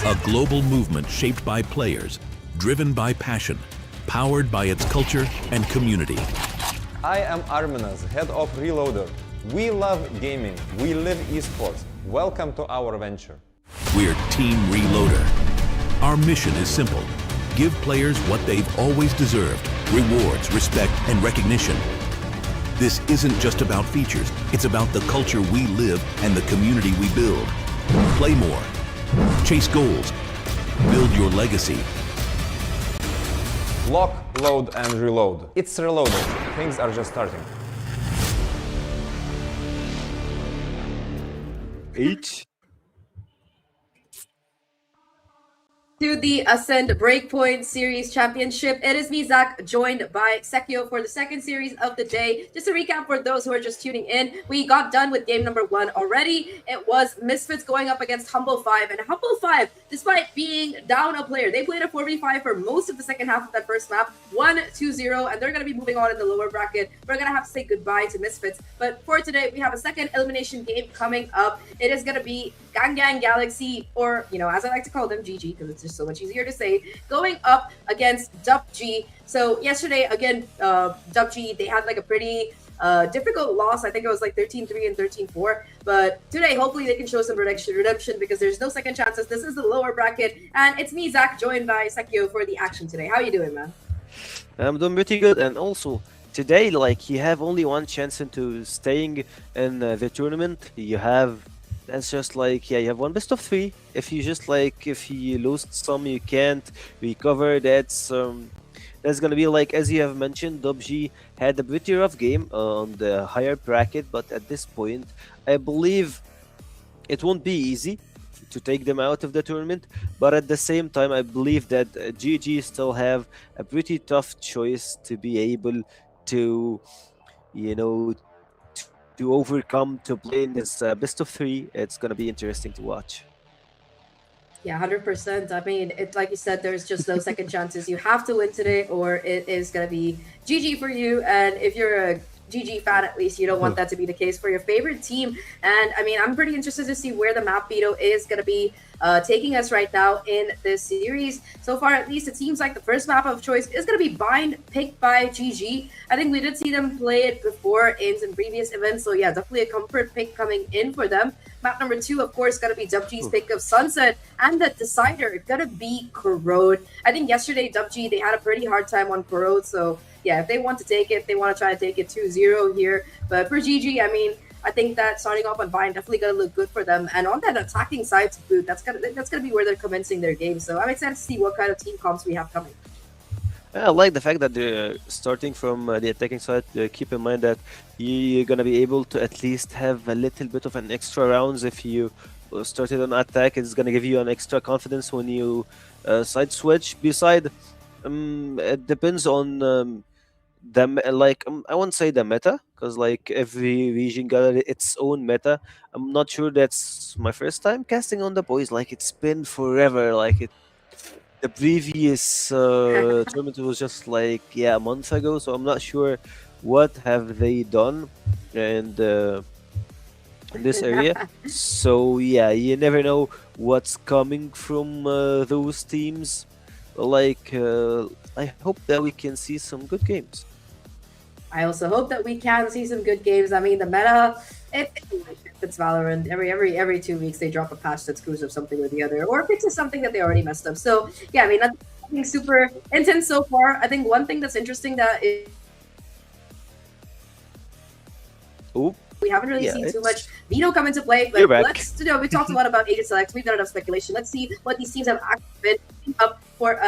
A global movement shaped by players, driven by passion, powered by its culture and community. I am Arminas, head of Reloader. We love gaming. We live esports. Welcome to our venture. We're Team Reloader. Our mission is simple. Give players what they've always deserved, rewards, respect, and recognition. This isn't just about features, it's about the culture we live and the community we build. Play more. Chase goals. Build your legacy. Lock, load, and reload. It's Reloader. Things are just starting. H. To the Ascend Breakpoint Series Championship. It is me, Zach, joined by Sekio for the second series of the day. Just to recap for those who are just tuning in, we got done with game number 1 already. It was Misfits going up against Humble 5. And Humble 5, despite being down a player, they played a 4v5 for most of the second half of that first map. 1-2-0, and they're going to be moving on in the lower bracket. We're going to have to say goodbye to Misfits. But for today, we have a second elimination game coming up. It is going to be GanGan Galaxy, or, you know, as I like to call them, GG, because it's just so much easier to say, going up against DUPG. So yesterday, again, DUPG, they had like a pretty difficult loss. I think it was like 13-3 and 13-4. But today, hopefully they can show some redemption because there's no second chances. This is the lower bracket. And it's me, Zach, joined by Sekio for the action today. How are you doing, man? I'm doing pretty good, and also today, like, you have only one chance into staying in the tournament. You have, that's just like, yeah, you have one best of 3. If you just like, if you lose some, you can't recover. That's gonna be like, as you have mentioned, DUPG had a pretty rough game on the higher bracket, but at this point, I believe it won't be easy to take them out of the tournament. But at the same time, I believe that GG still have a pretty tough choice to be able to, you know, to overcome, to play in this best of 3. It's gonna be interesting to watch. Yeah, 100%. I mean, it, like you said, there's just no second chances. You have to win today, or it is going to be GG for you. And if you're a GG fan, at least, you don't want that to be the case for your favorite team. And I mean, I'm pretty interested to see where the map veto is going to be taking us right now in this series. So far, at least, it seems like the first map of choice is going to be Bind, picked by GG. I think we did see them play it before in some previous events. So yeah, definitely a comfort pick coming in for them. Map number 2, of course, going to be DUPG's pick of Sunset. And the decider, going to be Corrode. I think yesterday, DUPG, they had a pretty hard time on Corrode. So yeah, if they want to take it, they want to try to take it 2-0 here. But for GG, I mean, I think that starting off on Vine definitely gonna look good for them. And on that attacking side to boot, that's gonna be where they're commencing their game. So I'm excited to see what kind of team comps we have coming. I like the fact that they're starting from the attacking side. Keep in mind that you're gonna be able to at least have a little bit of an extra rounds if you started on attack. It's gonna give you an extra confidence when you side switch. Beside, it depends on I won't say the meta, because like every region got its own meta. I'm not sure, that's my first time casting on the boys. Like, it's been forever. Like, the previous tournament was just like, yeah, a month ago. So I'm not sure what have they done and in this area. So yeah, you never know what's coming from those teams. Like, I hope that we can see some good games. I also hope that we can see some good games. I mean, the meta, it's Valorant. Every 2 weeks they drop a patch that screws up something or the other, or fixes something that they already messed up. So yeah, I mean, nothing super intense so far. I think one thing that's interesting that is we haven't really seen too much veto come into play. But let's, you know, we talked a lot about agent select. We've done enough speculation. Let's see what these teams have actually been up for.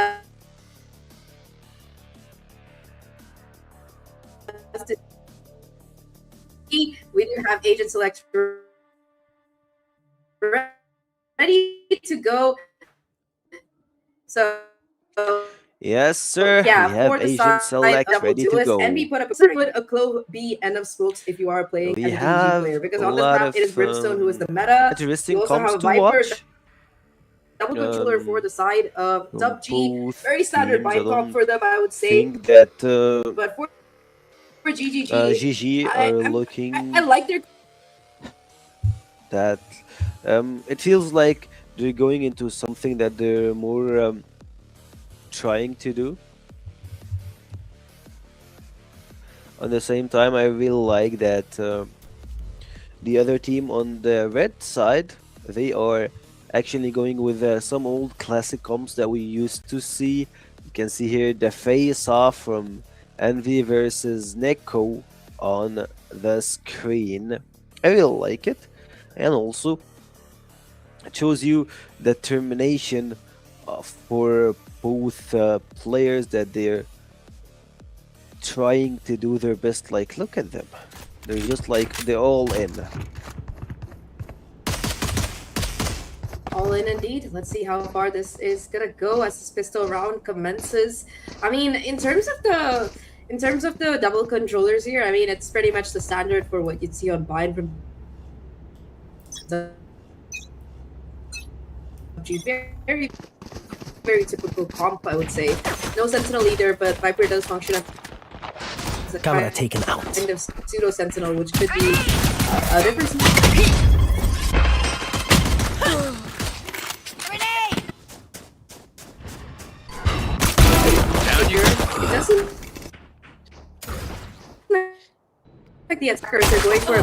We do have agent select ready to go. So Yes, sir. yeah, We have for the Asian side select double ready to duelist, go. NB put up a clove B end of smokes if you are playing We as a DUPG have player, because a on this lot map of it is Brimstone who is the meta. interesting You also comps have a to Viper watch. double controller for the side of From DUPG. both Very standard teams, I bind comp don't for them, I would say. think that But for GGG, GG are I looking like their that it feels like they're going into something that they're more trying to do. At the same time, I really like that the other team on the red side, they are actually going with some old classic comps that we used to see. You can see here the face-off from Envy versus Neko on the screen. I really like it, and also it shows you determination for both players, that they're trying to do their best. Like, look at them, they're just like, they're all in. all in indeed. Let's see how far this is gonna go as this pistol round commences. I mean, in terms of the double controllers here, I mean, it's pretty much the standard for what you'd see on Bind from the very, very typical comp, I would say. No Sentinel either, but Viper does function as a Camera taken out. kind of pseudo Sentinel, which could be a difference. Grenade! It doesn't like the attackers are going for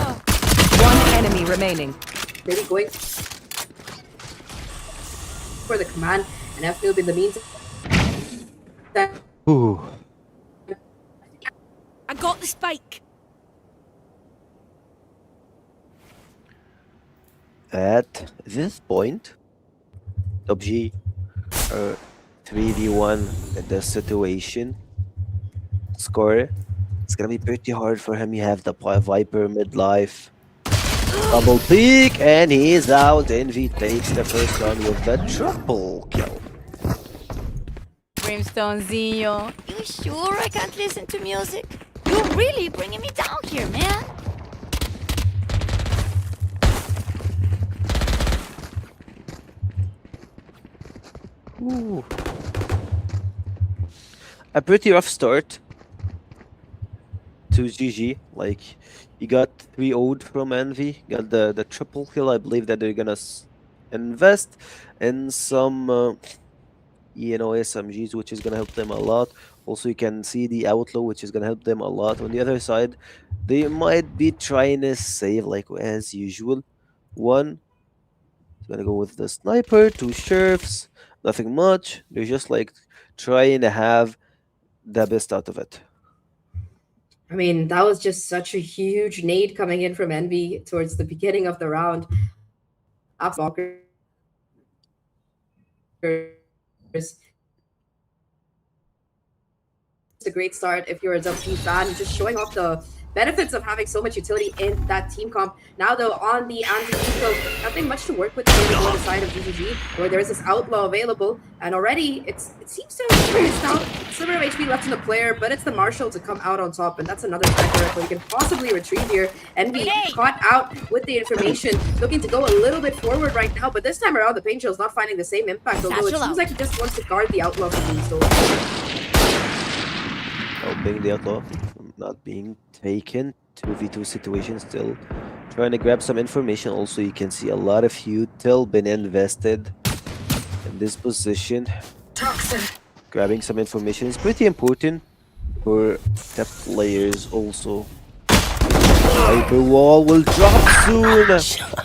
One enemy remaining. maybe going for the command, and F noob in the meantime. Ooh. I got the spike. At this point, DUPG 3v1 at the situation. Score. It's gonna be pretty hard for him. You have the Viper midlife. Double peek, and he's out. Envy takes the first round with the triple kill. Brimstonezinho, you sure I can't listen to music? You're really bringing me down here, man. Ooh. A pretty rough start to GG. Like, you got 3-0'd from Envy, got the triple kill. I believe that they're gonna invest in some SMGs, which is gonna help them a lot. Also, you can see the outlaw, which is gonna help them a lot. On the other side, they might be trying to save, like as usual. One is gonna go with the sniper, two sheriffs, nothing much. They're just like trying to have the best out of it. I mean, that was just such a huge nade coming in from Envy towards the beginning of the round. Walker. It's a great start if you're a DUPG fan, just showing off the benefits of having so much utility in that team comp. Now though, on the anti-eco, nothing much to work with here on the side of GGG, where there is this outlaw available, and already it seems to have experienced out similar HP left in the player, but it's the Marshal to come out on top, and that's another factor where you can possibly retrieve here. Envy caught out with the information, looking to go a little bit forward right now, but this time around the Pain Chill's not finding the same impact, although it seems like he just wants to guard the outlaw from being stolen. Helping the outlaw from not being taken. 2v2 situation still. Trying to grab some information. Also, you can see a lot of util been invested in this position. Grabbing some information is pretty important for the players also. Hyper wall will drop soon,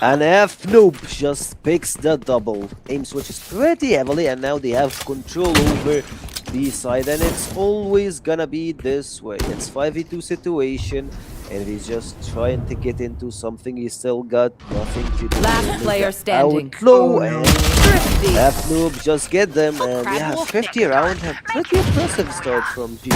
and F noob just picks the double. Aim switches pretty heavily, and now they have control over the side, and it's always gonna be this way. It's 5v2 situation, and he's just trying to get into something. He still got nothing to do. Last player standing. Outlaw and Thrifty. F noob just get them, and yeah, 50 round. A pretty impressive start from G.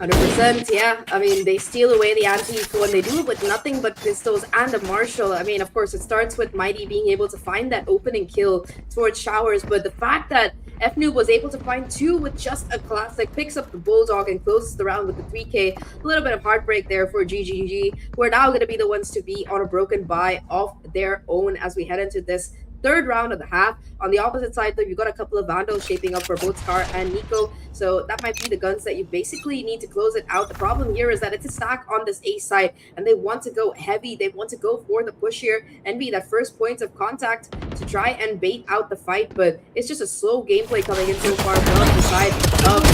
100%, yeah. I mean, they steal away the anti-eco when they do it with nothing but pistols and a Marshall. I mean, of course, it starts with Mighty being able to find that opening kill towards Showers, but the fact that FNoob was able to find 2 with just a classic, picks up the Bulldog and closes the round with the 3K. A little bit of heartbreak there for GGG, who are now going to be the ones to be on a broken bye of their own as we head into this third round of the half. On the opposite side, though, you've got a couple of Vandals shaping up for both Scar and Nico. So that might be the guns that you basically need to close it out. The problem here is that it's a stack on this A side, and they want to go heavy. They want to go for the push here and be that first point of contact to try and bait out the fight. But it's just a slow gameplay coming in so far from the side of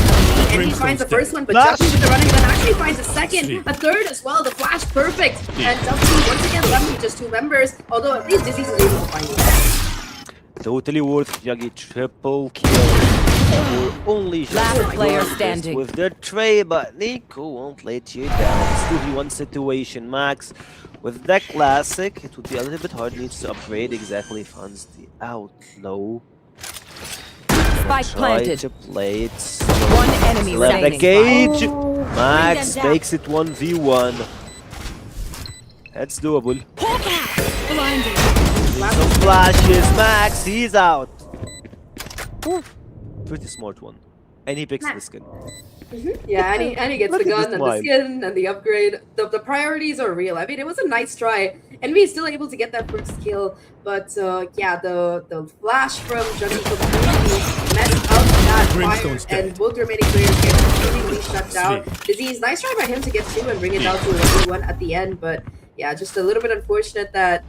and he finds the first one, but Ducky with the running gun actually finds a second, a third as well. The flash perfect, and Ducky once again left with just 2 members. Although at least Dizzy's is able to find it. Totally worth Juggy triple kill. Or only just Last player standing. with the tray, but Nico won't let you down. It's 2v1 situation. Max with that classic, it would be a little bit hard. Needs to upgrade. Exactly, funds the outlaw. Spike planted. To play it. One enemy Left the remaining. cage. Oh. Max Bring them makes it 1v1. That's doable. Blinding. Some flashes. Max, he's out. Oof. Pretty smart one. And he picks the skin. Yeah, and he gets Look the at this gun and the vibe. skin and the upgrade. The priorities are real. I mean, it was a nice try. Envy is still able to get that first kill, but yeah, the flash from Juggy completely messed up that fire, and both remaining players get completely shut down. Disease, nice try by him to get 2 and bring it down to a 1v1 at the end, but yeah, just a little bit unfortunate that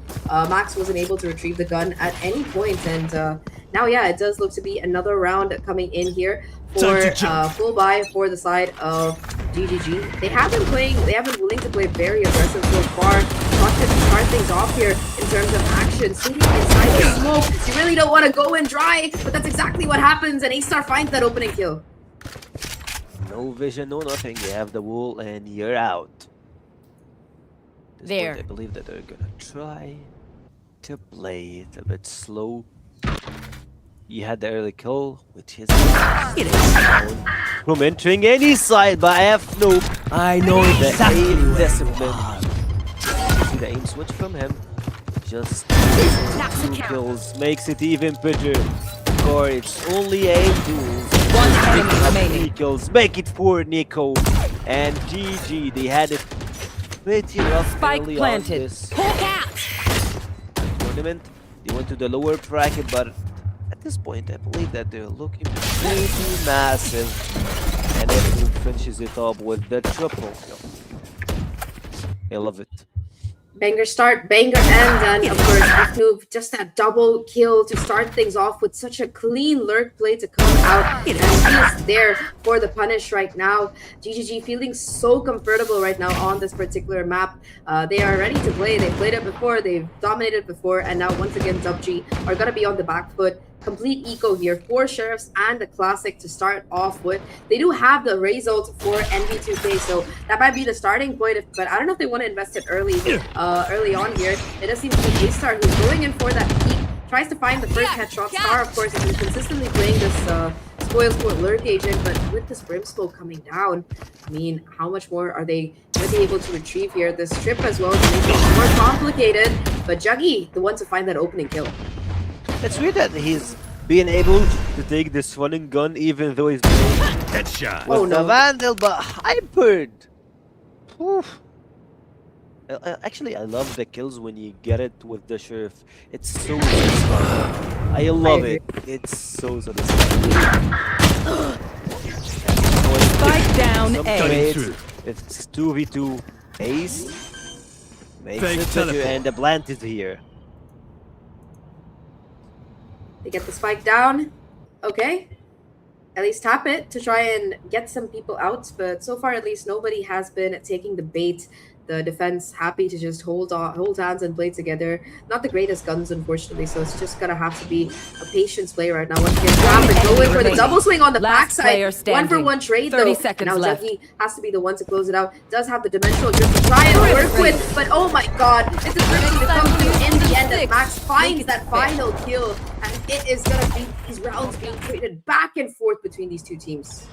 Max wasn't able to retrieve the gun at any point, and now, yeah, it does look to be another round coming in here for full buy for the side of GGG. They have been willing to play very aggressive so far. Wanted to start things off here in terms of action. Sitting inside the smoke, you really don't want to go in dry, but that's exactly what happens, and A-Star finds that opening kill. No vision, no nothing. You have the wall and you're out. This There. point, I believe that they're gonna try to play it a bit slow. He had the early kill, which is from entering any side by FNoob. I know exactly the aim discipline. See the aim switch from him. Just 2 kills makes it even better. Or it's only aim tools. One enemy 3 remaining. kills make it for Nico and GG. They had it pretty rough Spike early planted. on this tournament. They went to the lower bracket, but at this point, I believe that they're looking pretty massive. And then finishes it up with the triple kill. I love it. Banger start, banger end, and of course, FNoob, just that double kill to start things off with such a clean lurk play to come out. And he's there for the punish right now. GGG feeling so comfortable right now on this particular map. They are ready to play. They've played it before, they've dominated before, and now once again, DUPG are going to be on the back foot. Complete eco here, 4 sheriffs and the classic to start off with. They do have the result for NV2K, so that might be the starting point. But I don't know if they want to invest it early on here. It does seem to be A-Star who's going in for that peak. Tries to find the first headshot. Star, of course, has been consistently playing this spoil sport lurk agent, but with this brimstone coming down, I mean, how much more are they going to be able to retrieve here? This trip as well is making it more complicated, but Juggy, the one to find that opening kill. It's weird that he's being able to take this running gun even though he's Headshot. with Oh, the no. Vandal, but hypered. Oof. Actually, I love the kills when you get it with the sheriff. It's so satisfying. I love it. It's so satisfying. Spike down Some A. trades, through. it's 2v2 ace. Makes Fake it better, teleport. and the plant is here. They get the spike down. Okay. At least tap it to try and get some people out. But so far, at least, nobody has been taking the bait. The defense happy to just hold hands and play together. Not the greatest guns, unfortunately. So it's just gonna have to be a patience play right now. Once again, grab and go in for the double swing on the Last player backside. 1-for-1 trade 30 though. seconds Now left. Juggy has to be the one to close it out. Does have the dimensional drift to try and work with, but oh my god, it's a tricky to come through in the end. As Max finds that final kill, and it is gonna be these rounds being traded back and forth between these two teams.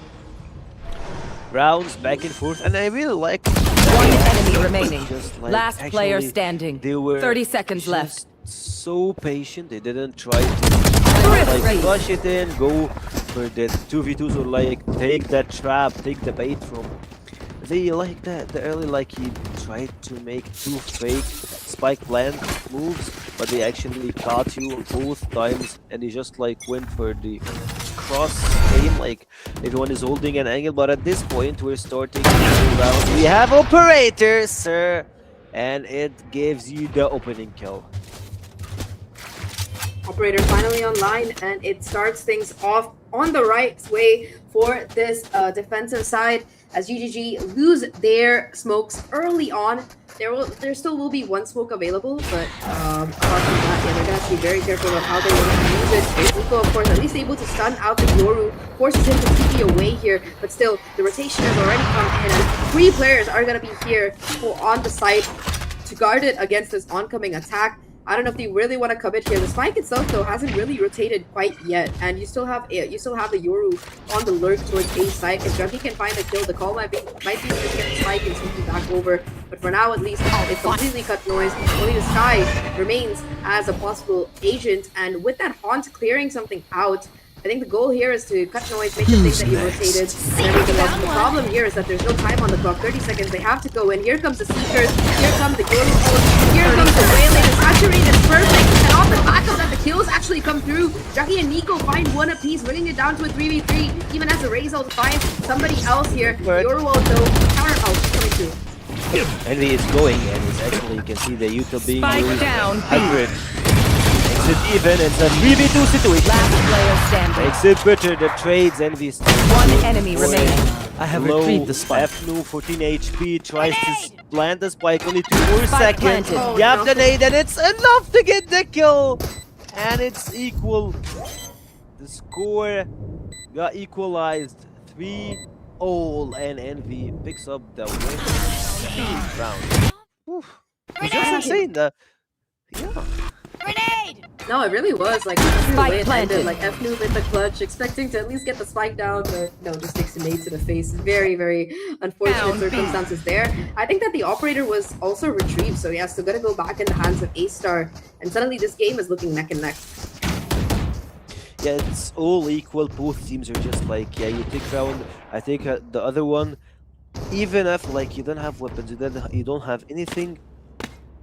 rounds back and forth, and I really like One enemy remaining. just like Last player actually standing. they were 30 seconds just left. so patient. They didn't try to like rush it in, go for the 2v2s or like take that trap, take the bait from. They like that the early, like he tried to make 2 fake spike plant moves, but they actually caught you both times, and he just like went for the cross aim, like everyone is holding an angle. But at this point we're starting the round. We have operator, sir, and it gives you the opening kill. Operator finally online, and it starts things off on the right way for this defensive side as GGG lose their smokes early on. There still will be one smoke available, but apart from that, yeah, they're gonna have to be very careful about how they want to use it. Nico, of course, at least able to stun out the Yoru, forces him to TP away here, but still, the rotation has already come in, and 3 players are gonna be here on the site to guard it against this oncoming attack. I don't know if they really want to commit here. The spike itself, though, hasn't really rotated quite yet, and you still have the Yoru on the lurk towards A site. If Junkie can find a kill, the call might be to get the spike and sneaky back over. But for now, at least, it's completely cut noise. Only the Sky remains as a possible agent, and with that Haunt clearing something out, I think the goal here is to cut noise, make them think that he rotated, and everything else. The problem here is that there's no time on the clock. 30 seconds, they have to go in. Here comes the Seekers, here comes the Yoru ult, here comes the Wailing. The saturated is perfect, and off the back of that, the kills actually come through. Jackie and Nico find one apiece, bringing it down to a 3v3, even as the Raze ult finds somebody else here. Yoru ult, though, counter ult coming through. Envy is going, and it's actually, you can see the Utah being Spike used down, hybrid. Makes it even, it's a 3v2 situation. Last player standing. Makes it better, the trades, Envy still One enemy remaining. I have low. retrieved the spike. Fnu, 14 HP, tries to plant the spike, only 2 more Spike seconds. planted. Oh, Yap no. the nade, and it's enough to get the kill. And it's equal. The score got equalized 3-all, and Envy picks up the win round. Oof. It's just insane. Yeah. Grenade! No, it really was like the way it planted. ended, like Fnu with the clutch, expecting to at least get the spike down, but no, just takes a nade to the face. Very, very unfortunate Down B. circumstances there. I think that the operator was also retrieved, so yeah, still gonna go back in the hands of A-Star, and suddenly this game is looking neck and neck. Yeah, it's all equal. Both teams are just like, yeah, you take round. I think the other one, even if like you don't have weapons, you don't have anything,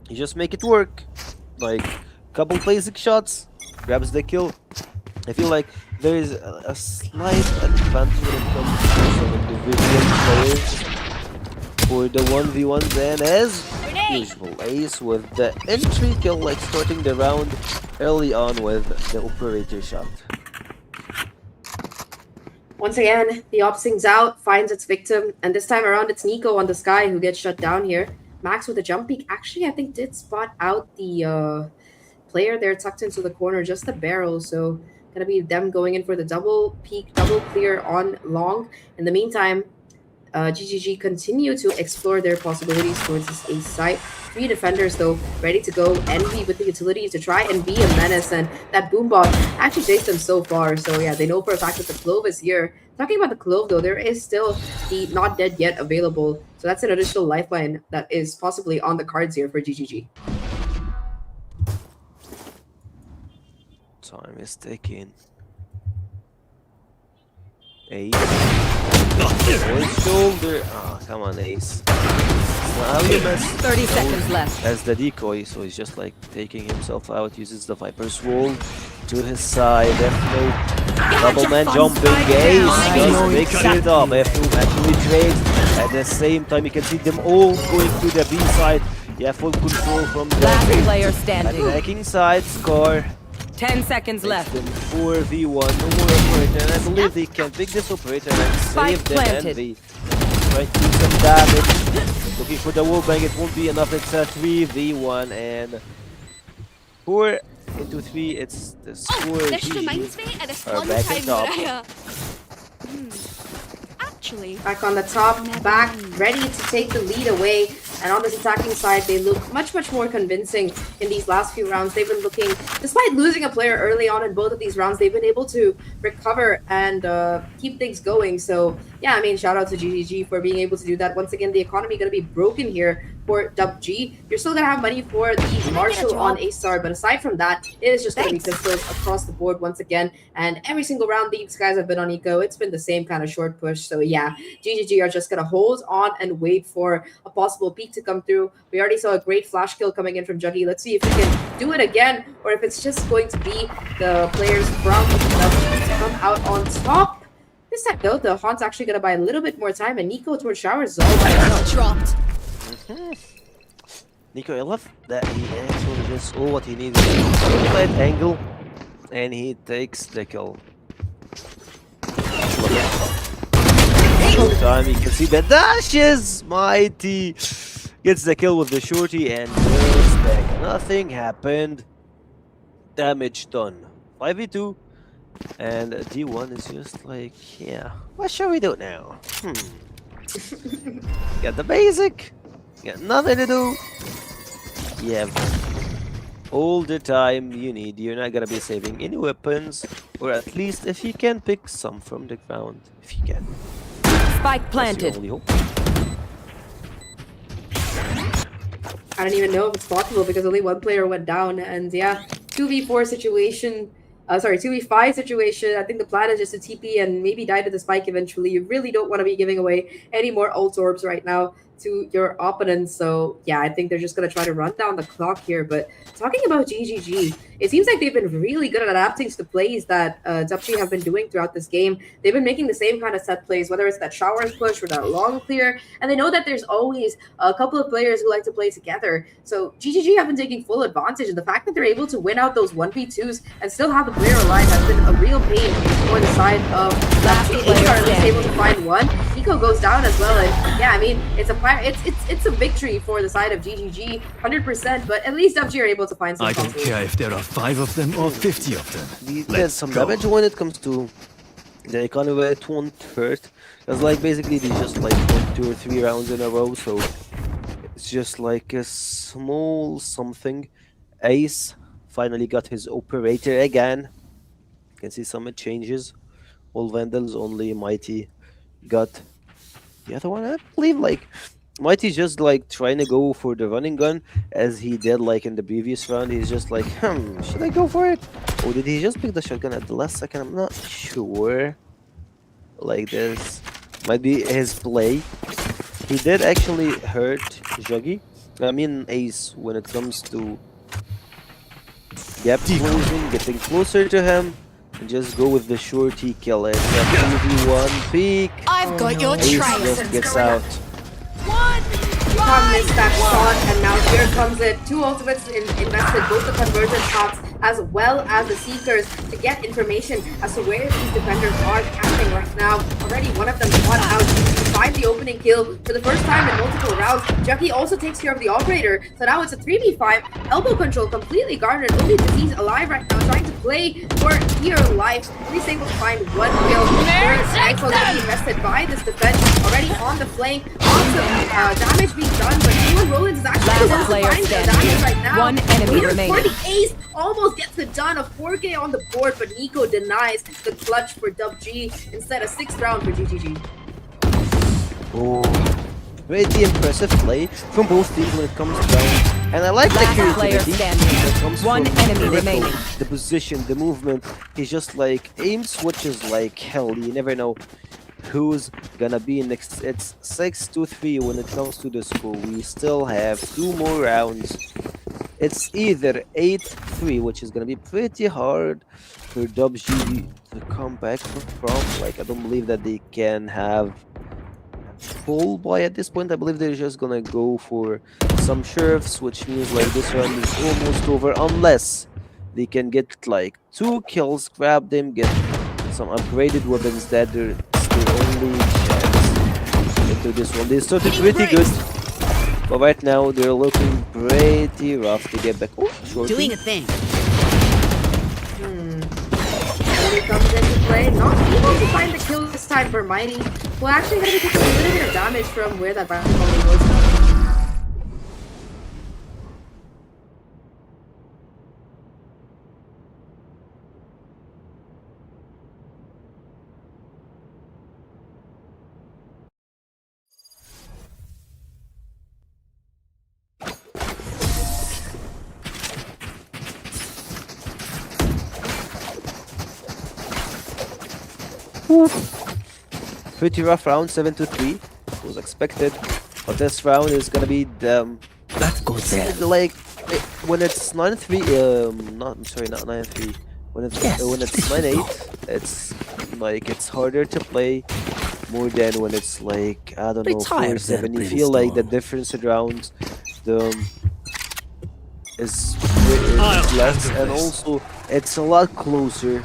you just make it work. Like couple basic shots, grabs the kill. I feel like there is a slight advantage when it comes to some individual players for the 1v1s, and as usual, Ace with the entry kill, like starting the round early on with the operator shot. Once again, the op sings out, finds its victim, and this time around it's Nico on the Sky who gets shut down here. Max with a jump peek actually, I think, did spot out the player there tucked into the corner, just the barrel, so gonna be them going in for the double peek, double clear on long. In the meantime, GGG continue to explore their possibilities towards this ace site. 3 defenders though, ready to go. Envy with the utilities to try and be a menace, and that boombot actually chased them so far. So yeah, they know for a fact that the Clove is here. Talking about the Clove though, there is still the not dead yet available. So that's an additional lifeline that is possibly on the cards here for GGG. Time is ticking. Ace. Shoulder. Ah, come on, Ace. Now you mess. 30 seconds left. As the decoy, so he's just like taking himself out, uses the Viper's wall to his side. F double man jumping. Ace just mixing it up. F actually trades. At the same time, you can see them all going to the B side. Yeah, full control from the Last player standing. attacking side. Score. 10 seconds left. 4v1, no more operator, and I believe they can pick this operator and Spike save them. planted. Envy trying to do some damage. Looking for the wallbang, it won't be enough. It's a 3v1 and 4 into 3. It's the score. Oh, this GG reminds me of this are one back time on top. where I actually. Back on the top, back, ready to take the lead away. And on this attacking side, they look much more convincing in these last few rounds. They've been looking, despite losing a player early on in both of these rounds, they've been able to recover and keep things going. So yeah, I mean, shout out to GGG for being able to do that. Once again, the economy going to be broken here for DUPG. You're still going to have money for the Marshall on A-Star, but aside from that, it is just going to be pistols across the board once again. And every single round these guys have been on Eco, it's been the same kind of short push. So yeah, GGG are just going to hold on and wait for a possible peak to come through. We already saw a great flash kill coming in from Juggy. Let's see if he can do it again, or if it's just going to be the players from DUPG to come out on top. This time though, the Haunt's actually going to buy a little bit more time, and Nico towards showers is all by himself. Dropped. Nico, I love that he actually just all what he needs is a right angle, and he takes the kill. All the time you can see the dashes. Mighty gets the kill with the shorty and goes back. Nothing happened. Damage done. 5v2. And D1 is just like, yeah, what shall we do now? Got the basic. Got nothing to do. Yeah. All the time you need. You're not gonna be saving any weapons. Or at least if you can pick some from the ground. If you can. Spike planted. Only hope. I don't even know if it's possible because only one player went down. And yeah, 2v4 situation. 2v5 situation. I think the plan is just to TP and maybe die to the spike eventually. You really don't want to be giving away any more ult orbs right now to your opponents. So yeah, I think they're just going to try to run down the clock here. But talking about GGG, it seems like they've been really good at adapting to the plays that DUPG have been doing throughout this game. They've been making the same kind of set plays, whether it's that showers push or that long clear. And they know that there's always a couple of players who like to play together. So GGG have been taking full advantage. And the fact that they're able to win out those 1v2s and still have the player alive has been a real pain for the side of DUPG. They are at least able to find one. Nico goes down as well. And yeah, I mean, it's a victory for the side of GGG, 100%. But at least DUPG are able to find some. I don't care if there are 5 of them or 50 of them. He Let's does some go. damage when it comes to the economy. It won't hurt. Because like basically they just like won 2 or 3 rounds in a row, so it's just like a small something. Ace finally got his operator again. You can see some changes. All Vandals, only Mighty got the other one. I believe like Mighty's just like trying to go for the running gun as he did like in the previous round. He's just like, should I go for it? Or did he just pick the shotgun at the last second? I'm not sure. Like this might be his play. He did actually hurt Juggy. I mean Ace when it comes to gap closing, getting closer to him. And just go with the shorty kill it. 2v1 peek. I've got your Ace trail. just gets out. You can't miss that shot, and now here comes it. 2 ultimates invested, both the conversion shots as well as the seekers, to get information as to where these defenders are camping right now. Already one of them got out to find the opening kill for the first time in multiple rounds. Juggy also takes care of the operator, so now it's a 3v5. Elbow control completely garnered. Only Disease alive right now, trying to play for dear life. He's able to find 1 kill. Nightfall getting invested by this defense. Already on the flank. Lots of damage being done, but Ewan Rollins is actually Last player find the standing. damage right now. 1 enemy Leader remaining. for the Ace almost gets it done. A 4K on the board, but Nico denies the clutch for DUPG. Instead, a 6th round for GGG. Oh, pretty impressive play from both teams when it comes down. And I like the Last player creativity standing. that comes 1 from enemy Nico. remaining. The position, the movement. He's just like aim switches like hell. You never know who's gonna be next. It's 6-3 when it comes to the score. We still have 2 more rounds. It's either 8-3, which is gonna be pretty hard for DUPG to come back from. Like I don't believe that they can have full buy at this point. I believe they're just gonna go for some sheriffs, which means like this round is almost over unless they can get like 2 kills, grab them, get some upgraded weapons. That they're the only chance into this one. They started pretty good, but right now they're looking pretty rough to get back. Oh, shorty. Doing a thing. really comes into play. Not able to find the kill this time for Mighty. Well, actually going to be taking a little bit of damage from where that Viper bomb was. Pretty rough round, 7-3. Was expected, but this round is gonna be the That goes there. like when it's 9-3. Not I'm sorry, not 9-3. When it's 9-8, it's like it's harder to play more than when it's like I don't know Retire 4-7. You there, feel like the Brimstone. difference in rounds, is I'll less, handle and this. also it's a lot closer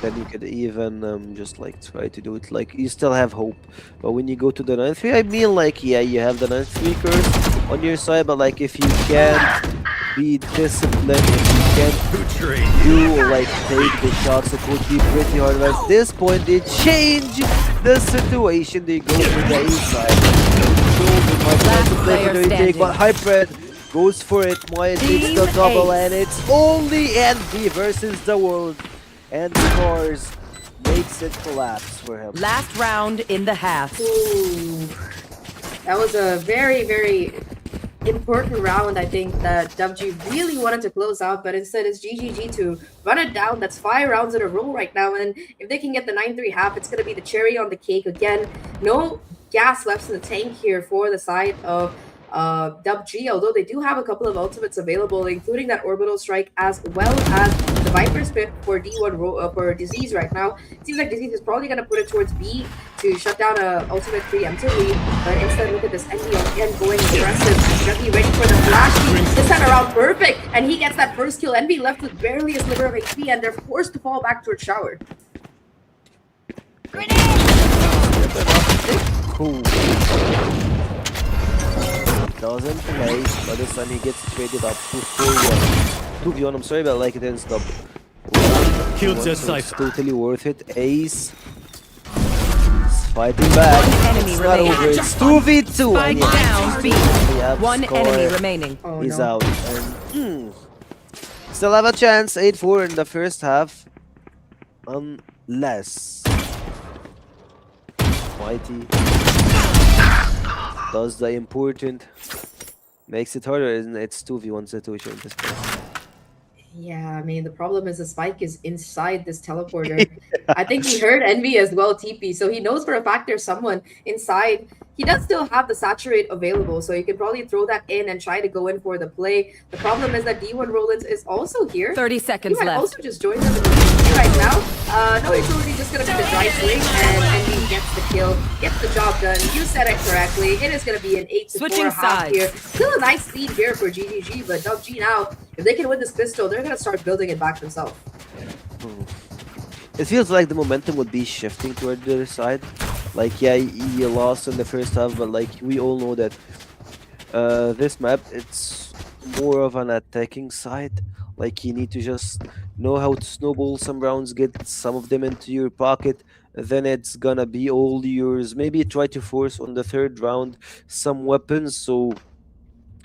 than you could even just like try to do it. Like you still have hope, but when you go to the 9-3, I mean like yeah, you have the 9-3 curse on your side, but like if you can't be disciplined, if you can't do like take the shots, it would be pretty hard. At this point, they change the situation. They go for the A side. Last player Take, standing. but Hybrid goes for it. Moya takes the Team double, Ace. and it's only Envy versus the world. And Scars makes it collapse for him. Last round in the half. Ooh. That was a very, very important round, I think, that DUPG really wanted to close out, but instead it's GGG to run it down. That's 5 rounds in a row right now, and if they can get the 9-3 half, it's going to be the cherry on the cake again. No gas left in the tank here for the side of DUPG, although they do have a couple of ultimates available, including that orbital strike as well as the Viper Spit for D1 for Disease right now. It seems like Disease is probably going to put it towards B to shut down a ultimate preemptively, but instead look at this Envy again going aggressive. Envy ready for the flash. This time around perfect, and he gets that first kill. Envy left with barely a sliver of HP, and they're forced to fall back towards Shower. Cool. Doesn't play, but this time he gets traded up to 4-1. 2v1, I'm sorry, but like it ends up. Killed the So it's Cypher. totally worth it. Ace is fighting back. One enemy It's not remaining. over. It's 2v2. Spike and down B. we have One Scar. enemy remaining. Oh, He's no. out. And, still have a chance. 8-4 in the first half. Unless Mighty does the important, makes it harder, and it's 2v1 situation at this point. Yeah, I mean, the problem is the spike is inside this teleporter. I think he heard Envy as well, TP, so he knows for a fact there's someone inside. He does still have the saturate available, so you can probably throw that in and try to go in for the play. The problem is that D1 Rollins is also here. 30 He seconds might left. also just join them in the game right now. No, it's only just going to be the dry swing, and Envy gets the kill, gets the job done. You said it correctly. It is going to be an 8-4 Switching half sides. here. Still a nice lead here for GGG, but DUPG now, if they can win this pistol, they're going to start building it back themselves. It feels like the momentum would be shifting toward the other side. Like, yeah, you lost in the first half, but like we all know that this map, it's more of an attacking side. Like you need to just know how to snowball some rounds, get some of them into your pocket, then it's gonna be all yours. Maybe try to force on the third round some weapons, so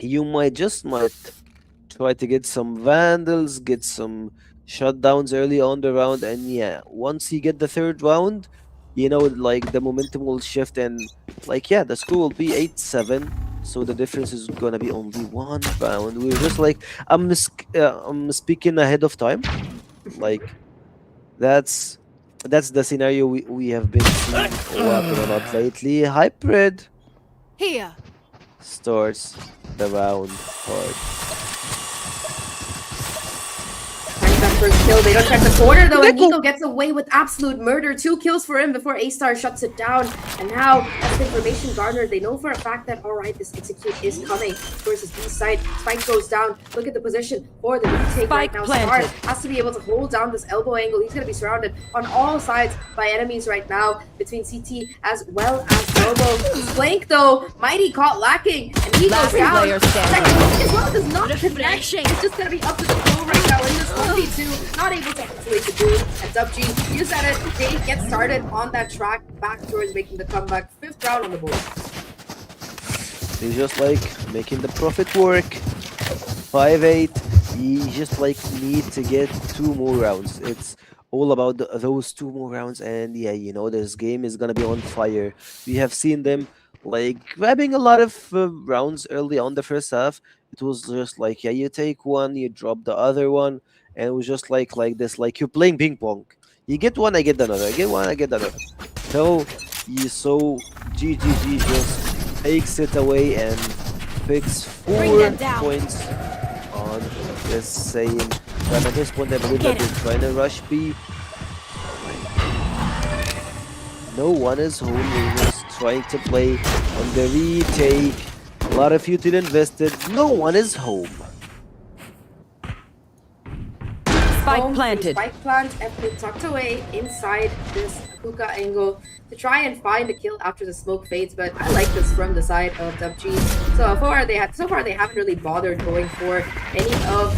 you might try to get some vandals, get some shutdowns early on the round, and yeah, once you get the third round, you know, like the momentum will shift, and like yeah, the score will be 8-7. So the difference is gonna be only 1 round. We're just like I'm speaking ahead of time. Like that's the scenario we have been seeing happen a lot lately. Hybrid Here. starts the round hard. Finds that first kill. They don't check the corner though, and Nico gets away with absolute murder. 2 kills for him before A-Star shuts it down. And now, that's the information garnered. They know for a fact that, alright, this execute is coming towards his B side. Spike goes down. Look at the position for the retake right Spike now. planted. Scar has to be able to hold down this elbow angle. He's going to be surrounded on all sides by enemies right now, between CT as well as elbow. Flank though, Mighty caught lacking, and he Last goes down. player standing. Second flank as well does not connect. It's just going to be up to the flow right now in this 1v2. Not able to isolate the dude. And DUPG, you said it, they get started on that track back towards making the comeback. 5th round on the board. They just like making the profit work. 5-8. You just like need to get 2 more rounds. It's all about those 2 more rounds, and yeah, you know, this game is gonna be on fire. We have seen them like grabbing a lot of rounds early on the first half. It was just like, yeah, you take one, you drop the other one, and it was just like this, like you're playing ping pong. You get one, I get another. I get one, I get another. So you saw GGG just takes it away and picks 4 points on the same. But at this point, I believe that they're trying to rush B. No one is home. They're just trying to play on the retake. A lot of util invested. No one is home. Spike planted. Spike plant and been tucked away inside this hookah angle to try and find a kill after the smoke fades. But I like this from the side of DUPG. So far they haven't really bothered going for any of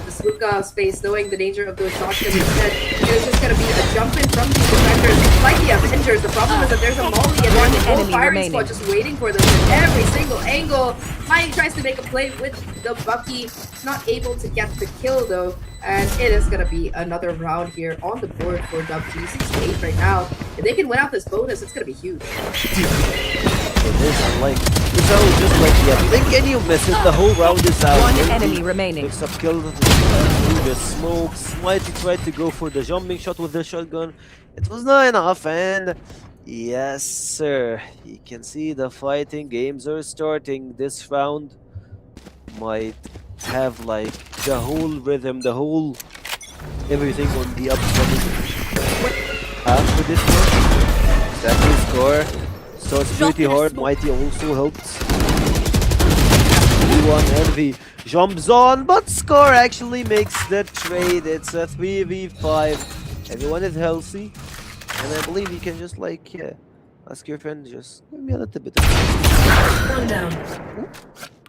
this hookah space, knowing the danger of those shots. And instead, there's just gonna be a jump in from the defenders, like the Avengers. The problem is that there's a molly and there's a whole firing squad just waiting for them from every single angle. Mighty tries to make a play with the Bucky, not able to get the kill though. And it is going to be another round here on the board for DUPG. 6-8 right now. If they can win out this bonus, it's going to be huge. It is like, it's all just like, yeah, blink and you miss it. The whole round is out. One enemy remaining. Picks up kill through the smokes. Mighty tried to go for the jumping shot with the shotgun. It was not enough, and yes, sir. You can see the fighting games are starting. This round might have like the whole rhythm, the whole everything on the upcoming half with this one. Exactly, score starts pretty hard. Mighty also helps. 3-1 Envy jumps on, but Score actually makes the trade. It's a 3v5. Everyone is healthy, and I believe you can just like, yeah, ask your friend, just give me a little bit of One down.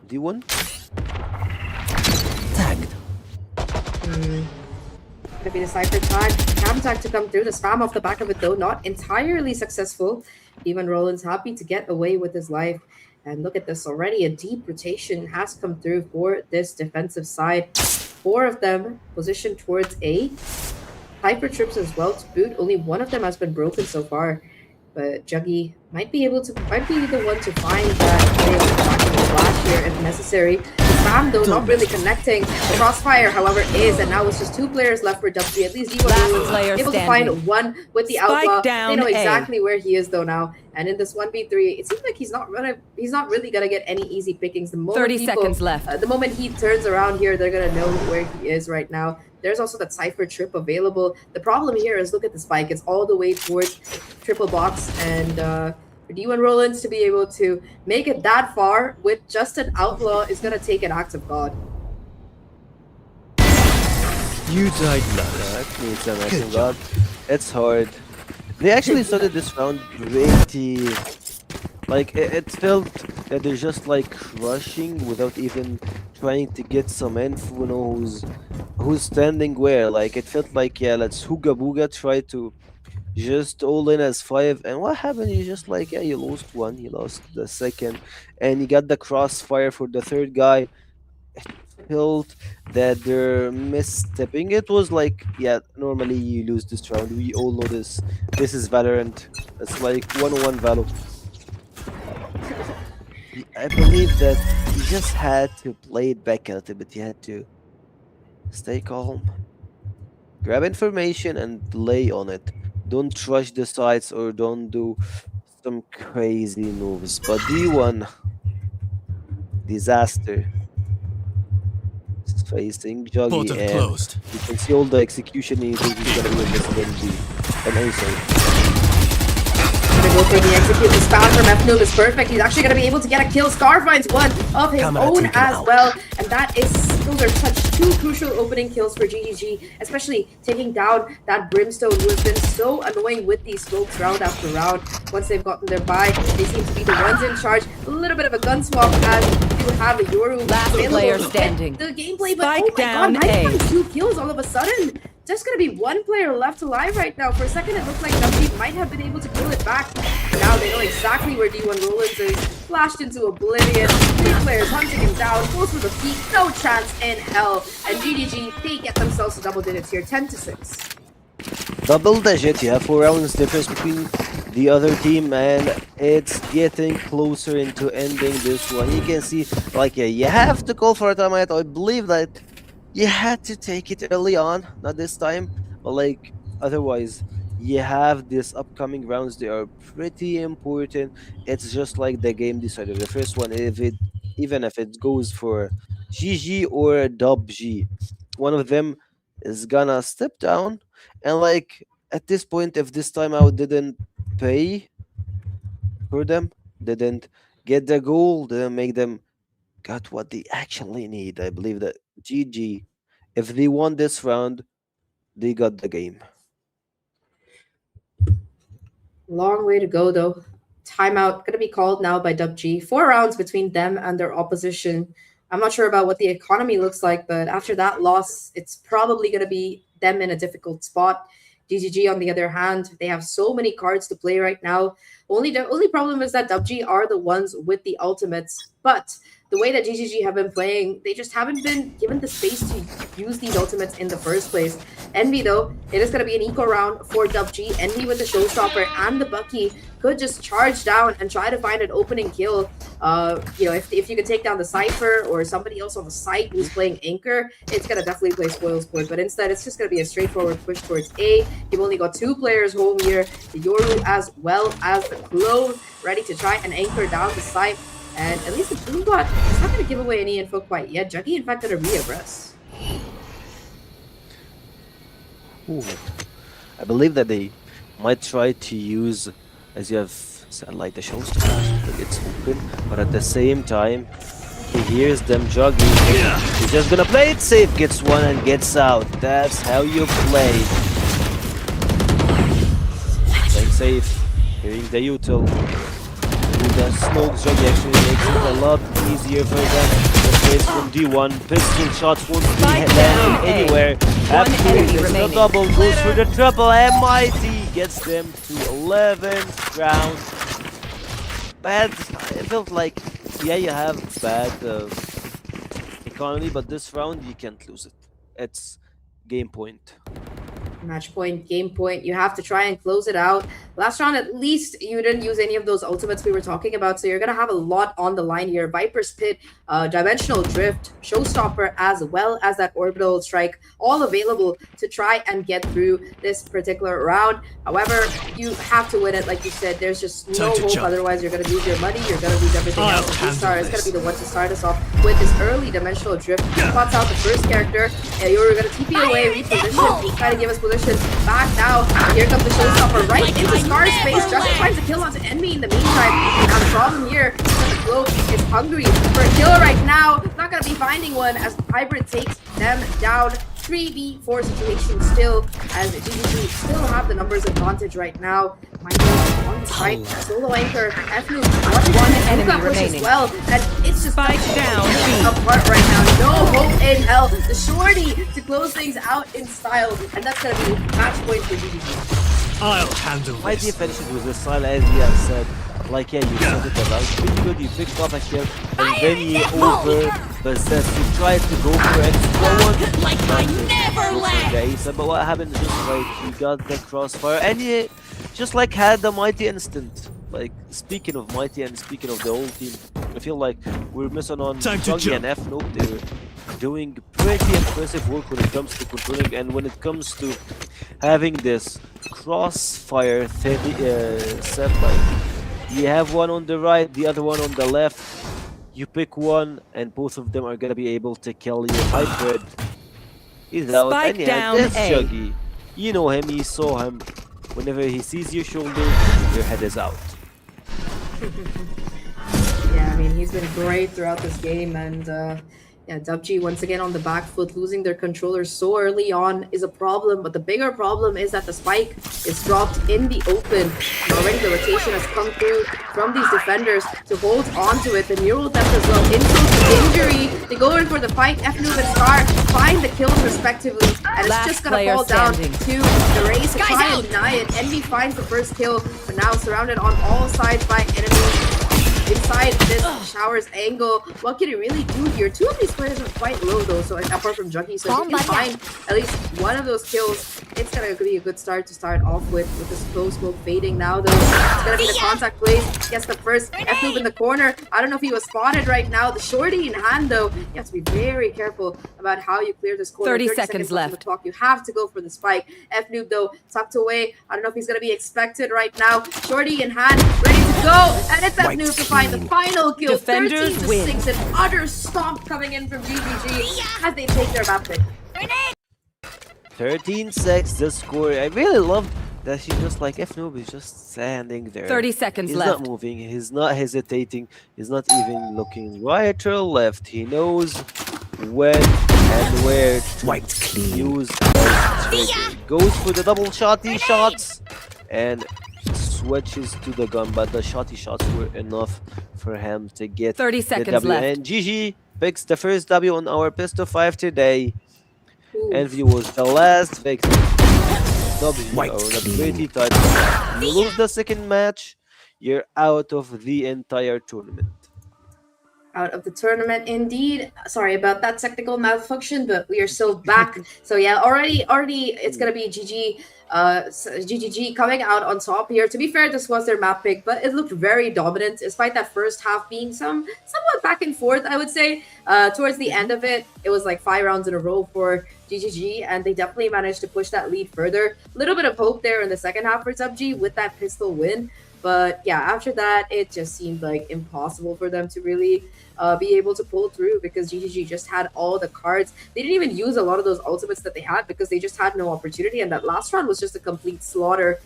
D1. Tagged. Gonna be the Cypher tag. Cam tag to come through. The spam off the back of it though, not entirely successful. Even Roland's happy to get away with his life. And look at this already. A deep rotation has come through for this defensive side. 4 of them positioned towards A. Hyper trips as well to boot. Only one of them has been broken so far. But Juggy might be the one to find that flash here if necessary. The spam though not really connecting. The crossfire, however, is, and now it's just 2 players left for DUPG. At least D1 able to find one with the Spike outlaw. down They know A. exactly where he is though now. And in this 1v3, it seems like he's not really gonna get any easy pickings. The moment 30 seconds left. The moment he turns around here, they're gonna know where he is right now. There's also that Cypher trip available. The problem here is, look at the spike. It's all the way towards triple box, and for D1 Rollins to be able to make it that far with just an outlaw is gonna take an act of God. You died last. That needs an act of God. It's hard. They actually started this round pretty. Like, it felt that they're just like rushing without even trying to get some info, you know, who's standing where. Like, it felt like, yeah, let's Hooga Booga try to just all in as 5. And what happened? You just like, yeah, you lost one, you lost the second, and you got the crossfire for the 3rd guy. It felt that they're misstepping. It was like, yeah, normally you lose this round. We all know this. This is Valorant. It's like 1-on-1 Valo. I believe that you just had to play it back a little bit. You had to stay calm, grab information and lay on it. Don't rush the sides or don't do some crazy moves. But D1, disaster, is facing Juggy, Portal and closed. you can see all the execution. You think he's gonna be in this game. And also, Gonna go for the execute. The spam from FNoob is perfect. He's actually going to be able to get a kill. Scar finds one of his own as well. And those are such two crucial opening kills for GGG, especially taking down that Brimstone who has been so annoying with these smokes round after round. Once they've gotten their buy, they seem to be the ones in charge. A little bit of a gun swap as you have a Yoru Last available player to hit standing. the gameplay, but Spike oh my down god, Mike A. finds 2 kills all of a sudden. Just gonna be 1 player left alive right now. For a second, it looked like DUPG might have been able to kill it back. Now they know exactly where D1 Rollins is. Flashed into oblivion. 3 players hunting him down. Goes for the feet. No chance in hell. And GGG, they get themselves to double digits here, 10-6. Double digit, you have 4 rounds difference between the other team, and it's getting closer into ending this one. You can see, like, yeah, you have to call for a timeout. I believe that you had to take it early on, not this time, but like otherwise you have these upcoming rounds. They are pretty important. It's just like the game decider. The first one, even if it goes for GG or DUPG, one of them is gonna step down. And like at this point, if this timeout didn't pay for them, didn't get the goal, didn't make them got what they actually need, I believe that GG, if they won this round, they got the game. Long way to go though. Timeout gonna be called now by DUPG. 4 rounds between them and their opposition. I'm not sure about what the economy looks like, but after that loss, it's probably gonna be them in a difficult spot. GGG, on the other hand, they have so many cards to play right now. The only problem is that DUPG are the ones with the ultimates, but the way that GGG have been playing, they just haven't been given the space to use these ultimates in the first place. Envy, though, it is going to be an eco round for DUPG. Envy with the Showstopper and the Bucky could just charge down and try to find an opening kill. If you can take down the Cypher or somebody else on the site who's playing Anchor, it's going to definitely play spoil sport. But instead, it's just going to be a straightforward push towards A. You've only got 2 players home here, the Yoru as well as the Clone, ready to try and anchor down the site. And at least the Boombot is not going to give away any info quite yet. Juggy, in fact, going to reaggress. Ooh. I believe that they might try to use, as you have said, like the Showstopper, but it's open. But at the same time, he hears them jogging. He's just gonna play it safe, gets one and gets out. That's how you play. Playing safe, hearing the util. The smoke jug actually makes it a lot easier for them. The face from D1, pistol shots won't be landing anywhere. The double goes for the triple. MIT gets them to 11 rounds. Bad, it felt like, yeah, you have bad economy, but this round you can't lose it. It's game point. Match point, game point. You have to try and close it out. Last round, at least you didn't use any of those ultimates we were talking about, so you're going to have a lot on the line here. Viper's Pit, Dimensional Drift, Showstopper, as well as that Orbital Strike, all available to try and get through this particular round. However, you have to win it, like you said. There's just no hope, otherwise you're going to lose your money, you're going to lose everything else. Star is going to be the one to start us off with this early Dimensional Drift. Spots out the first character. You're going to TP away, reposition, try to give us position back now. Here comes the Showstopper right into Scar's face. Just finds a kill onto Envy in the meantime. Now the problem here is that the Globe is hungry for a kill right now. Not going to be finding one as Hybrid takes them down. 3v4 situation still, as GGG still have the numbers advantage right now. On site, solo anchor, FNoob, one enemy remaining as well, and it's just Spike down apart right now. No hope in hell. The shorty to close things out in style, and that's gonna be match point for GGG. I'll handle this. My defense was a style, as you have said. Like, yeah, you set it around pretty good, you picked up a kill, and then you over-possessed. You tried to go for extra one. Like I never left! But what happened is just like, you got the crossfire, and you just like had the Mighty instant. Like, speaking of Mighty and speaking of the whole team, I feel like we're missing on Juggy and FNoob. They're doing pretty impressive work when it comes to controlling, and when it comes to having this crossfire set, like, you have one on the right, the other one on the left. You pick one, and both of them are gonna be able to kill your Hybrid. He's out. Spike and down this A. Juggy, you know him, you saw him. Whenever he sees your shoulder, your head is out. Yeah, I mean, he's been great throughout this game, and yeah, DUPG once again on the back foot, losing their controllers so early on is a problem, but the bigger problem is that the spike is dropped in the open. And already the rotation has come through from these defenders to hold on to it. The neural depth as well, insult to injury. They go in for the fight, FNoob and Scar find the kills respectively, and it's just gonna fall down to the Raze to try and deny it. Envy finds the first kill, but now surrounded on all sides by enemies. Inside this shower's angle, what can he really do here? Two of these players are quite low though, so apart from Juggy, so if he can find at least one of those kills, it's gonna be a good start to start off with this slow smoke fading now though. It's gonna be the contact plays. Gets the first FNoob in the corner. I don't know if he was spotted right now. The shorty in hand though, you have to be very careful about how you clear this corner. 30 seconds left. On the clock. You have to go for the spike. FNoob though, tucked away. I don't know if he's gonna be expected right now. Shorty in hand, ready to go, and it's FNoob to find the final kill. Defenders 13-6, an utter stomp coming in from GGG as they take their map pick. 13-6 the score. I really love that she's just like FNoob is just standing there. 30 seconds He's left. not moving, he's not hesitating, he's not even looking right or left. He knows when and where to use the trigger. Goes for the double shotty shots and switches to the gun, but the shotty shots were enough for him to get 30 the seconds W. left. And GG picks the first W on our Pistol 5 today. Envy was the last victim. W on a pretty tight match. You lose the second match, you're out of the entire tournament. Out of the tournament indeed. Sorry about that technical malfunction, but we are still back. So yeah, already it's gonna be GGG coming out on top here. To be fair, this was their map pick, but it looked very dominant despite that first half being somewhat back and forth, I would say. Towards the end of it, it was like 5 rounds in a row for GGG, and they definitely managed to push that lead further. A little bit of hope there in the second half for DUPG with that pistol win. But yeah, after that, it just seemed like impossible for them to really be able to pull through because GGG just had all the cards. They didn't even use a lot of those ultimates that they had because they just had no opportunity. And that last round was just a complete slaughter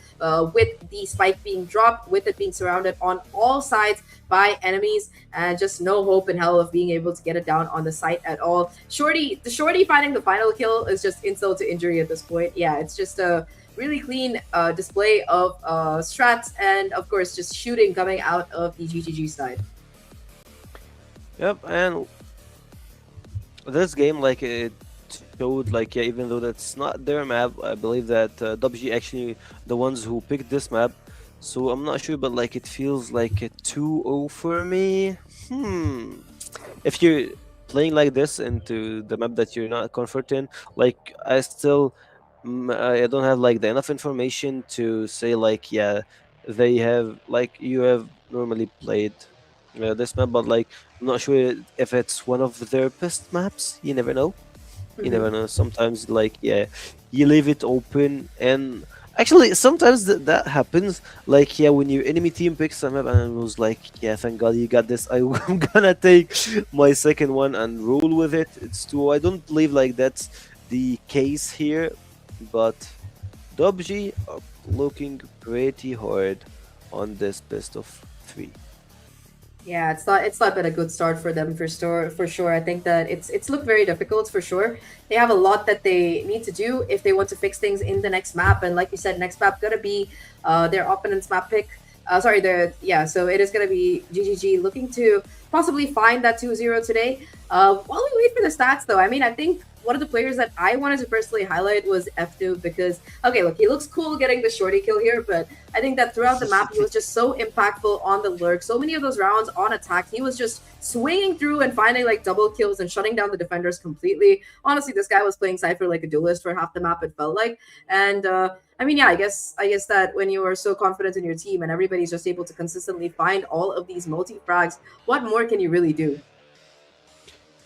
with the spike being dropped, with it being surrounded on all sides by enemies, and just no hope in hell of being able to get it down on the site at all. The shorty finding the final kill is just insult to injury at this point. Yeah, it's just a really clean display of strats and of course just shooting coming out of the GGG side. Yep, and this game, like, it showed, like, yeah, even though that's not their map, I believe that DUPG actually the ones who picked this map. So I'm not sure, but like it feels like a 2-0 for me. If you're playing like this into the map that you're not comfort in, like I still I don't have like the enough information to say like, yeah, they have, like, you have normally played this map, but like I'm not sure if it's one of their best maps. You never know. You never know. Sometimes, like, yeah, you leave it open, and actually sometimes that happens. Like, yeah, when your enemy team picks a map and it was like, yeah, thank God you got this, I'm gonna take my second one and roll with it. It's too. I don't believe like that's the case here, but DUPG are looking pretty hard on this best of 3. Yeah, it's not been a good start for them for sure. I think that it's looked very difficult for sure. They have a lot that they need to do if they want to fix things in the next map. And like you said, next map gonna be their opponent's map pick. So it is gonna be GGG looking to possibly find that 2-0 today. While we wait for the stats though, I mean, I think one of the players that I wanted to personally highlight was FNoob because, okay, look, he looks cool getting the shorty kill here, but I think that throughout the map, he was just so impactful on the lurk. So many of those rounds on attack, he was just swinging through and finding like double kills and shutting down the defenders completely. Honestly, this guy was playing Cypher like a duelist for half the map, it felt like. And I mean, yeah, I guess that when you are so confident in your team and everybody's just able to consistently find all of these multi-frags, what more can you really do?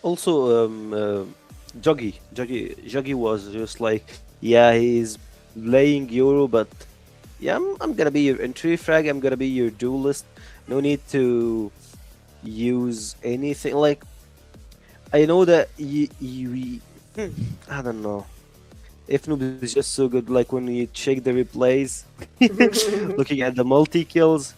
Also, Juggy was just like, yeah, he's playing Euro, but yeah, I'm gonna be your entry frag, I'm gonna be your duelist. No need to use anything. Like, I know that I don't know. FNoob is just so good. Like when you check the replays, looking at the multi kills.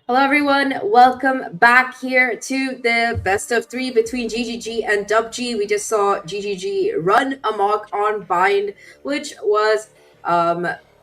Hello, everyone. Welcome back here to the best of three between GGG and DUPG. We just saw GGG run amok on Bind, which was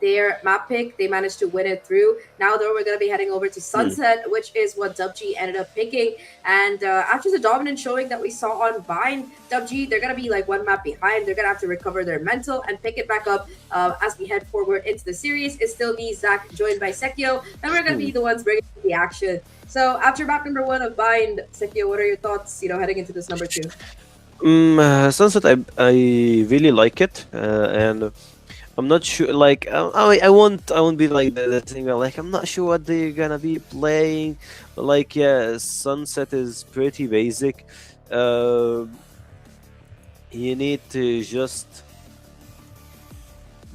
their map pick. They managed to win it through. Now, though, we're going to be heading over to Sunset, which is what DUPG ended up picking. And after the dominant showing that we saw on Bind, DUPG, they're going to be like one map behind. They're going to have to recover their mental and pick it back up as we head forward into the series. It's still me, Zach, joined by Sekio, and we're going to be the ones bringing the action. So after map number 1 of Bind, Sekio, what are your thoughts, heading into this number 2? Sunset, I really like it, and I'm not sure. Like, I won't be like the thing. Like, I'm not sure what they're gonna be playing. Like, yeah, Sunset is pretty basic. You need to just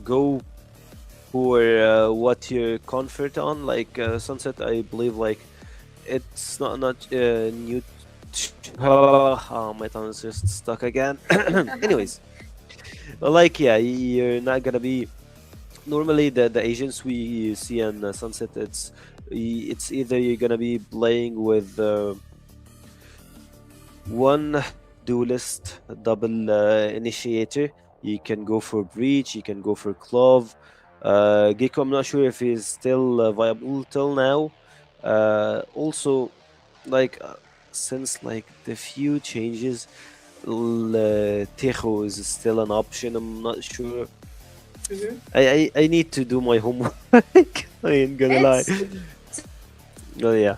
go for what you're confident on. Like, Sunset, I believe, like, it's not new. Oh, my tongue is just stuck again. Anyways, like, yeah, you're not gonna be normally the agents we see on Sunset. It's either you're gonna be playing with one duelist, double initiator. You can go for breach, you can go for clove. Gecko, I'm not sure if he's still viable till now. Also, like, since like the few changes, Tejo is still an option. I'm not sure. I need to do my homework. I ain't gonna lie. Oh yeah,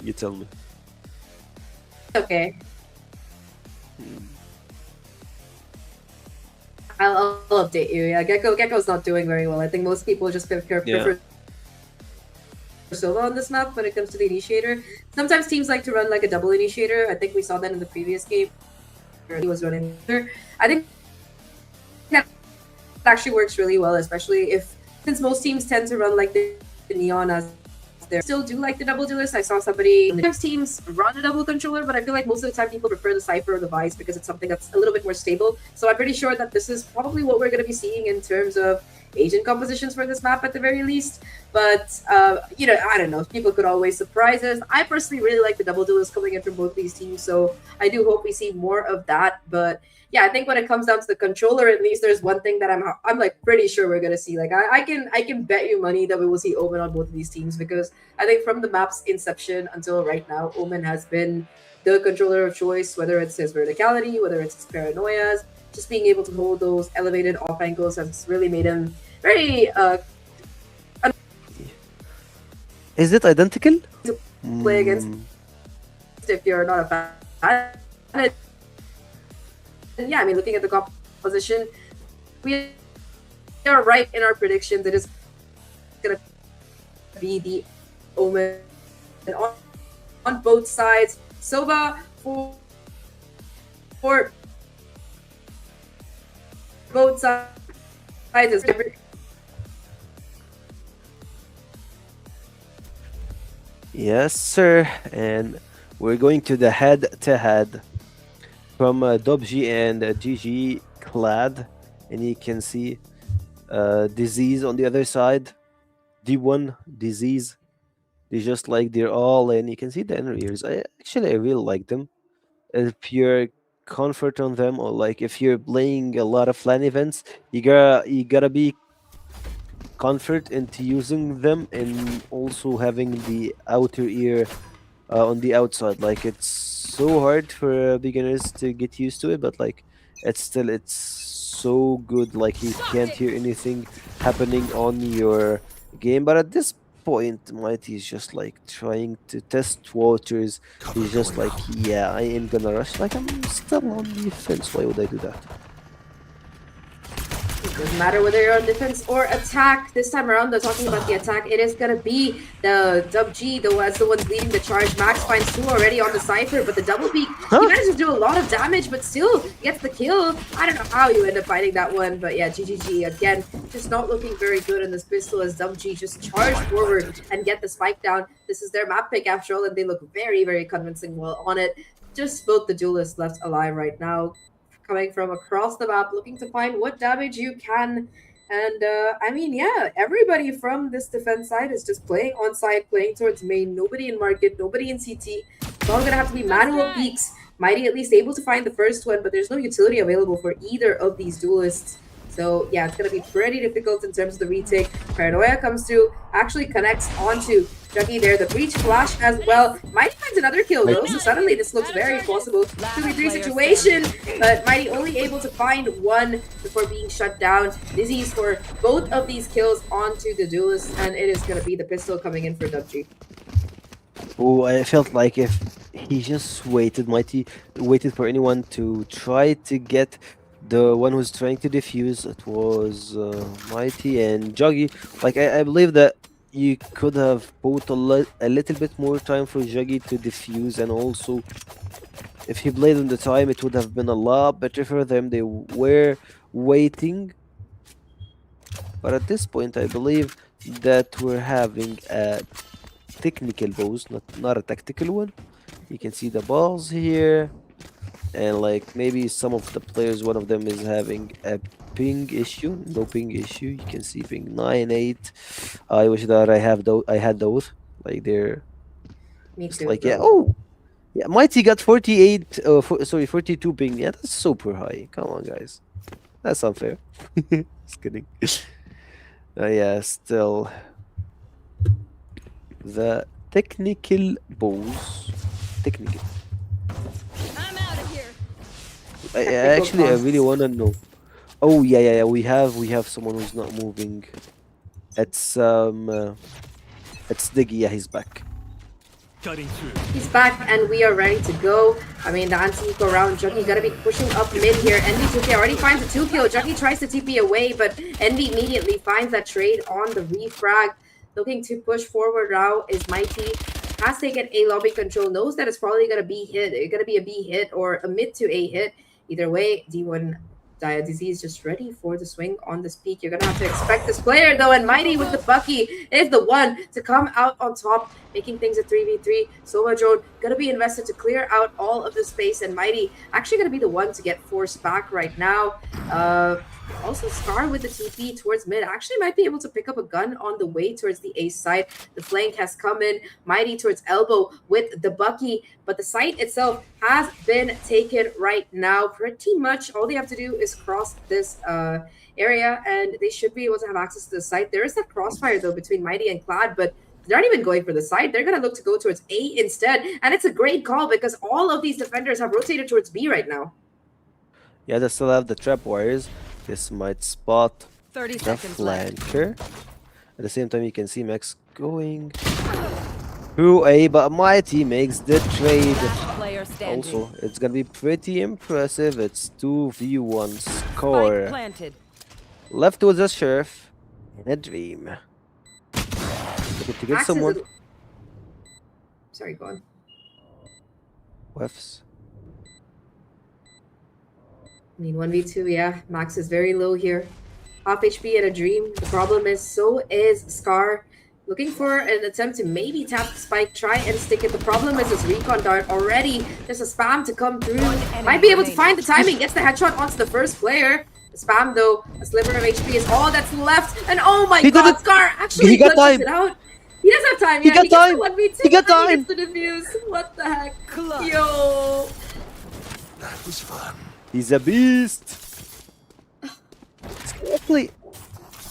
you tell me. Okay. I'll update you. Yeah, Gecko's not doing very well. I think most people just prefer solo on this map when it comes to the initiator. Sometimes teams like to run like a double initiator. I think we saw that in the previous game. He was running. I think that actually works really well, especially since most teams tend to run like the Neon as they still do like the double duelist. I saw somebody. Sometimes teams run a double controller, but I feel like most of the time people prefer the Cypher or the Vice because it's something that's a little bit more stable. So I'm pretty sure that this is probably what we're going to be seeing in terms of agent compositions for this map at the very least. But I don't know, people could always surprise us. I personally really like the double duelists coming in from both these teams, so I do hope we see more of that. But yeah, I think when it comes down to the controller, at least there's one thing that I'm like pretty sure we're gonna see. Like I can bet you money that we will see Omen on both of these teams, because I think from the map's inception until right now, Omen has been the controller of choice, whether it's his verticality, whether it's his paranoias. Just being able to hold those elevated off angles has really made him very Is it identical? to play against if you're not a fan. And yeah, I mean, looking at the composition, we are right in our predictions. It is going to be the Omen on both sides. Sova for both sides is Yes, sir. And we're going to the head-to-head from DUPG and GG Clad, and you can see Disease on the other side. D1 Disease. They just like they're all, and you can see the inner ears. I really like them. If you're comfort on them, or like if you're playing a lot of LAN events, you gotta be comfort into using them, and also having the outer ear on the outside. Like, it's so hard for beginners to get used to it, but like it's so good. Like, you can't hear anything happening on your game. But at this point, Mighty is just like trying to test waters. He's just like, yeah, I ain't gonna rush. Like, I'm still on defense. Why would I do that? It doesn't matter whether you're on defense or attack. This time around, they're talking about the attack. It is going to be the DUPG, the ones leading the charge. Max finds 2 already on the Cypher, but the double peak, he manages to do a lot of damage, but still gets the kill. I don't know how you end up fighting that one, but yeah, GGG, again, just not looking very good in this pistol as DUPG just charge forward and get the spike down. This is their map pick after all, and they look very, very convincing well on it. Just both the duelists left alive right now, coming from across the map, looking to find what damage you can And I mean, yeah, everybody from this defense side is just playing on side, playing towards main. Nobody in market, nobody in CT. It's all gonna have to be manual peeks. Mighty at least able to find the first one, but there's no utility available for either of these duelists. So yeah, it's gonna be pretty difficult in terms of the retake. Paranoia comes through, actually connects onto Juggy there. The breach flash as well. Mighty finds another kill though, so suddenly this looks very possible. 2v3 situation, but Mighty only able to find one before being shut down. Dizzy's for both of these kills onto the duelist, and it is gonna be the pistol coming in for DUPG. Oh, I felt like if he just waited, Mighty waited for anyone to try to get the one who's trying to defuse. It was Mighty and Juggy. Like I believe that you could have bought a little bit more time for Juggy to defuse, and also if he played on the time, it would have been a lot better for them. They were waiting, but at this point, I believe that we're having a technical pose, not a tactical one. You can see the balls here, and like maybe some of the players, one of them is having a ping issue. No ping issue. You can see ping 9-8. I wish that I had those. Like they're Me just too. like yeah. Oh, yeah. Mighty got 48. Sorry, 42 ping. Yeah, that's super high. Come on, guys. That's unfair. Just kidding. Yeah, still the technical pose. Technical. I'm out of here. Actually, I really wanna know. Oh yeah. We have someone who's not moving. It's Diggy. Yeah, he's back. Cutting through. He's back and we are ready to go. I mean, the anti-eco round, Juggy gonna be pushing up mid here. Envy 2K already finds a 2-kill. Juggy tries to TP away, but Envy immediately finds that trade on the refrag. Looking to push forward now is Mighty. Has taken A lobby control, knows that it's probably gonna be a B hit or a mid to A hit. Either way, D1 Disease just ready for the swing on this peak. You're gonna have to expect this player though, and Mighty with the Bucky is the one to come out on top, making things a 3v3. Soma Drone gonna be invested to clear out all of the space, and Mighty actually gonna be the one to get forced back right now. Also Scar with the TP towards mid actually might be able to pick up a gun on the way towards the A side. The flank has come in. Mighty towards elbow with the Bucky, but the site itself has been taken right now. Pretty much all they have to do is cross this area and they should be able to have access to the site. There is that crossfire though between Mighty and Clad, but they're not even going for the side. They're going to look to go towards A instead, and it's a great call because all of these defenders have rotated towards B right now. Yeah, they still have the trap wires. This might spot 30 the seconds left. flanker. At the same time, you can see Max going through A, but Mighty makes the trade. Player standing. Also, it's gonna be pretty impressive. It's 2v1 Spike score. planted. Left with a Sheriff in a dream. Looking to get Max is someone. Sorry, go on. Whiffs. I mean, 1v2, yeah. Max is very low here. Half HP and a dream. The problem is, so is Scar. Looking for an attempt to maybe tap the spike, try and stick it. The problem is this recon dart already. There's a spam to come through. Might be able to find the timing. Gets the headshot onto the first player. The spam, though, a sliver of HP is all that's left. And oh my god, Scar actually got glitches time. it out. He does have time. He Yeah, got he gets time. the 1v2. He got and time. He gets the defuse. What the heck? Yo. That was fun. He's a beast. Actually,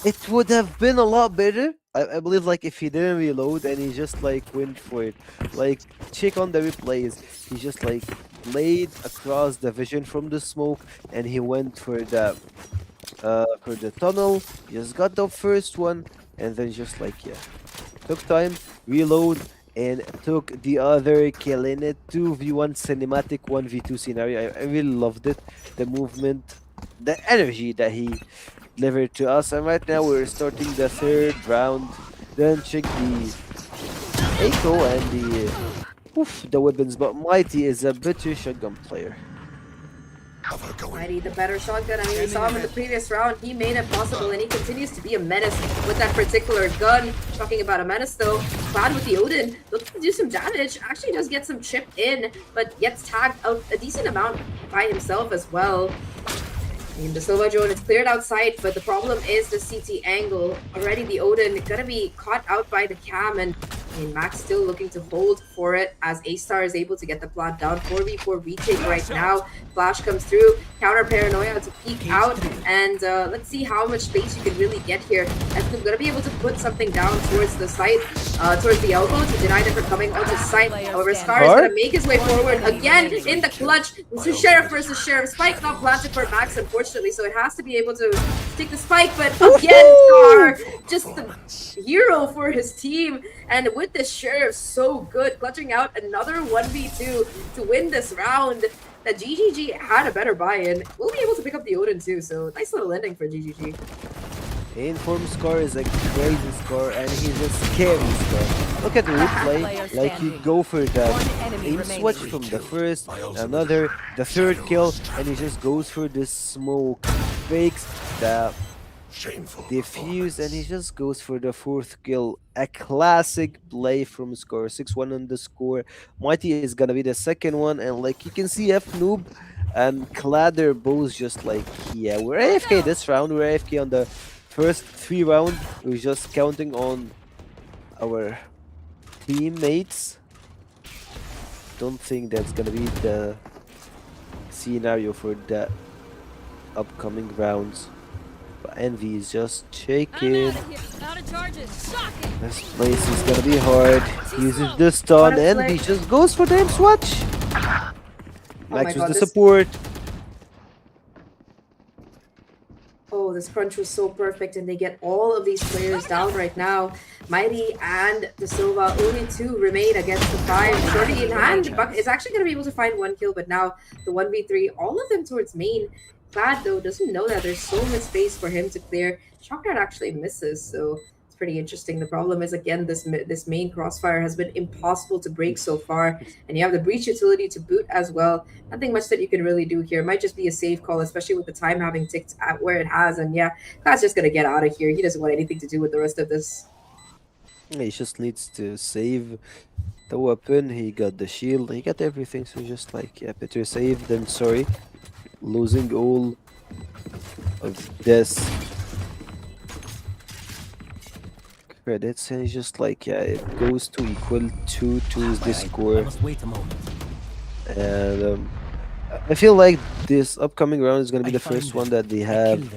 it would have been a lot better. I believe like if he didn't reload and he just like went for it. Like check on the replays. He just like laid across the vision from the smoke and he went for the tunnel. He just got the first one and then just like yeah. Took time, reload, and took the other kill in it. 2v1 cinematic 1v2 scenario. I really loved it. The movement, the energy that he delivered to us. And right now we're starting the third round. Then check the echo and the weapons. But Mighty is a better shotgun player. Mighty, the better shotgun. I mean, we saw him in the previous round. He made it possible, and he continues to be a menace with that particular gun. Talking about a menace, though, Cloud with the Odin looking to do some damage. Actually does get some chip in, but gets tagged out a decent amount by himself as well. I mean, the Silva drone is cleared outside, but the problem is the CT angle. Already the Odin gonna be caught out by the cam, and I mean, Max still looking to hold for it as A-Star is able to get the plant down. 4v4 retake right now. Flash comes through, counter paranoia to peek out, and let's see how much space you can really get here. As we're gonna be able to put something down towards the site, towards the elbow to deny them from coming onto site. However, Scar is gonna make his way forward again in the clutch. This is Sheriff versus Sheriff. Spike not planted for Max, unfortunately, so it has to be able to take the spike, but again, Scar, just the hero for his team. And with this Sheriff so good, clutching out another 1v2 to win this round. That GGG had a better buy-in. We'll be able to pick up the Odin too, so nice little ending for GGG. Inform Scar is a crazy Scar, and he's a scary Scar. Look at the replay, like he go for that aim switch from the first, another, the third kill, and he just goes for this smoke, fakes the defuse, and he just goes for the fourth kill. A classic play from Scar. 6-1 on the score. Mighty is gonna be the second one, and like you can see F-Noob and Cladder both just like, yeah, we're AFK this round, we're AFK on the first 3 rounds. We're just counting on our teammates. Don't think that's gonna be the scenario for the upcoming rounds. But Envy is just shaking. This place is gonna be hard. Uses the stun. Envy just goes for the aim swatch. Max with the support. Oh, this crunch was so perfect, and they get all of these players down right now. Mighty and the Silva, only 2 remain against the 5. Shorty in hand. Buck is actually going to be able to find 1 kill, but now the 1v3, all of them towards main. Clad, though, doesn't know that there's so much space for him to clear. Shockdart actually misses, so it's pretty interesting. The problem is, again, this main crossfire has been impossible to break so far, and you have the breach utility to boot as well. Nothing much that you can really do here. It might just be a safe call, especially with the time having ticked at where it has, and yeah, Clad's just going to get out of here. He doesn't want anything to do with the rest of this. He just needs to save the weapon. He got the shield. He got everything, so just like, yeah, better save than sorry. Losing all of this credits, and it's just like, yeah, it goes to equal 2-2 is the score. And I feel like this upcoming round is gonna be the first one that they have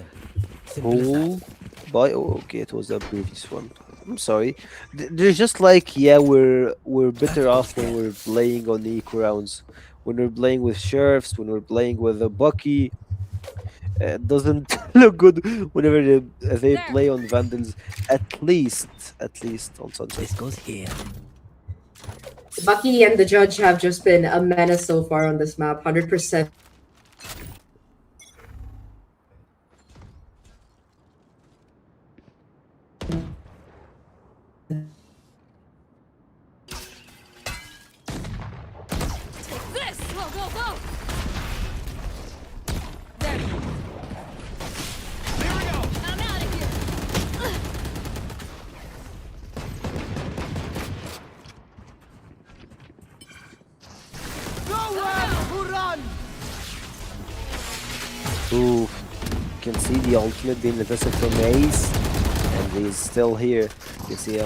hold by. Oh, okay, it was the previous one. I'm sorry. They're just like, yeah, we're better off when we're playing on the equal rounds. When we're playing with Sheriffs, when we're playing with a Bucky, it doesn't look good whenever they play on Vandals. At least on Sunset. This goes here. Bucky and the Judge have just been a menace so far on this map, 100%. Ooh, you can see the ultimate being invested from Ace, and he's still here. You see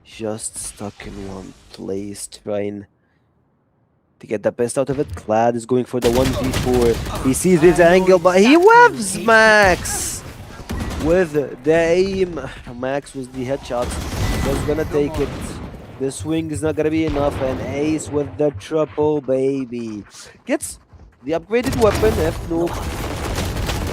just stuck in one place, trying to get the best out of it. Clad is going for the 1v4. He sees his angle, but he webs Max with the aim. Max with the headshots. Just gonna take it. The swing is not gonna be enough, and Ace with the triple, baby. Gets the upgraded weapon. F-Noob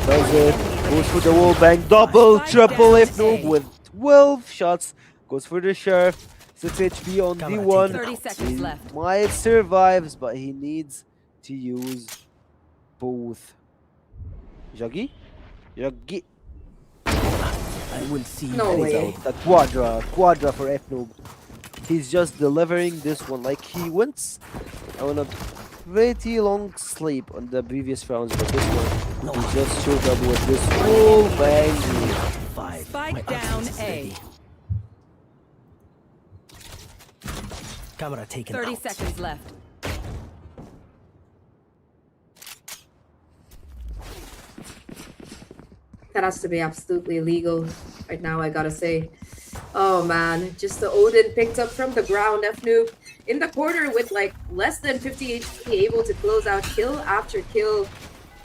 does it. Goes for the wall bang. Double, triple F-Noob with 12 shots. Goes for the Sheriff. 6 HP on D1. 30 seconds left. Might survives, but he needs to use both. Juggy? Juggy. I will see. No way. The quadra for F-Noob. He's just delivering this one like he went on a pretty long sleep on the previous rounds, but this one he just showed up with this full bang. Spike down A. Camera taken 30 out. seconds left. That has to be absolutely illegal right now, I gotta say. Oh man, just the Odin picked up from the ground. F-Noob in the corner with like less than 50 HP, able to close out kill after kill.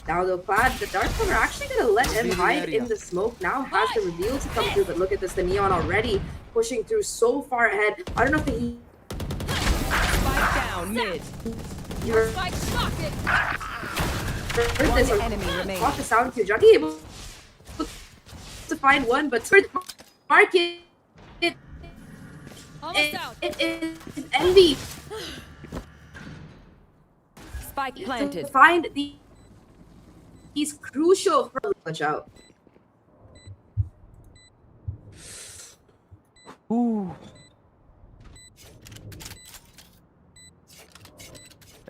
Now the Plaid, the Dark Cover actually gonna let him hide in the smoke. Now has the reveal to come through, but look at this, the Neon already pushing through so far ahead. I don't know if the Spike down mid. heard Spike socket. this or Enemy remaining. caught the sound cue. Juggy able to find one, but toward the market, Almost out. it is Envy Spike to planted. find these crucial for watch out. Ooh.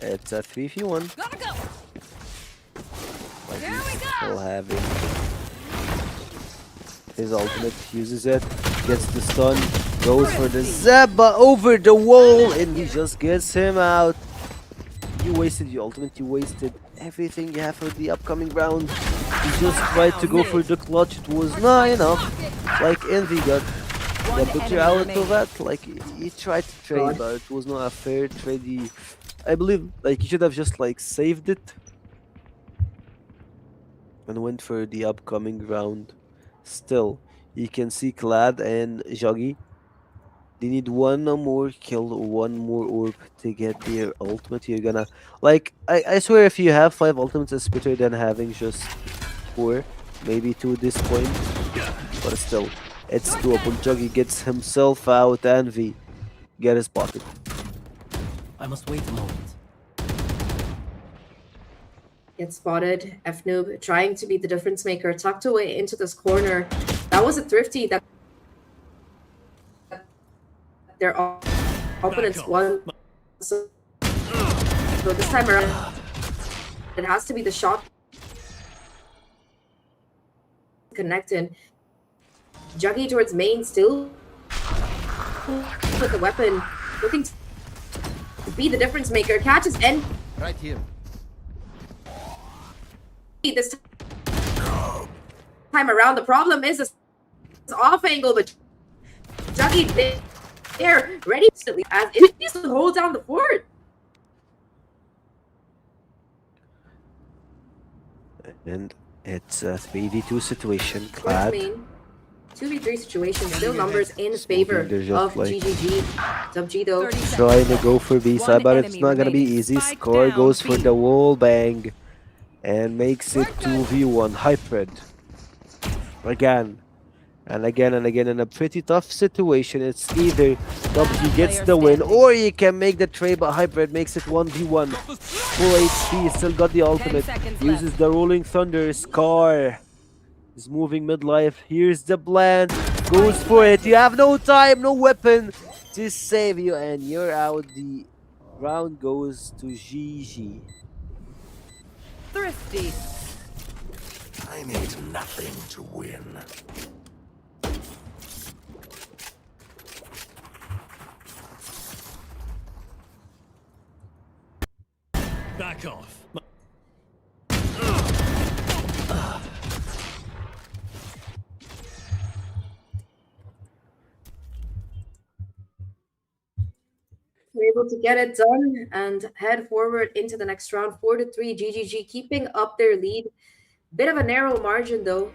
It's a 3v1. Gotta go. Like Here he's we go. still having his ultimate, uses it, gets the stun, goes for the Zaba over the wall, and he just gets him out. You wasted your ultimate, you wasted everything you have for the upcoming round. You just tried to go for the clutch, it was not enough. Like Envy got the butcher out of that. Like he tried to trade, but it was not a fair trade. I believe like he should have just like saved it and went for the upcoming round. Still, you can see Clad and Joggy. They need one more kill, one more orb to get their ultimate. You're gonna like I swear if you have 5 ultimates, it's better than having just 4, maybe 2 this point. But still, it's doable. Joggy gets himself out. Envy get his pocket. I must wait a moment. Gets spotted. F-Noob trying to be the difference maker, tucked away into this corner. That was a thrifty that their opponents won. So this time around, it has to be the shot connected. Juggy towards main still with the weapon, looking to be the difference maker. Catches N Right here. this time around. The problem is this off angle, but Juggy there, ready as it needs to hold down the fort. And it's a 3v2 situation. Towards Clad main. 2v3 situation, still numbers in favor they're just of like- GGG. DUPG though. 30 seconds. trying to go for B side, One but it's enemy not gonna be remaining. easy. Spike Score down, goes for B. the wall bang and makes it 2v1 hybrid. Again and again and again in a pretty tough situation. It's either DUPG gets the win or you can make the trade, but hybrid makes it 1v1. Full HP, still got the ultimate. seconds Uses left. the rolling thunder. Scar is moving midlife. Here's the plan. Goes for it. You have no time, no weapon to save you, and you're out. The round goes to GG. Thrifty. I need nothing to win. Back off. We're able to get it done and head forward into the next round. 4-3 GGG, keeping up their lead. Bit of a narrow margin though,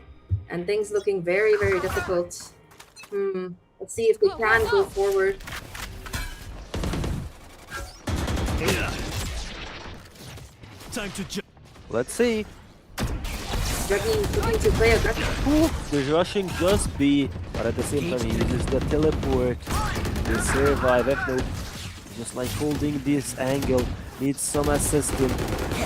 and things looking very, very difficult. Let's see if they can go forward. Time to Let's see. Juggy looking to play aggressive. There's rushing just B, but at the same time he uses the teleport to survive. F-Noob just like holding this angle, needs some assistance.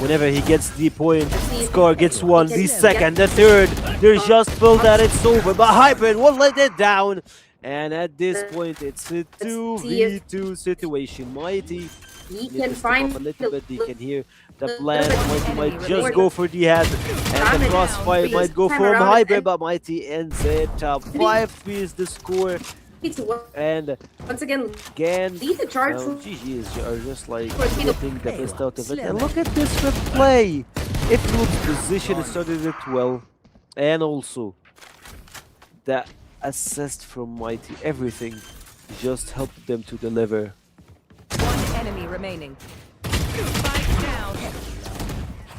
Whenever he gets the point, Scar gets one, the second, the third. They're just filled that it's over, but Hybrid will let it down. And at this point, it's a 2v2 situation. Mighty He need can to step find up a little bit. He can hear the the plan. Mighty might just reward. go for the head, and the crossfire Please, might go time for around Hybrid, and- but Mighty ends it. 5-3 is the score, to and once again Gan lead the charge. GGs are just like Towards me, getting the best out of it. And look at this replay. If Noob's position started it well, And also the assist from Mighty, everything just helped them to deliver. One enemy remaining. Spike down.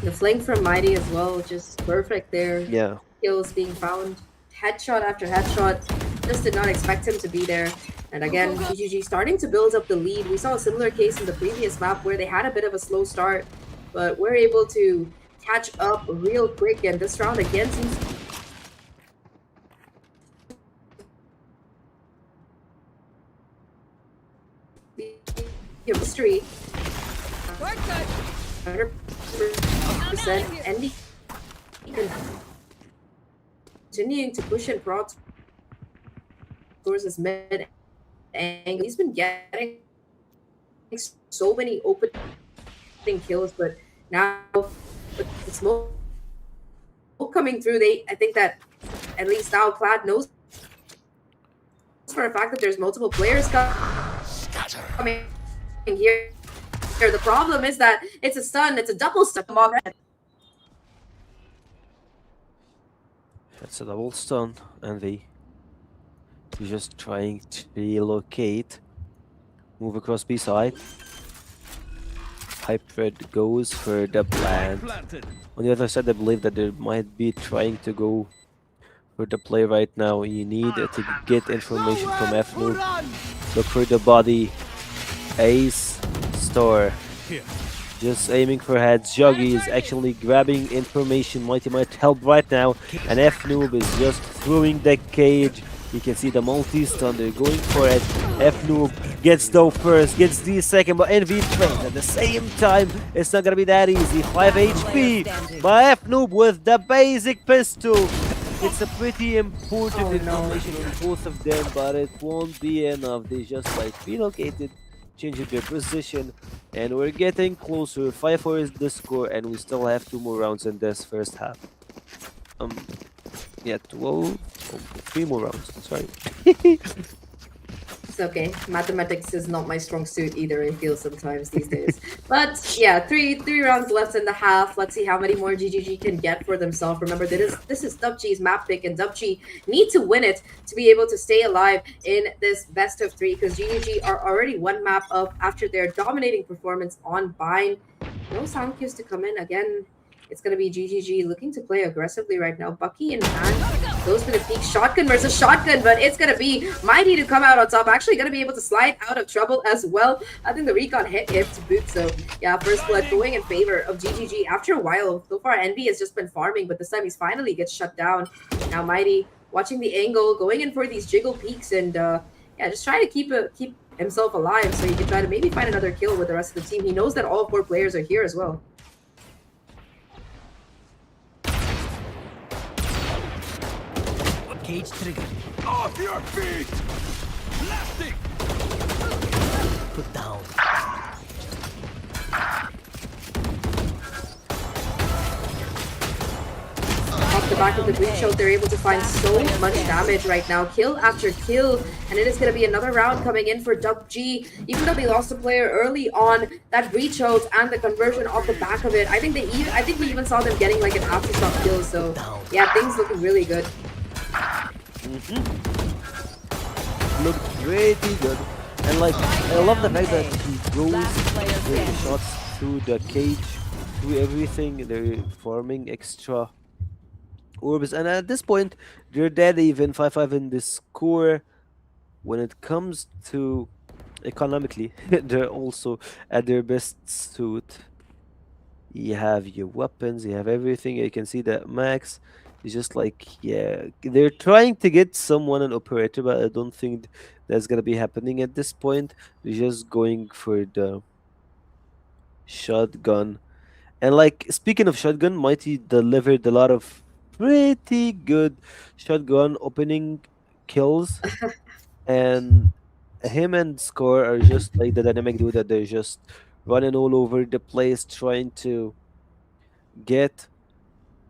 The flank from Mighty as well, just perfect there. Yeah. Kills being found. Headshot after headshot. Just did not expect him to be there. And again, GGG starting to build up the lead. We saw a similar case in the previous map where they had a bit of a slow start, but we're able to catch up real quick. And this round again seems to be a mystery. Work good. 100%. Andy continuing to push and prod towards this mid angle. He's been getting so many open kills, but now with the smoke coming through, I think that at least now Clad knows for a fact that there's multiple players coming here. The problem is that it's a stun, it's a double stun. It's a double stun, and they're just trying to relocate, move across B side. Hybrid goes for the plant. On the other side, I believe that they might be trying to go for the play right now. You need to get information from FNoob. Look for the body. Ace, Store. Just aiming for heads. Joggy is actually grabbing information. Mighty might help right now. And FNoob is just throwing the cage. You can see the multi-stun, they're going for it. FNoob gets though first, gets the second, but NV trains at the same time. It's not gonna be that easy. 5 HP by FNoob with the basic pistol. It's a pretty important information on both of them, but it won't be enough. They just like relocated, changing their position, and we're getting closer. 5-4 is the score, and we still have 2 more rounds in this first half. Yeah, 12, 3 more rounds, sorry. It's okay. Mathematics is not my strong suit either, I feel sometimes these days. But yeah, three rounds left in the half. Let's see how many more GGG can get for themselves. Remember, this is DUPG's map pick, and DUPG need to win it to be able to stay alive in this best of 3, because GGG are already 1 map up after their dominating performance on Bind. No sound cues to come in again. It's going to be GGG looking to play aggressively right now. Bucky and hand goes for the peak. Shotgun versus shotgun, but it's going to be Mighty to come out on top. Actually going to be able to slide out of trouble as well. I think the recon hit to boot. So yeah, first blood going in favor of GGG after a while. So far, Envy has just been farming, but this time he's finally gets shut down. Now Mighty watching the angle, going in for these jiggle peaks, and yeah, just trying to keep himself alive so he can try to maybe find another kill with the rest of the team. He knows that all 4 players are here as well. Cage trigger. Off your feet! Plastic! Put down. Off the back of the breach out, they're able to find so much damage right now. Kill after kill. And it is going to be another round coming in for DUPG. Even though they lost a player early on, that breach out and the conversion off the back of it, I think we even saw them getting like an aftershock kill. So yeah, things looking really good. Looked pretty good, and like I love the fact that he goes the shots through the cage, through everything. They're forming extra orbs, and at this point they're dead even. 5-5 in the score. When it comes to economically, they're also at their best suit. You have your weapons, you have everything. You can see that Max is just like, yeah, they're trying to get someone an operator, but I don't think that's gonna be happening at this point. They're just going for the shotgun. And like, speaking of shotgun, Mighty delivered a lot of pretty good shotgun opening kills. And him and Score are just like the dynamic duo that they're just running all over the place trying to get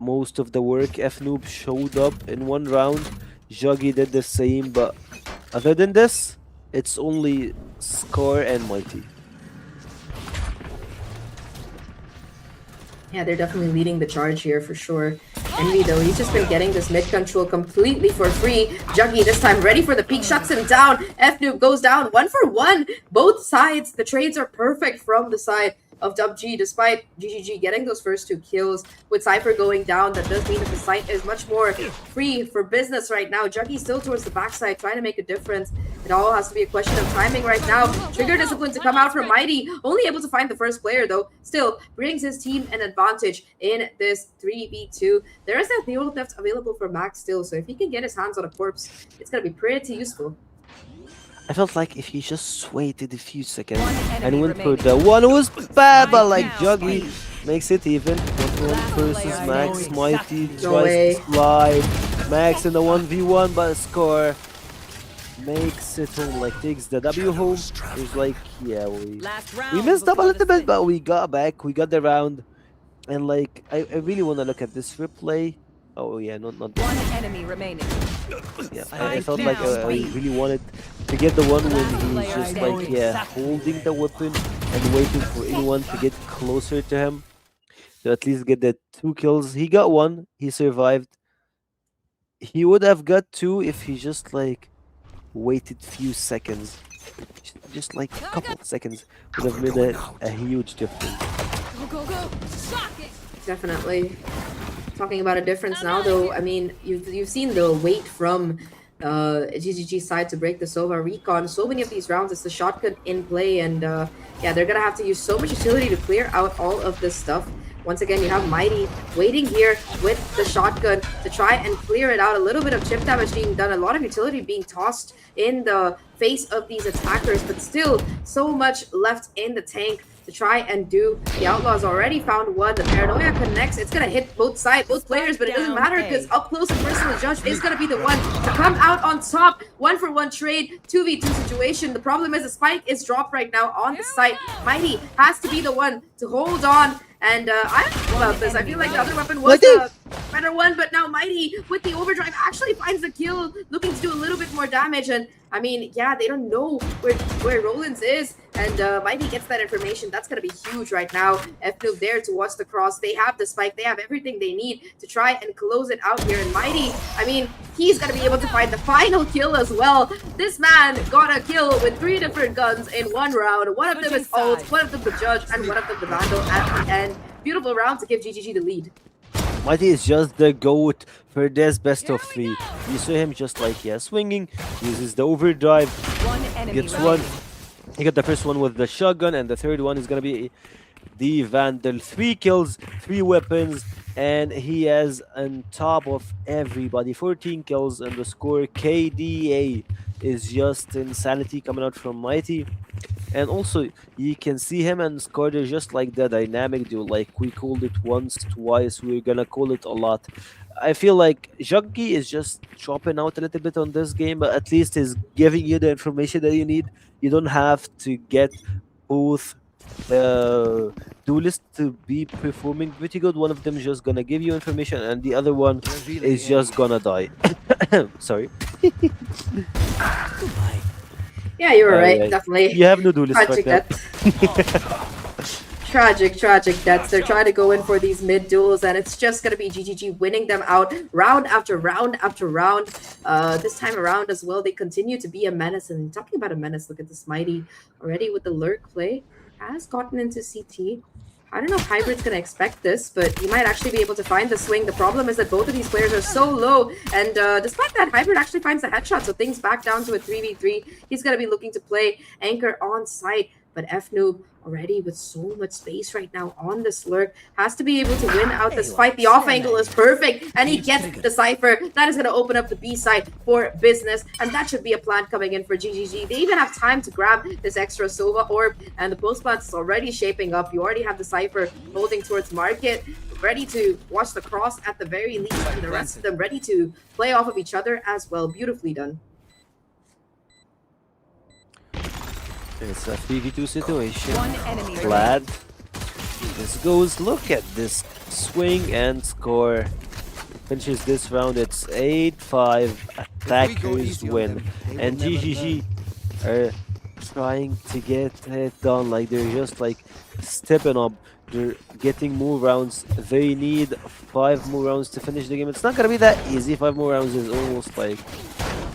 most of the work. FNoob showed up in 1 round. Joggy did the same, but other than this, it's only Score and Mighty. Yeah, they're definitely leading the charge here for sure. Envy though, he's just been getting this mid control completely for free. Juggy this time ready for the peek, shuts him down. F-Noob goes down 1-for-1. Both sides, the trades are perfect from the side of DUPG, despite GGG getting those first 2 kills. With Cypher going down, that does mean that the site is much more free for business right now. Juggy still towards the backside, trying to make a difference. It all has to be a question of timing right now. Trigger Discipline to come out from Mighty, only able to find the first player though. Still brings his team an advantage in this 3v2. There is that Neural Theft available for Max still, so if he can get his hands on a corpse, it's gonna be pretty useful. I felt like if he just waited a few seconds One and enemy went for remaining. the one, it was bad, but like Down, Juggy makes it even. 1-1 versus player Max. standing. Mighty No way. tries to slide. Max in the 1v1, but score makes it home, like takes the W home. It was like, yeah, Last round we messed up a before little the bit, but we got back. We got the round. And like, I really want to look at this replay. Oh yeah, not One this. enemy remaining. Yeah, I Spike felt like down, I Spike. really wanted to get the one when he's Player just like, standing. yeah, holding the weapon and waiting for anyone to get closer to him to at least get the 2 kills. He got 1, he survived. He would have got 2 if he just like waited few seconds. Just like a couple of seconds would have made a huge difference. Go, go, go. Shock it. Definitely. Talking about a difference now, though. I mean, you've seen the wait from GGG side to break the Sova recon. So many of these rounds, it's the shotgun in play, and yeah, they're gonna have to use so much utility to clear out all of this stuff. Once again, you have Mighty waiting here with the shotgun to try and clear it out. A little bit of chip damage being done, a lot of utility being tossed in the face of these attackers, but still so much left in the tank to try and do. The Outlaws already found one. The Paranoia connects. It's going to hit both sides, both players, but it doesn't matter because up close and personal judge is going to be the one to come out on top. 1-for-1 trade, 2v2 situation. The problem is the spike is dropped right now on the site. Mighty has to be the one to hold on. And I don't know about this. I feel like the other weapon was the better one, but now Mighty with the overdrive actually finds the kill, looking to do a little bit more damage. And I mean, yeah, they don't know where Rollins is, and Mighty gets that information. That's gonna be huge right now. F-Noob there to watch the cross. They have the spike. They have everything they need to try and close it out here. And Mighty, I mean, he's gonna be able to find the final kill as well. This man got a kill with 3 different guns in 1 round. One of them is ult, one of them the judge, and one of them the vandal at the end. Beautiful round to give GGG the lead. Mighty is just the GOAT for this best of 3. You saw him just like, yeah, swinging, uses the overdrive, One enemy gets one. remaining. He got the first one with the shotgun, and the third one is gonna be the Vandal. 3 kills, 3 weapons, and he has on top of everybody 14 kills, and the score KDA is just insanity coming out from Mighty. And also, you can see him and Scarter just like the dynamic duo. Like, we called it once, twice, we're gonna call it a lot. I feel like Juggy is just dropping out a little bit on this game, but at least is giving you the information that you need. You don't have to get both duelists to be performing pretty good. One of them is just gonna give you information, and the other one is just gonna die. Sorry. Yeah, you were right. Alright. Definitely. You have no duelist Tragic right now. deaths. Tragic deaths. They're trying to go in for these mid duels, and it's just gonna be GGG winning them out round after round after round. This time around as well, they continue to be a menace. And talking about a menace, look at this Mighty already with the lurk play, has gotten into CT. I don't know if Hybrid's going to expect this, but he might actually be able to find the swing. The problem is that both of these players are so low, and despite that, Hybrid actually finds the headshot, so things back down to a 3v3. He's going to be looking to play Anchor on site, but F-Noob already with so much space right now on the Slurk has to be able to win out this fight. The off angle is perfect, and he gets the Cypher. That is going to open up the B side for business, and that should be a plan coming in for GGG. They even have time to grab this extra Sova orb, and the post plant is already shaping up. You already have the Cypher holding towards Market, ready to watch the cross at the very least, and the rest of them ready to play off of each other as well. Beautifully done. It's a 3v2 situation. One enemy Glad this goes. Look at this swing and score. Finishes this round. It's 8-5. Attackers win. And GGG are trying to get it done. Like, they're just like stepping up they're getting more rounds. They need 5 more rounds to finish the game. It's not gonna be that easy. 5 more rounds is almost like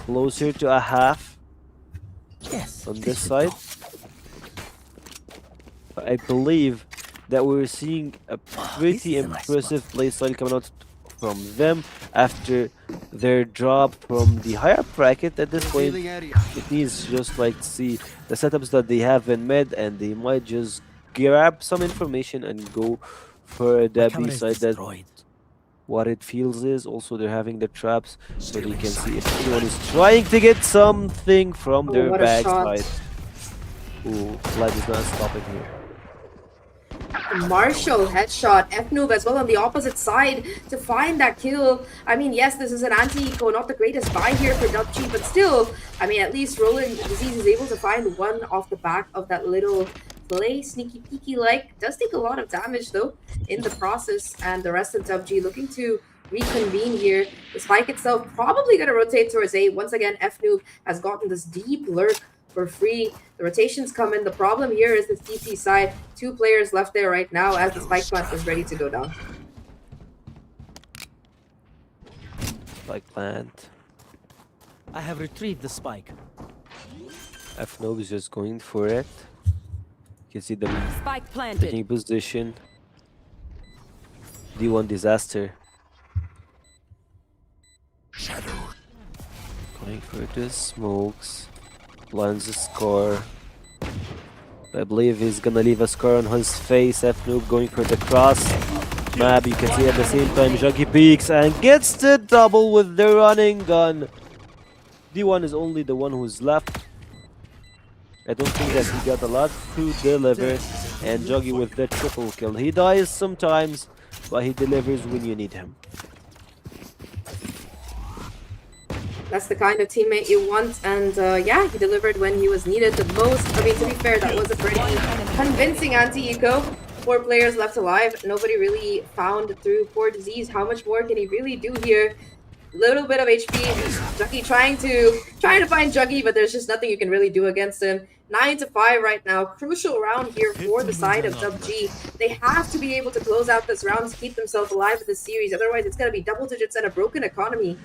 closer to a half Yes. on this side. But I believe that we're seeing a pretty this is a nice impressive playstyle coming out from them after their drop from the higher bracket. At this point, it needs just like to see the setups that they have in mid, and they might just grab some information and go for the B Camera is side. That destroyed. what it feels is also they're having the traps, so they can see if anyone is trying to get something from Oh, their what a shot. backside. Ooh, Vlad is not stopping here. Marshall headshot F-Noob as well on the opposite side to find that kill. I mean, yes, this is an anti-eco, not the greatest buy here for DUPG, but still, I mean, at least Roland Disease is able to find one off the back of that little play, sneaky peeky like. Does take a lot of damage though in the process, and the rest of DUPG looking to reconvene here. The spike itself probably going to rotate towards A. Once again, F-Noob has gotten this deep lurk for free. The rotations come in. The problem here is this TP side. 2 players left there right now as the spike plant is ready to go down. Spike plant. I have retrieved the spike. F-Noob is just going for it. You can see them Spike planted. taking position. D1 disaster. Going for the smokes. Lands a score. I believe he's gonna leave a score on his face. F-Noob going for the cross. Map, you can see at the same time Juggy peeks and gets the double with the running gun. D1 is only the one who's left. I don't think that he got a lot to deliver. And Juggy with the triple kill. He dies sometimes, but he delivers when you need him. That's the kind of teammate you want, and yeah, he delivered when he was needed the most. I mean, to be fair, that was a pretty convincing anti-eco. 4 players left alive. Nobody really found through Poor Disease. How much more can he really do here? Little bit of HP. Juggy trying to find Juggy, but there's just nothing you can really do against him. 9-5 right now. Crucial round here for the side of DUPG. They have to be able to close out this round to keep themselves alive in this series. Otherwise, it's going to be double digits and a broken economy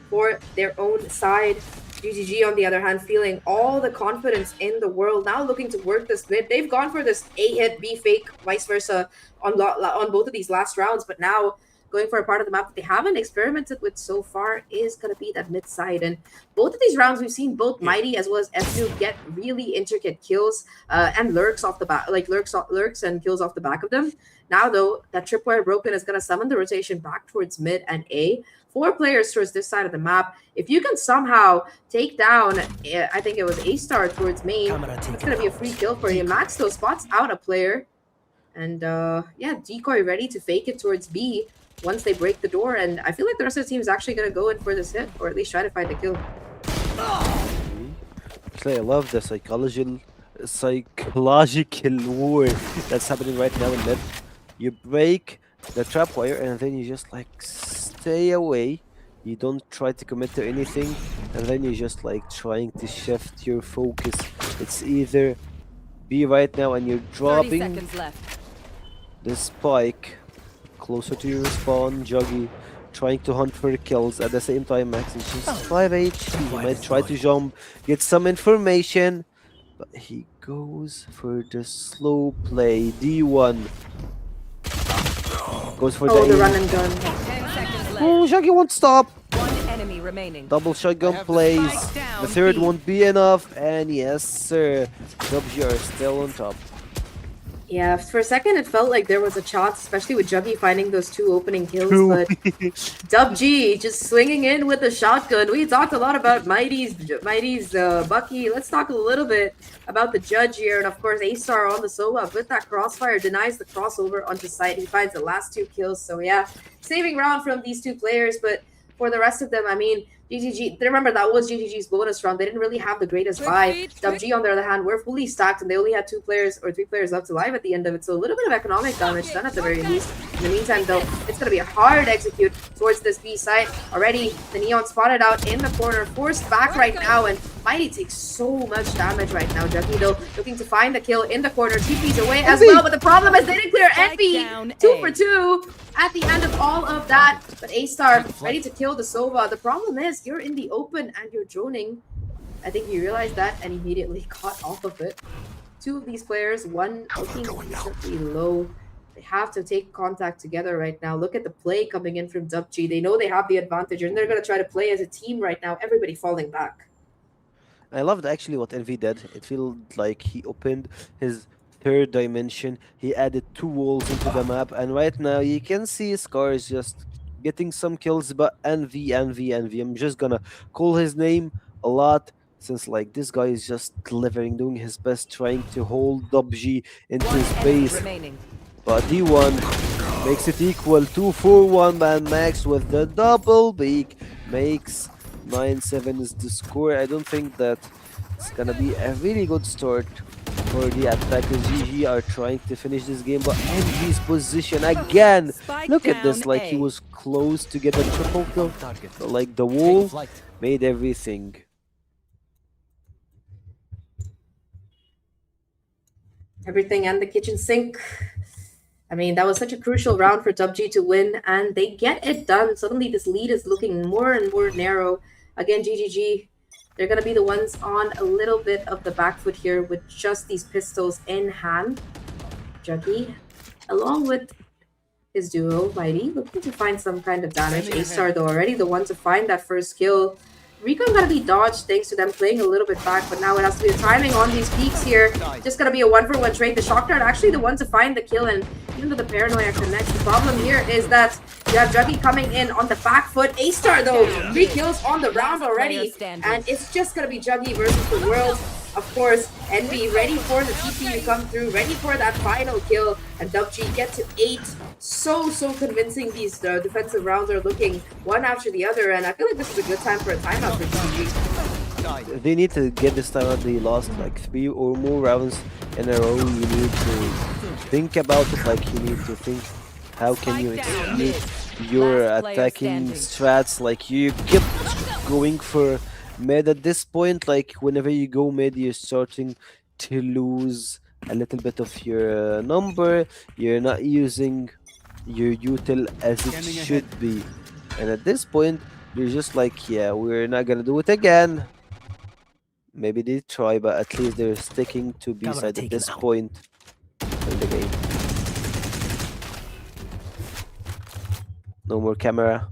for their own side. GGG, on the other hand, feeling all the confidence in the world, now looking to work this mid. They've gone for this A-hit, B-fake, vice versa on both of these last rounds, but now going for a part of the map that they haven't experimented with so far is going to be that mid side. And both of these rounds, we've seen both Mighty as well as F-Noob get really intricate kills and lurks off the back, like lurks and kills off the back of them. Now, though, that tripwire broken is going to summon the rotation back towards mid and A. 4 players towards this side of the map. If you can somehow take down, I think it was A-Star towards main, it's going to be a free kill for you. Max, though, spots out a player. And, yeah, Decoy ready to fake it towards B once they break the door. And I feel like the rest of the team is actually going to go in for this hit, or at least try to find a kill. Actually, I love the psychological war that's happening right now in mid. You break the trapwire and then you just like stay away. You don't try to commit to anything, and then you're just like trying to shift your focus. It's either B right now and you're 30 dropping seconds left. the spike closer to your spawn, Juggy trying to hunt for kills at the same time. Max is just 5 HP. He might try to jump, get some information, but he goes for the slow play. D1 goes for Oh, the aim. run and gun. 10 seconds left. Oh, Juggy won't stop. 1 enemy remaining. Double shotgun plays. The third won't be enough, and yes, sir, DUPG are still on top. Yeah, for a second it felt like there was a chance, especially with Juggy finding those 2 opening kills, but DUPG just swinging in with the shotgun. We talked a lot about Mighty's Bucky. Let's talk a little bit about the judge here, and of course A-Star on the solo with that crossfire denies the crossover onto site. He finds the last 2 kills, so yeah, saving round from these 2 players, but for the rest of them, I mean, GGG, remember that was GGG's bonus round. They didn't really have the greatest buy. DUPG, on the other hand, were fully stacked and they only had 2 players or 3 players left alive at the end of it. So a little bit of economic damage done at the very least. In the meantime, though, it's going to be a hard execute towards this B site. Already, the Neon spotted out in the corner, forced back right now, and Mighty takes so much damage right now. Juggy, though, looking to find the kill in the corner. TP's away as well, but the problem is they didn't clear Envy. 2 for 2 at the end of all of that. But A-Star ready to kill the Sova. The problem is you're in the open and you're droning. I think he realized that and immediately caught off of it. 2 of these players, one looking decently low. They have to take contact together right now. Look at the play coming in from DUPG. They know they have the advantage and they're going to try to play as a team right now. Everybody falling back. I loved actually what Envy did. It felt like he opened his 3rd dimension. He added 2 walls into the map, and right now you can see Scar is just getting some kills, but Envy. I'm just gonna call his name a lot since like this guy is just delivering, doing his best, trying to hold DUPG into his base. But D1 makes it equal. 2-4, 1-man max with the double beak. Makes 9-7 is the score. I don't think that it's gonna be a really good start for the attackers. GG are trying to finish this game, but Envy's position again. Look at this, like he was close to get a triple kill. But like the wall made everything. Everything and the kitchen sink. I mean, that was such a crucial round for DUPG to win, and they get it done. Suddenly, this lead is looking more and more narrow. Again, GGG, they're going to be the ones on a little bit of the back foot here with just these pistols in hand. Juggy, along with his duo, Mighty, looking to find some kind of damage. A-Star, though, already the one to find that first kill. Recon gonna be dodged thanks to them playing a little bit back, but now it has to be the timing on these peaks here. Just gonna be a 1-for-1 trade. The Shock Dart actually the one to find the kill, and even though the Paranoia connects, the problem here is that you have Juggy coming in on the back foot. A-Star though, 3 kills on the round already, and it's just gonna be Juggy versus the world. Of course, Envy ready for the TP to come through, ready for that final kill, and DUPG get to 8. So convincing these defensive rounds are looking one after the other, and I feel like this is a good time for a timeout for GG. They need to get this timeout. They lost like 3 or more rounds in a row. You need to think about it, like you need to think how can you execute your attacking strats. Like you keep going for mid at this point, like whenever you go mid you're starting to lose a little bit of your number. You're not using your util as it should be, and at this point you're just like, yeah, we're not gonna do it again. Maybe they try, but at least they're sticking to B side at this point in the game. No more camera.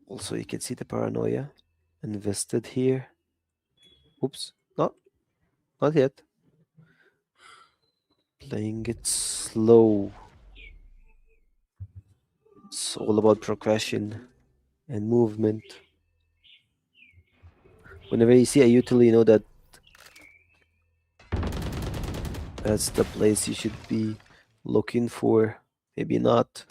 Also, you can see the Paranoia invested here. Oops, not yet. Playing it slow. It's all about progression and movement. Whenever you see a util, you know that that's the place you should be looking for. Maybe not.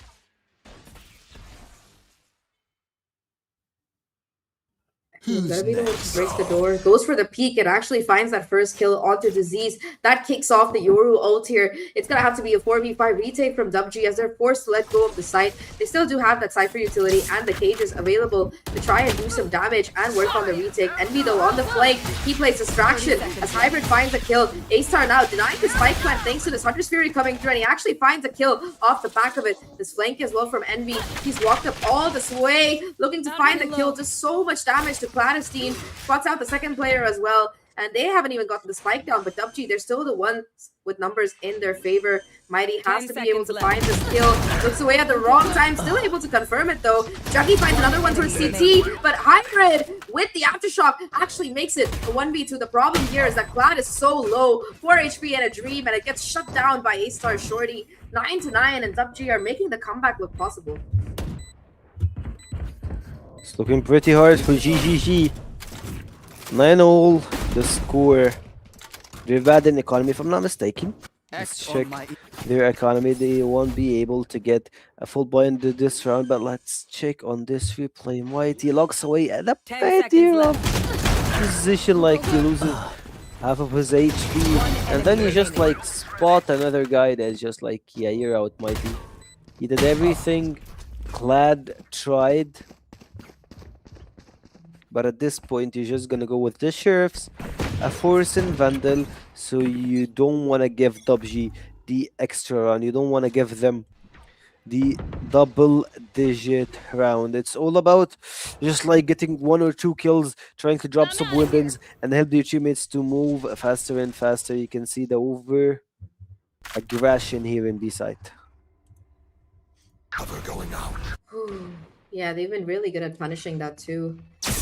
Gonna be the one to break the door. Goes for the peek and actually finds that first kill onto Disease. That kicks off the Yoru ult here. It's gonna have to be a 4v5 retake from DUPG as they're forced to let go of the site. They still do have that Cypher utility and the cages available to try and do some damage and work on the retake. Envy though on the flank, he plays distraction as Hybrid finds a kill. A-Star now denying the spike plant thanks to this Hunter's Fury coming through, and he actually finds a kill off the back of it. This flank as well from Envy. He's walked up all this way looking to find the kill. Just so much damage to Clandestine. Spots out the second player as well, and they haven't even gotten the spike down, but DUPG, they're still the ones with numbers in their favor. Mighty has to be able to find this kill. Looks away at the wrong time, still able to confirm it though. Juggy finds another one towards CT, but Hybrid with the Aftershock actually makes it a 1v2. The problem here is that Cloud is so low, 4 HP and a Dream, and it gets shut down by A-Star Shorty. 9-9, and DUPG are making the comeback look possible. It's looking pretty hard for GGG. 9-all the score. They've had an economy, if I'm not mistaken. Let's check their economy. They won't be able to get a full point in this round. But let's check on this replay. Mighty locks away at the 10 pretty seconds rough position, like he loses half of his HP, and then you just like spot another guy that's just like, yeah, you're out, Mighty. He did everything Clad tried, but at this point you're just gonna go with the Sheriffs, a Force and Vandal, so you don't want to give DUPG the extra run. You don't want to give them the double-digit round. It's all about just like getting 1 or 2 kills, trying to drop some weapons, and help your teammates to move faster and faster. You can see the over-aggression here in B-side. Yeah, they've been really good at punishing that too.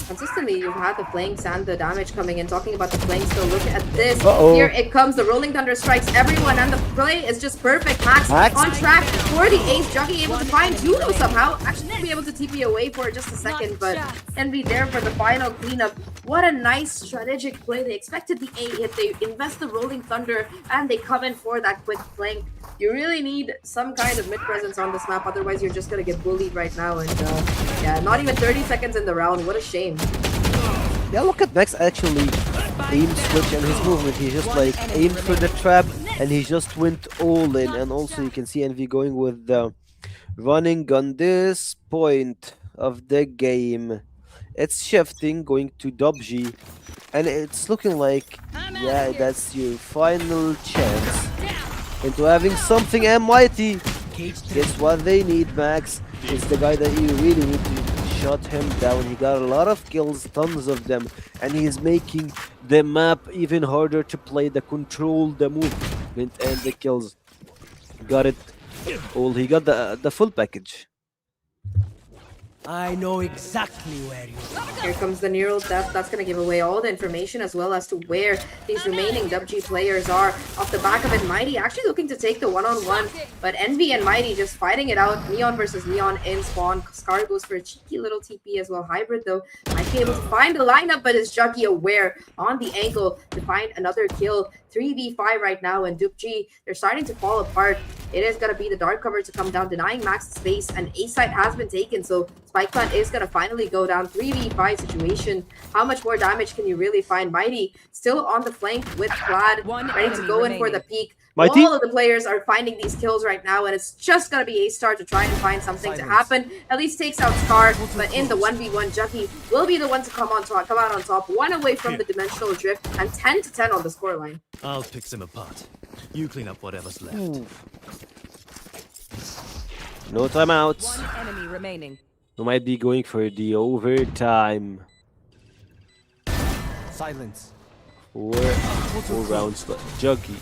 Consistently, you've had the flanks and the damage coming in. Talking about the flanks, though, look at this. Here it comes. The Rolling Thunder strikes everyone, and the play is just perfect. Max on track for the ace. Juggy able to find Juno somehow. Actually, won't be able to TP away for just a second, but Envy there for the final cleanup. What a nice strategic play. They expected the A hit. They invest the Rolling Thunder, and they come in for that quick flank. You really need some kind of mid presence on this map, otherwise you're just gonna get bullied right now. And yeah, not even 30 seconds in the round. What a shame. Yeah, look at Max actually aim switch and his movement. He just like aimed for the trap and he just went all in. And also you can see Envy going with the running on this point of the game. It's shifting, going to DUPG, and it's looking like, yeah, that's your final chance into having something. And Mighty gets what they need. Max is the guy that you really need to shut him down. He got a lot of kills, tons of them, and he's making the map even harder to play. The control, the movement, and the kills. Got it all. He got the full package. I know exactly where you are. Here comes the neural death. That's going to give away all the information as well as to where these remaining DUPG players are. Off the back of it, Mighty actually looking to take the one-on-one, but Envy and Mighty just fighting it out. Neon versus Neon in spawn. Scar goes for a cheeky little TP as well. Hybrid, though, might be able to find the lineup, but is Juggy aware on the ankle to find another kill. 3v5 right now, and DUPG, they're starting to fall apart. It is going to be the dark cover to come down, denying Max space, and A site has been taken, so Spike Plant is going to finally go down. 3v5 situation. How much more damage can you really find? Mighty still on the flank with Clad, ready to go in for the peak. Mighty? All of the players are finding these kills right now, and it's just going to be A-Star to try and find something to happen. At least takes out Scar, but in the 1v1, Juggy will be the one to come out on top. 1 away from the dimensional drift, and 10-10 on the scoreline. I'll pick them apart. You clean up whatever's left. No timeouts. One enemy remaining. We might be going for the overtime. Silence. Four rounds left. Juggy.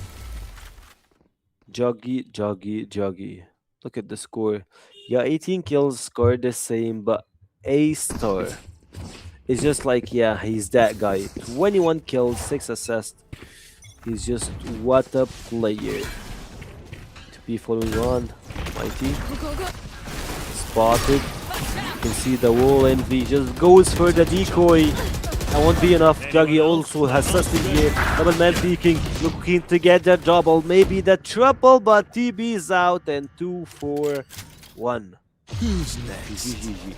Look at the score. Yeah, 18 kills, scored the same, but A-Star is just like, yeah, he's that guy. 21 kills, 6 assists. He's just what a player. To be following on. Mighty. Spotted. You can see the wall. Envy just goes for the decoy. That won't be enough. Juggy also has sustain here. Double man peeking. Looking to get the double. Maybe the triple, but TB's out. And 2-4-1. Who's next? GG.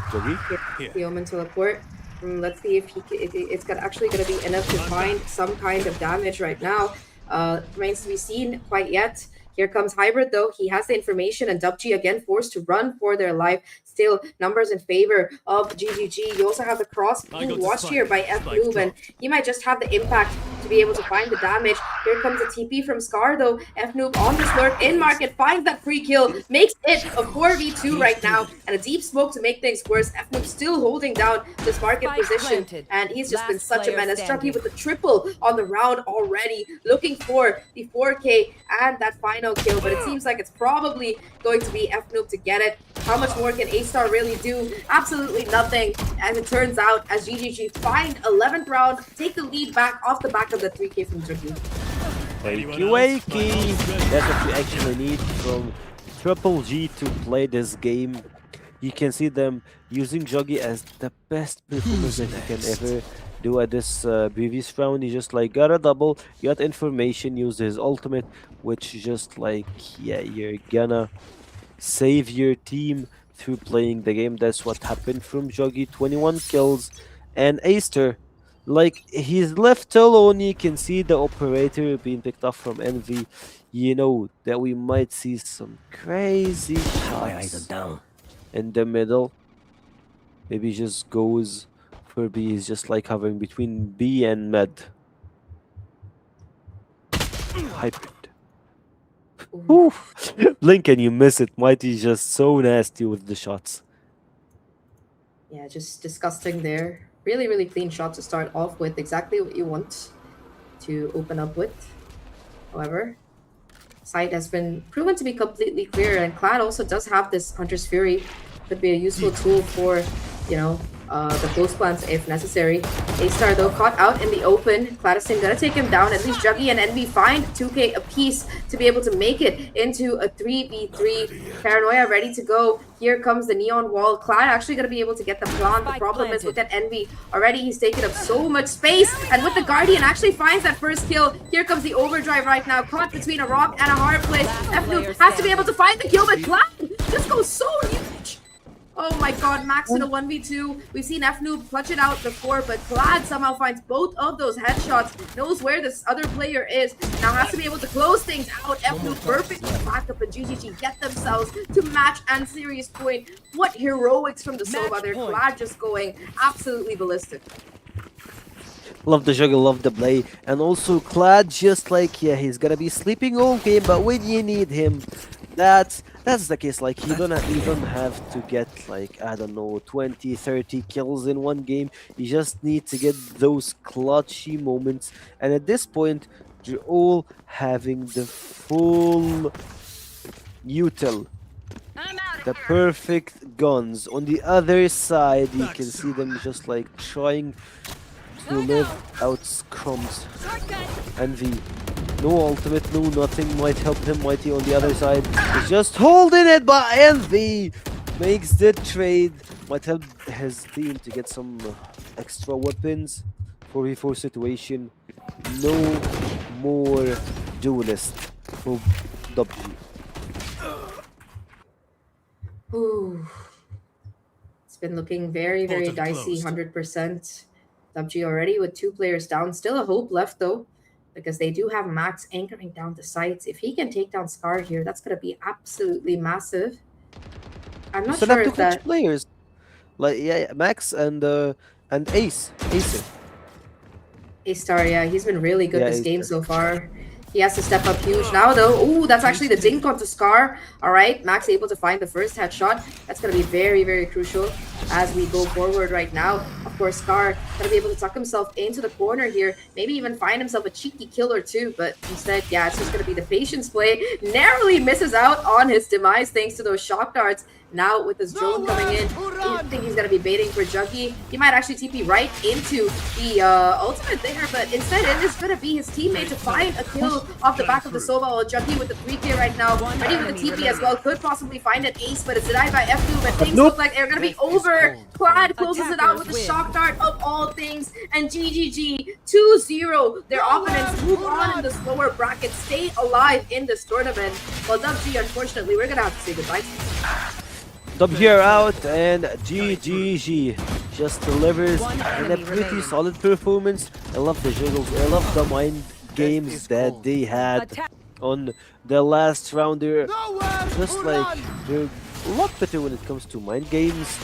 Juggy? The Omen teleport. Let's see if it's actually going to be enough to find some kind of damage right now. Remains to be seen quite yet. Here comes Hybrid, though. He has the information, and DUPG again forced to run for their life. Still, numbers in favor of GGG. You also have the cross being watched here by FNoob, and he might just have the impact to be able to find the damage. Here comes a TP from Scar, though. FNoob on this lurk in market, finds that free kill, makes it a 4v2 right now, and a deep smoke to make things worse. FNoob still holding down this market position, and he's just been such a menace. Juggy with the triple on the round already, looking for the 4K and that final kill, but it seems like it's probably going to be FNoob to get it. How much more can A-Star really do? Absolutely nothing, as it turns out, as GGG find 11th round, take the lead back off the back of the 3K from Juggy. Wakey. That's what you actually need from Triple G to play this game. You can see them using Juggy as the best performance that you can ever do at this previous round. He just like got a double, got information, used his ultimate, which just like, yeah, you're gonna save your team through playing the game. That's what happened from Joggy. 21 kills, and Aster, like, he's left alone. You can see the operator being picked up from Envy. You know that we might see some crazy My eyes shots are down. in the middle. Maybe just goes for B. He's just like hovering between B and med. Hyped. Ooh. Blink and you miss it. Mighty's just so nasty with the shots. Yeah, just disgusting there. Really, really clean shot to start off with. Exactly what you want to open up with. However, site has been proven to be completely clear, and Clad also does have this Hunter's Fury. Could be a useful tool for, you know, the close plans if necessary. A-Star though caught out in the open. Cladison gonna take him down. At least Juggy and Envy find 2k apiece to be able to make it into a 3v3. Paranoia ready to go. Here comes the neon wall. Clad actually gonna be able to get the plant. The problem is, look at Envy. Already he's taken up so much space, and with the Guardian actually finds that first kill. Here comes the overdrive right now, caught between a rock and a hard place. FNU has to be able to find the kill, but Clad just goes so huge. Oh my god, Max in a 1v2. We've seen FNoob clutch it out before, but Clad somehow finds both of those headshots, knows where this other player is, now has to be able to close things out. FNoob perfectly back up, and GGG get themselves to match and series point. What heroics from the Sova there. Clad just going absolutely ballistic. Love the juggle, love the play, and also Clad just like, yeah, he's gonna be sleeping all game, but when you need him, that's the case. Like, you don't have to get like, I don't know, 20, 30 kills in one game. You just need to get those clutchy moments, and at this point, you're all having the full util. The perfect guns. On the other side, you can see them just like trying to live out scrums. Envy, no ultimate, no nothing. Might help him. Mighty on the other side is just holding it, but Envy makes the trade. Might help his team to get some extra weapons. 4v4 situation. No more duelist for DUPG. Ooh. It's been looking very, very Portal dicey, closed. 100%. DUPG already with 2 players down. Still a hope left though, because they do have Max anchoring down the sites. If he can take down Scar here, that's going to be absolutely massive. I'm not Still sure have two if that... clutch players, like, yeah, Max and Ace. A-Star, yeah, he's been really good Yeah, this he's game good. so far. He has to step up huge now, though. Ooh, that's actually the dink onto Scar. All right, Max able to find the first headshot. That's going to be very, very crucial as we go forward right now. Of course, Scar going to be able to tuck himself into the corner here. Maybe even find himself a cheeky kill or two. But instead, yeah, it's just going to be the patience play. Narrowly misses out on his demise thanks to those shock darts. Now with his drone coming in, I think he's going to be baiting for Juggy. He might actually TP right into the ultimate there, but instead it is going to be his teammate to find a kill off the back of the Sova. While Juggy with the 3k right now, ready with the TP as well. Could possibly find an ace, but it's denied by FNoob, and things look like they're going to be over. Clad closes it out with the shock dart of all things, and GGG 2-0. Their opponents move on in the slower bracket, stay alive in this tournament. Well, DUPG, unfortunately, we're going to have to say goodbye to them. DUPG are out, and GGG just delivers in a pretty solid performance. I love the juggles, I love the mind games that they had on the last round. They're just like, they're a lot better when it comes to mind games.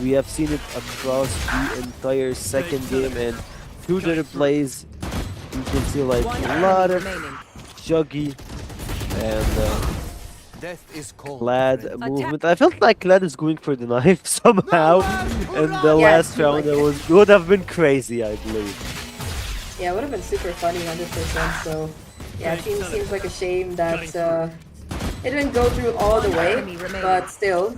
We have seen it across the entire second game, and through the replays, you can see like a lot of Juggy and Death is cold. Clad movement. I felt like Clad is going for the knife somehow in the last round. It would have been crazy, I believe. Yeah, it would have been super funny, 100%. So, yeah, it seems like a shame that it didn't go through all the way, but still.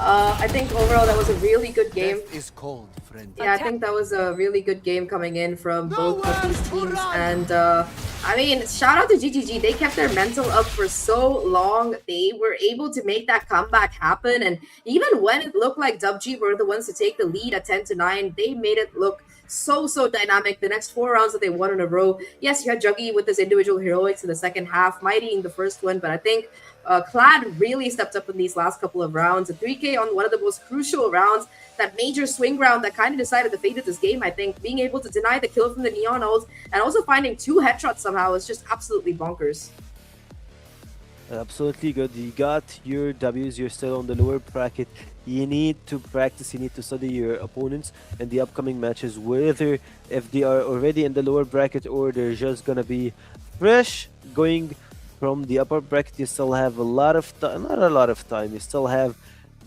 I think overall that was a really good game. Death is cold, friend. Yeah, I think that was a really good game coming in from both of these teams, and I mean, shout out to GGG. They kept their mental up for so long. They were able to make that comeback happen. And even when it looked like DUPG were the ones to take the lead at 10-9, they made it look so dynamic. The next 4 rounds that they won in a row. Yes, you had Juggy with his individual heroics in the second half, Mighty in the first one, but I think Clad really stepped up in these last couple of rounds. A 3K on one of the most crucial rounds, that major swing round that kind of decided the fate of this game, I think. Being able to deny the kill from the Neon ult and also finding 2 headshots somehow is just absolutely bonkers. Absolutely good. You got your W's, you're still on the lower bracket. You need to practice, you need to study your opponents in the upcoming matches, whether if they are already in the lower bracket or they're just gonna be fresh going from the upper bracket. You still have a lot of time, not a lot of time, you still have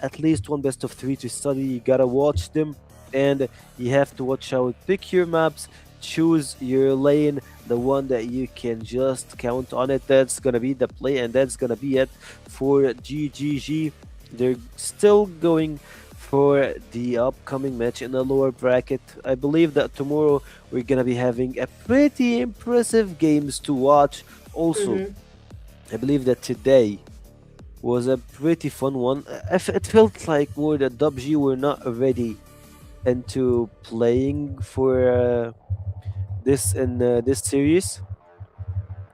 at least one best of 3 to study. You gotta watch them and you have to watch out, pick your maps, choose your lane, the one that you can just count on it. That's gonna be the play, and that's gonna be it for GGG. They're still going for the upcoming match in the lower bracket. I believe that tomorrow we're gonna be having a pretty impressive games to watch. Also, I believe that today was a pretty fun one. It felt like more that DUPG were not ready into playing for this in this series,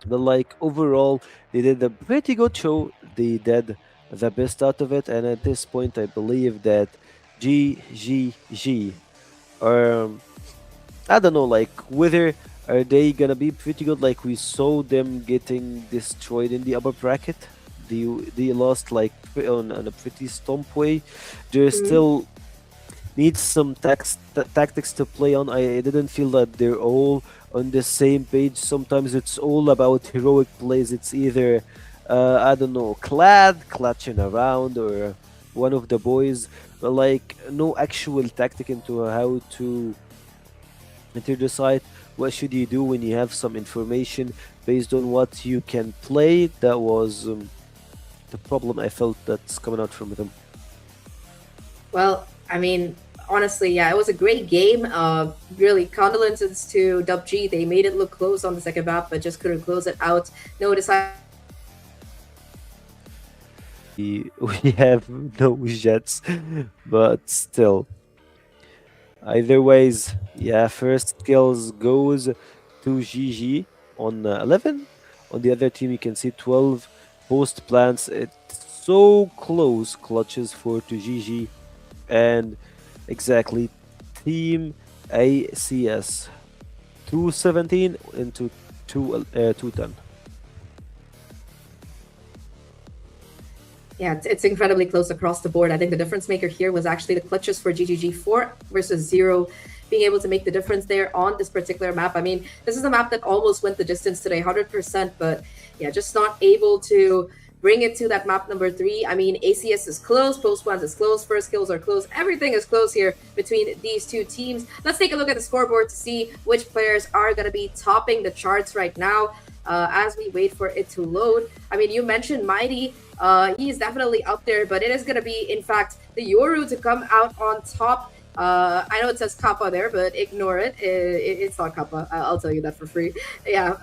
but like overall they did a pretty good show. They did the best out of it, and at this point I believe that GGG are, I don't know, like whether are they gonna be pretty good like we saw them getting destroyed in the upper bracket. They lost like on a pretty stomp way. They still need some tactics to play on. I didn't feel that they're all on the same page. Sometimes it's all about heroic plays. It's either I don't know, Clad clutching around or one of the boys, but like no actual tactic into how to decide what should you do when you have some information based on what you can play. That was the problem I felt that's coming out from them. Well, I mean, honestly, yeah, it was a great game. Really, condolences to DUPG. They made it look close on the second map, but just couldn't close it out. No decide. We have no jets, but still. Either ways, yeah, first kills goes to GG on 11. On the other team, you can see 12 post plants. It's so close clutches for to GG, and exactly team ACS 217 into 210. Yeah, it's incredibly close across the board. I think the difference maker here was actually the clutches for GGG 4 versus 0, being able to make the difference there on this particular map. I mean, this is a map that almost went the distance today, 100%, but yeah, just not able to bring it to that map number 3. I mean, ACS is close, post plans is close, first kills are close, everything is close here between these two teams. Let's take a look at the scoreboard to see which players are going to be topping the charts right now as we wait for it to load. I mean, you mentioned Mighty. He is definitely up there, but it is going to be, in fact, the Yoru to come out on top. I know it says Kappa there, but ignore it. It's not Kappa. I'll tell you that for free. Yeah,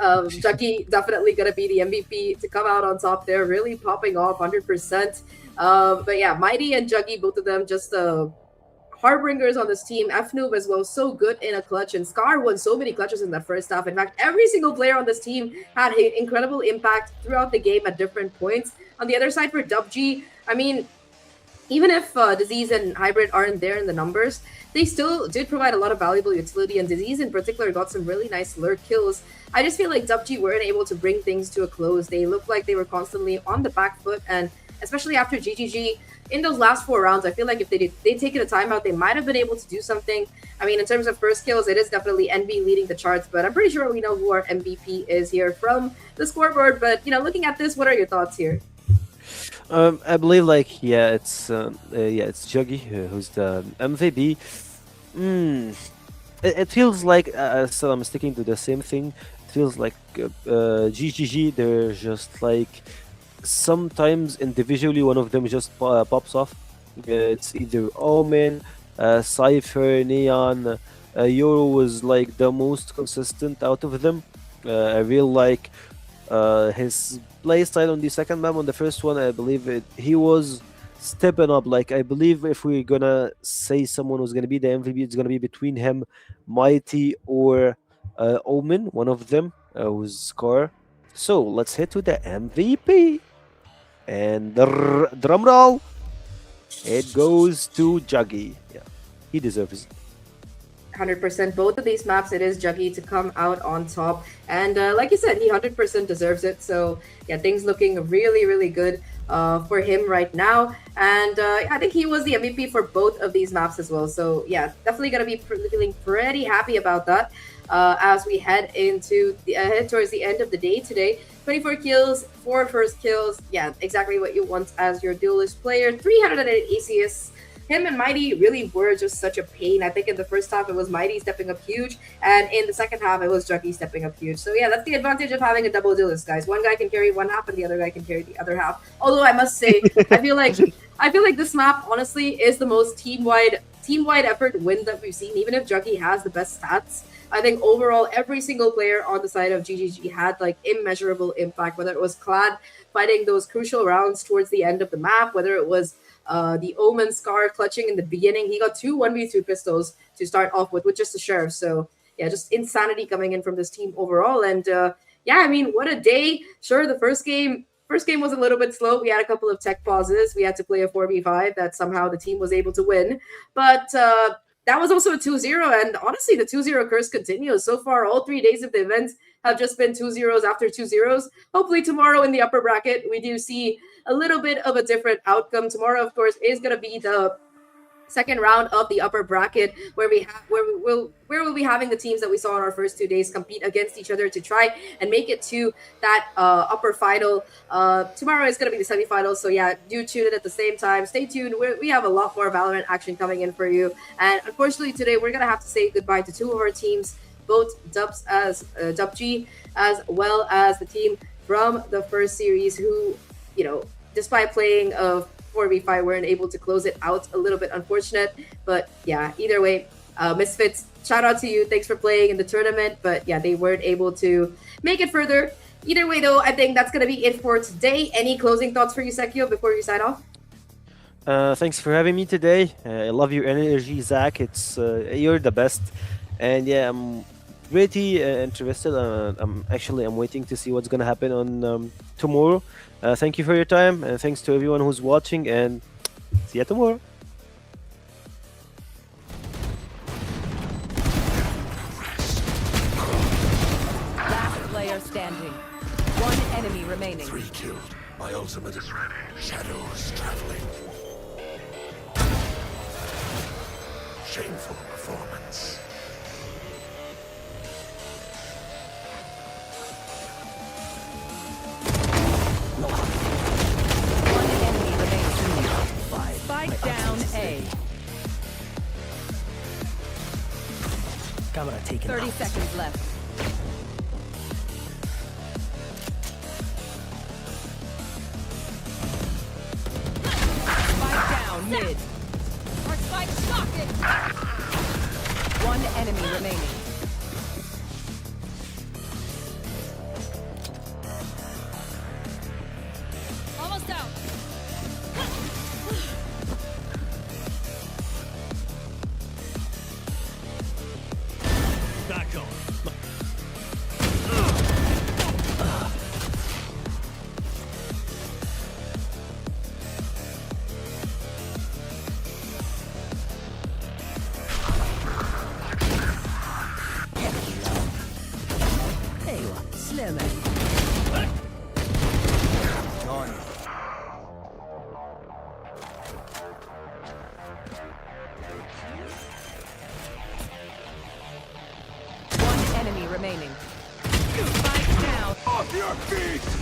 Juggy definitely going to be the MVP to come out on top there, really popping off 100%. But yeah, Mighty and Juggy, both of them just harbingers on this team. Fnoob as well, so good in a clutch, and Scar won so many clutches in that first half. In fact, every single player on this team had an incredible impact throughout the game at different points. On the other side for DUPG, I mean, even if Disease and Hybrid aren't there in the numbers, they still did provide a lot of valuable utility, and Disease in particular got some really nice lurk kills. I just feel like DUPG weren't able to bring things to a close. They looked like they were constantly on the back foot, and especially after GGG, in those last 4 rounds, I feel like if they'd taken a timeout, they might have been able to do something. I mean, in terms of first kills, it is definitely Envy leading the charts, but I'm pretty sure we know who our MVP is here from the scoreboard. But, you know, looking at this, what are your thoughts here? I believe, like, yeah, it's Juggy who's the MVP. It feels like, so I'm sticking to the same thing. It feels like GGG, they're just like, sometimes individually one of them just pops off. It's either Omen, Cypher, Neon. Yoru was like the most consistent out of them. I really like his play style on the second map. On the first one, I believe he was stepping up. Like, I believe if we're gonna say someone who's gonna be the MVP, it's gonna be between him, Mighty, or Omen, one of them, who's Scar. So let's head to the MVP. And drum roll, it goes to Juggy. Yeah, he deserves it. 100%. Both of these maps, it is Juggy to come out on top. And like you said, he 100% deserves it. So yeah, things looking really, really good for him right now. And I think he was the MVP for both of these maps as well. So yeah, definitely going to be feeling pretty happy about that as we head into head towards the end of the day today. 24 kills, 4 first kills. Yeah, exactly what you want as your duelist player. 308 ACS. Him and Mighty really were just such a pain. I think in the first half, it was Mighty stepping up huge. And in the second half, it was Juggy stepping up huge. So yeah, that's the advantage of having a double duelist, guys. One guy can carry one half and the other guy can carry the other half. Although I must say, I feel like this map, honestly, is the most team-wide effort win that we've seen. Even if Juggy has the best stats, I think overall, every single player on the side of GGG had like immeasurable impact, whether it was Clad fighting those crucial rounds towards the end of the map, whether it was the Omen Scar clutching in the beginning. He got 2 1v2 pistols to start off with just the Sheriff. So yeah, just insanity coming in from this team overall. And yeah, I mean, what a day. Sure, the first game was a little bit slow. We had a couple of tech pauses. We had to play a 4v5 that somehow the team was able to win. But that was also a 2-0. And honestly, the 2-0 curse continues. So far, all 3 days of the event have just been 2-0s after 2-0s. Hopefully tomorrow in the upper bracket, we do see a little bit of a different outcome. Tomorrow, of course, is going to be the second round of the upper bracket where we'll be having the teams that we saw in our first 2 days compete against each other to try and make it to that upper final. Tomorrow is going to be the semifinals, so yeah, do tune in at the same time. Stay tuned. We have a lot more Valorant action coming in for you, and unfortunately today we're going to have to say goodbye to 2 of our teams, both DUPG as well as the team from the first series who, you know, despite playing a 4v5, weren't able to close it out. A little bit unfortunate, but yeah, either way, Misfits, shout out to you. Thanks for playing in the tournament, but yeah, they weren't able to make it further. Either way, though, I think that's going to be it for today. Any closing thoughts for you, Sekio, before you sign off? Thanks for having me today. I love your energy, Zach. It's you're the best, and yeah, I'm pretty interested. I'm waiting to see what's gonna happen on tomorrow. Thank you for your time, and thanks to everyone who's watching, and see you tomorrow. Last player standing. 1 enemy remaining. 3 killed. My ultimate is ready. Shadows traveling. Shameful performance. One enemy remaining. Spike down A. Camera taken 30 out. seconds left. Spike down mid. Our spike socket. 1 enemy remaining. Almost out. Back on. Ewa, slimmer. Gone. One enemy remaining. Spike down. Off your feet!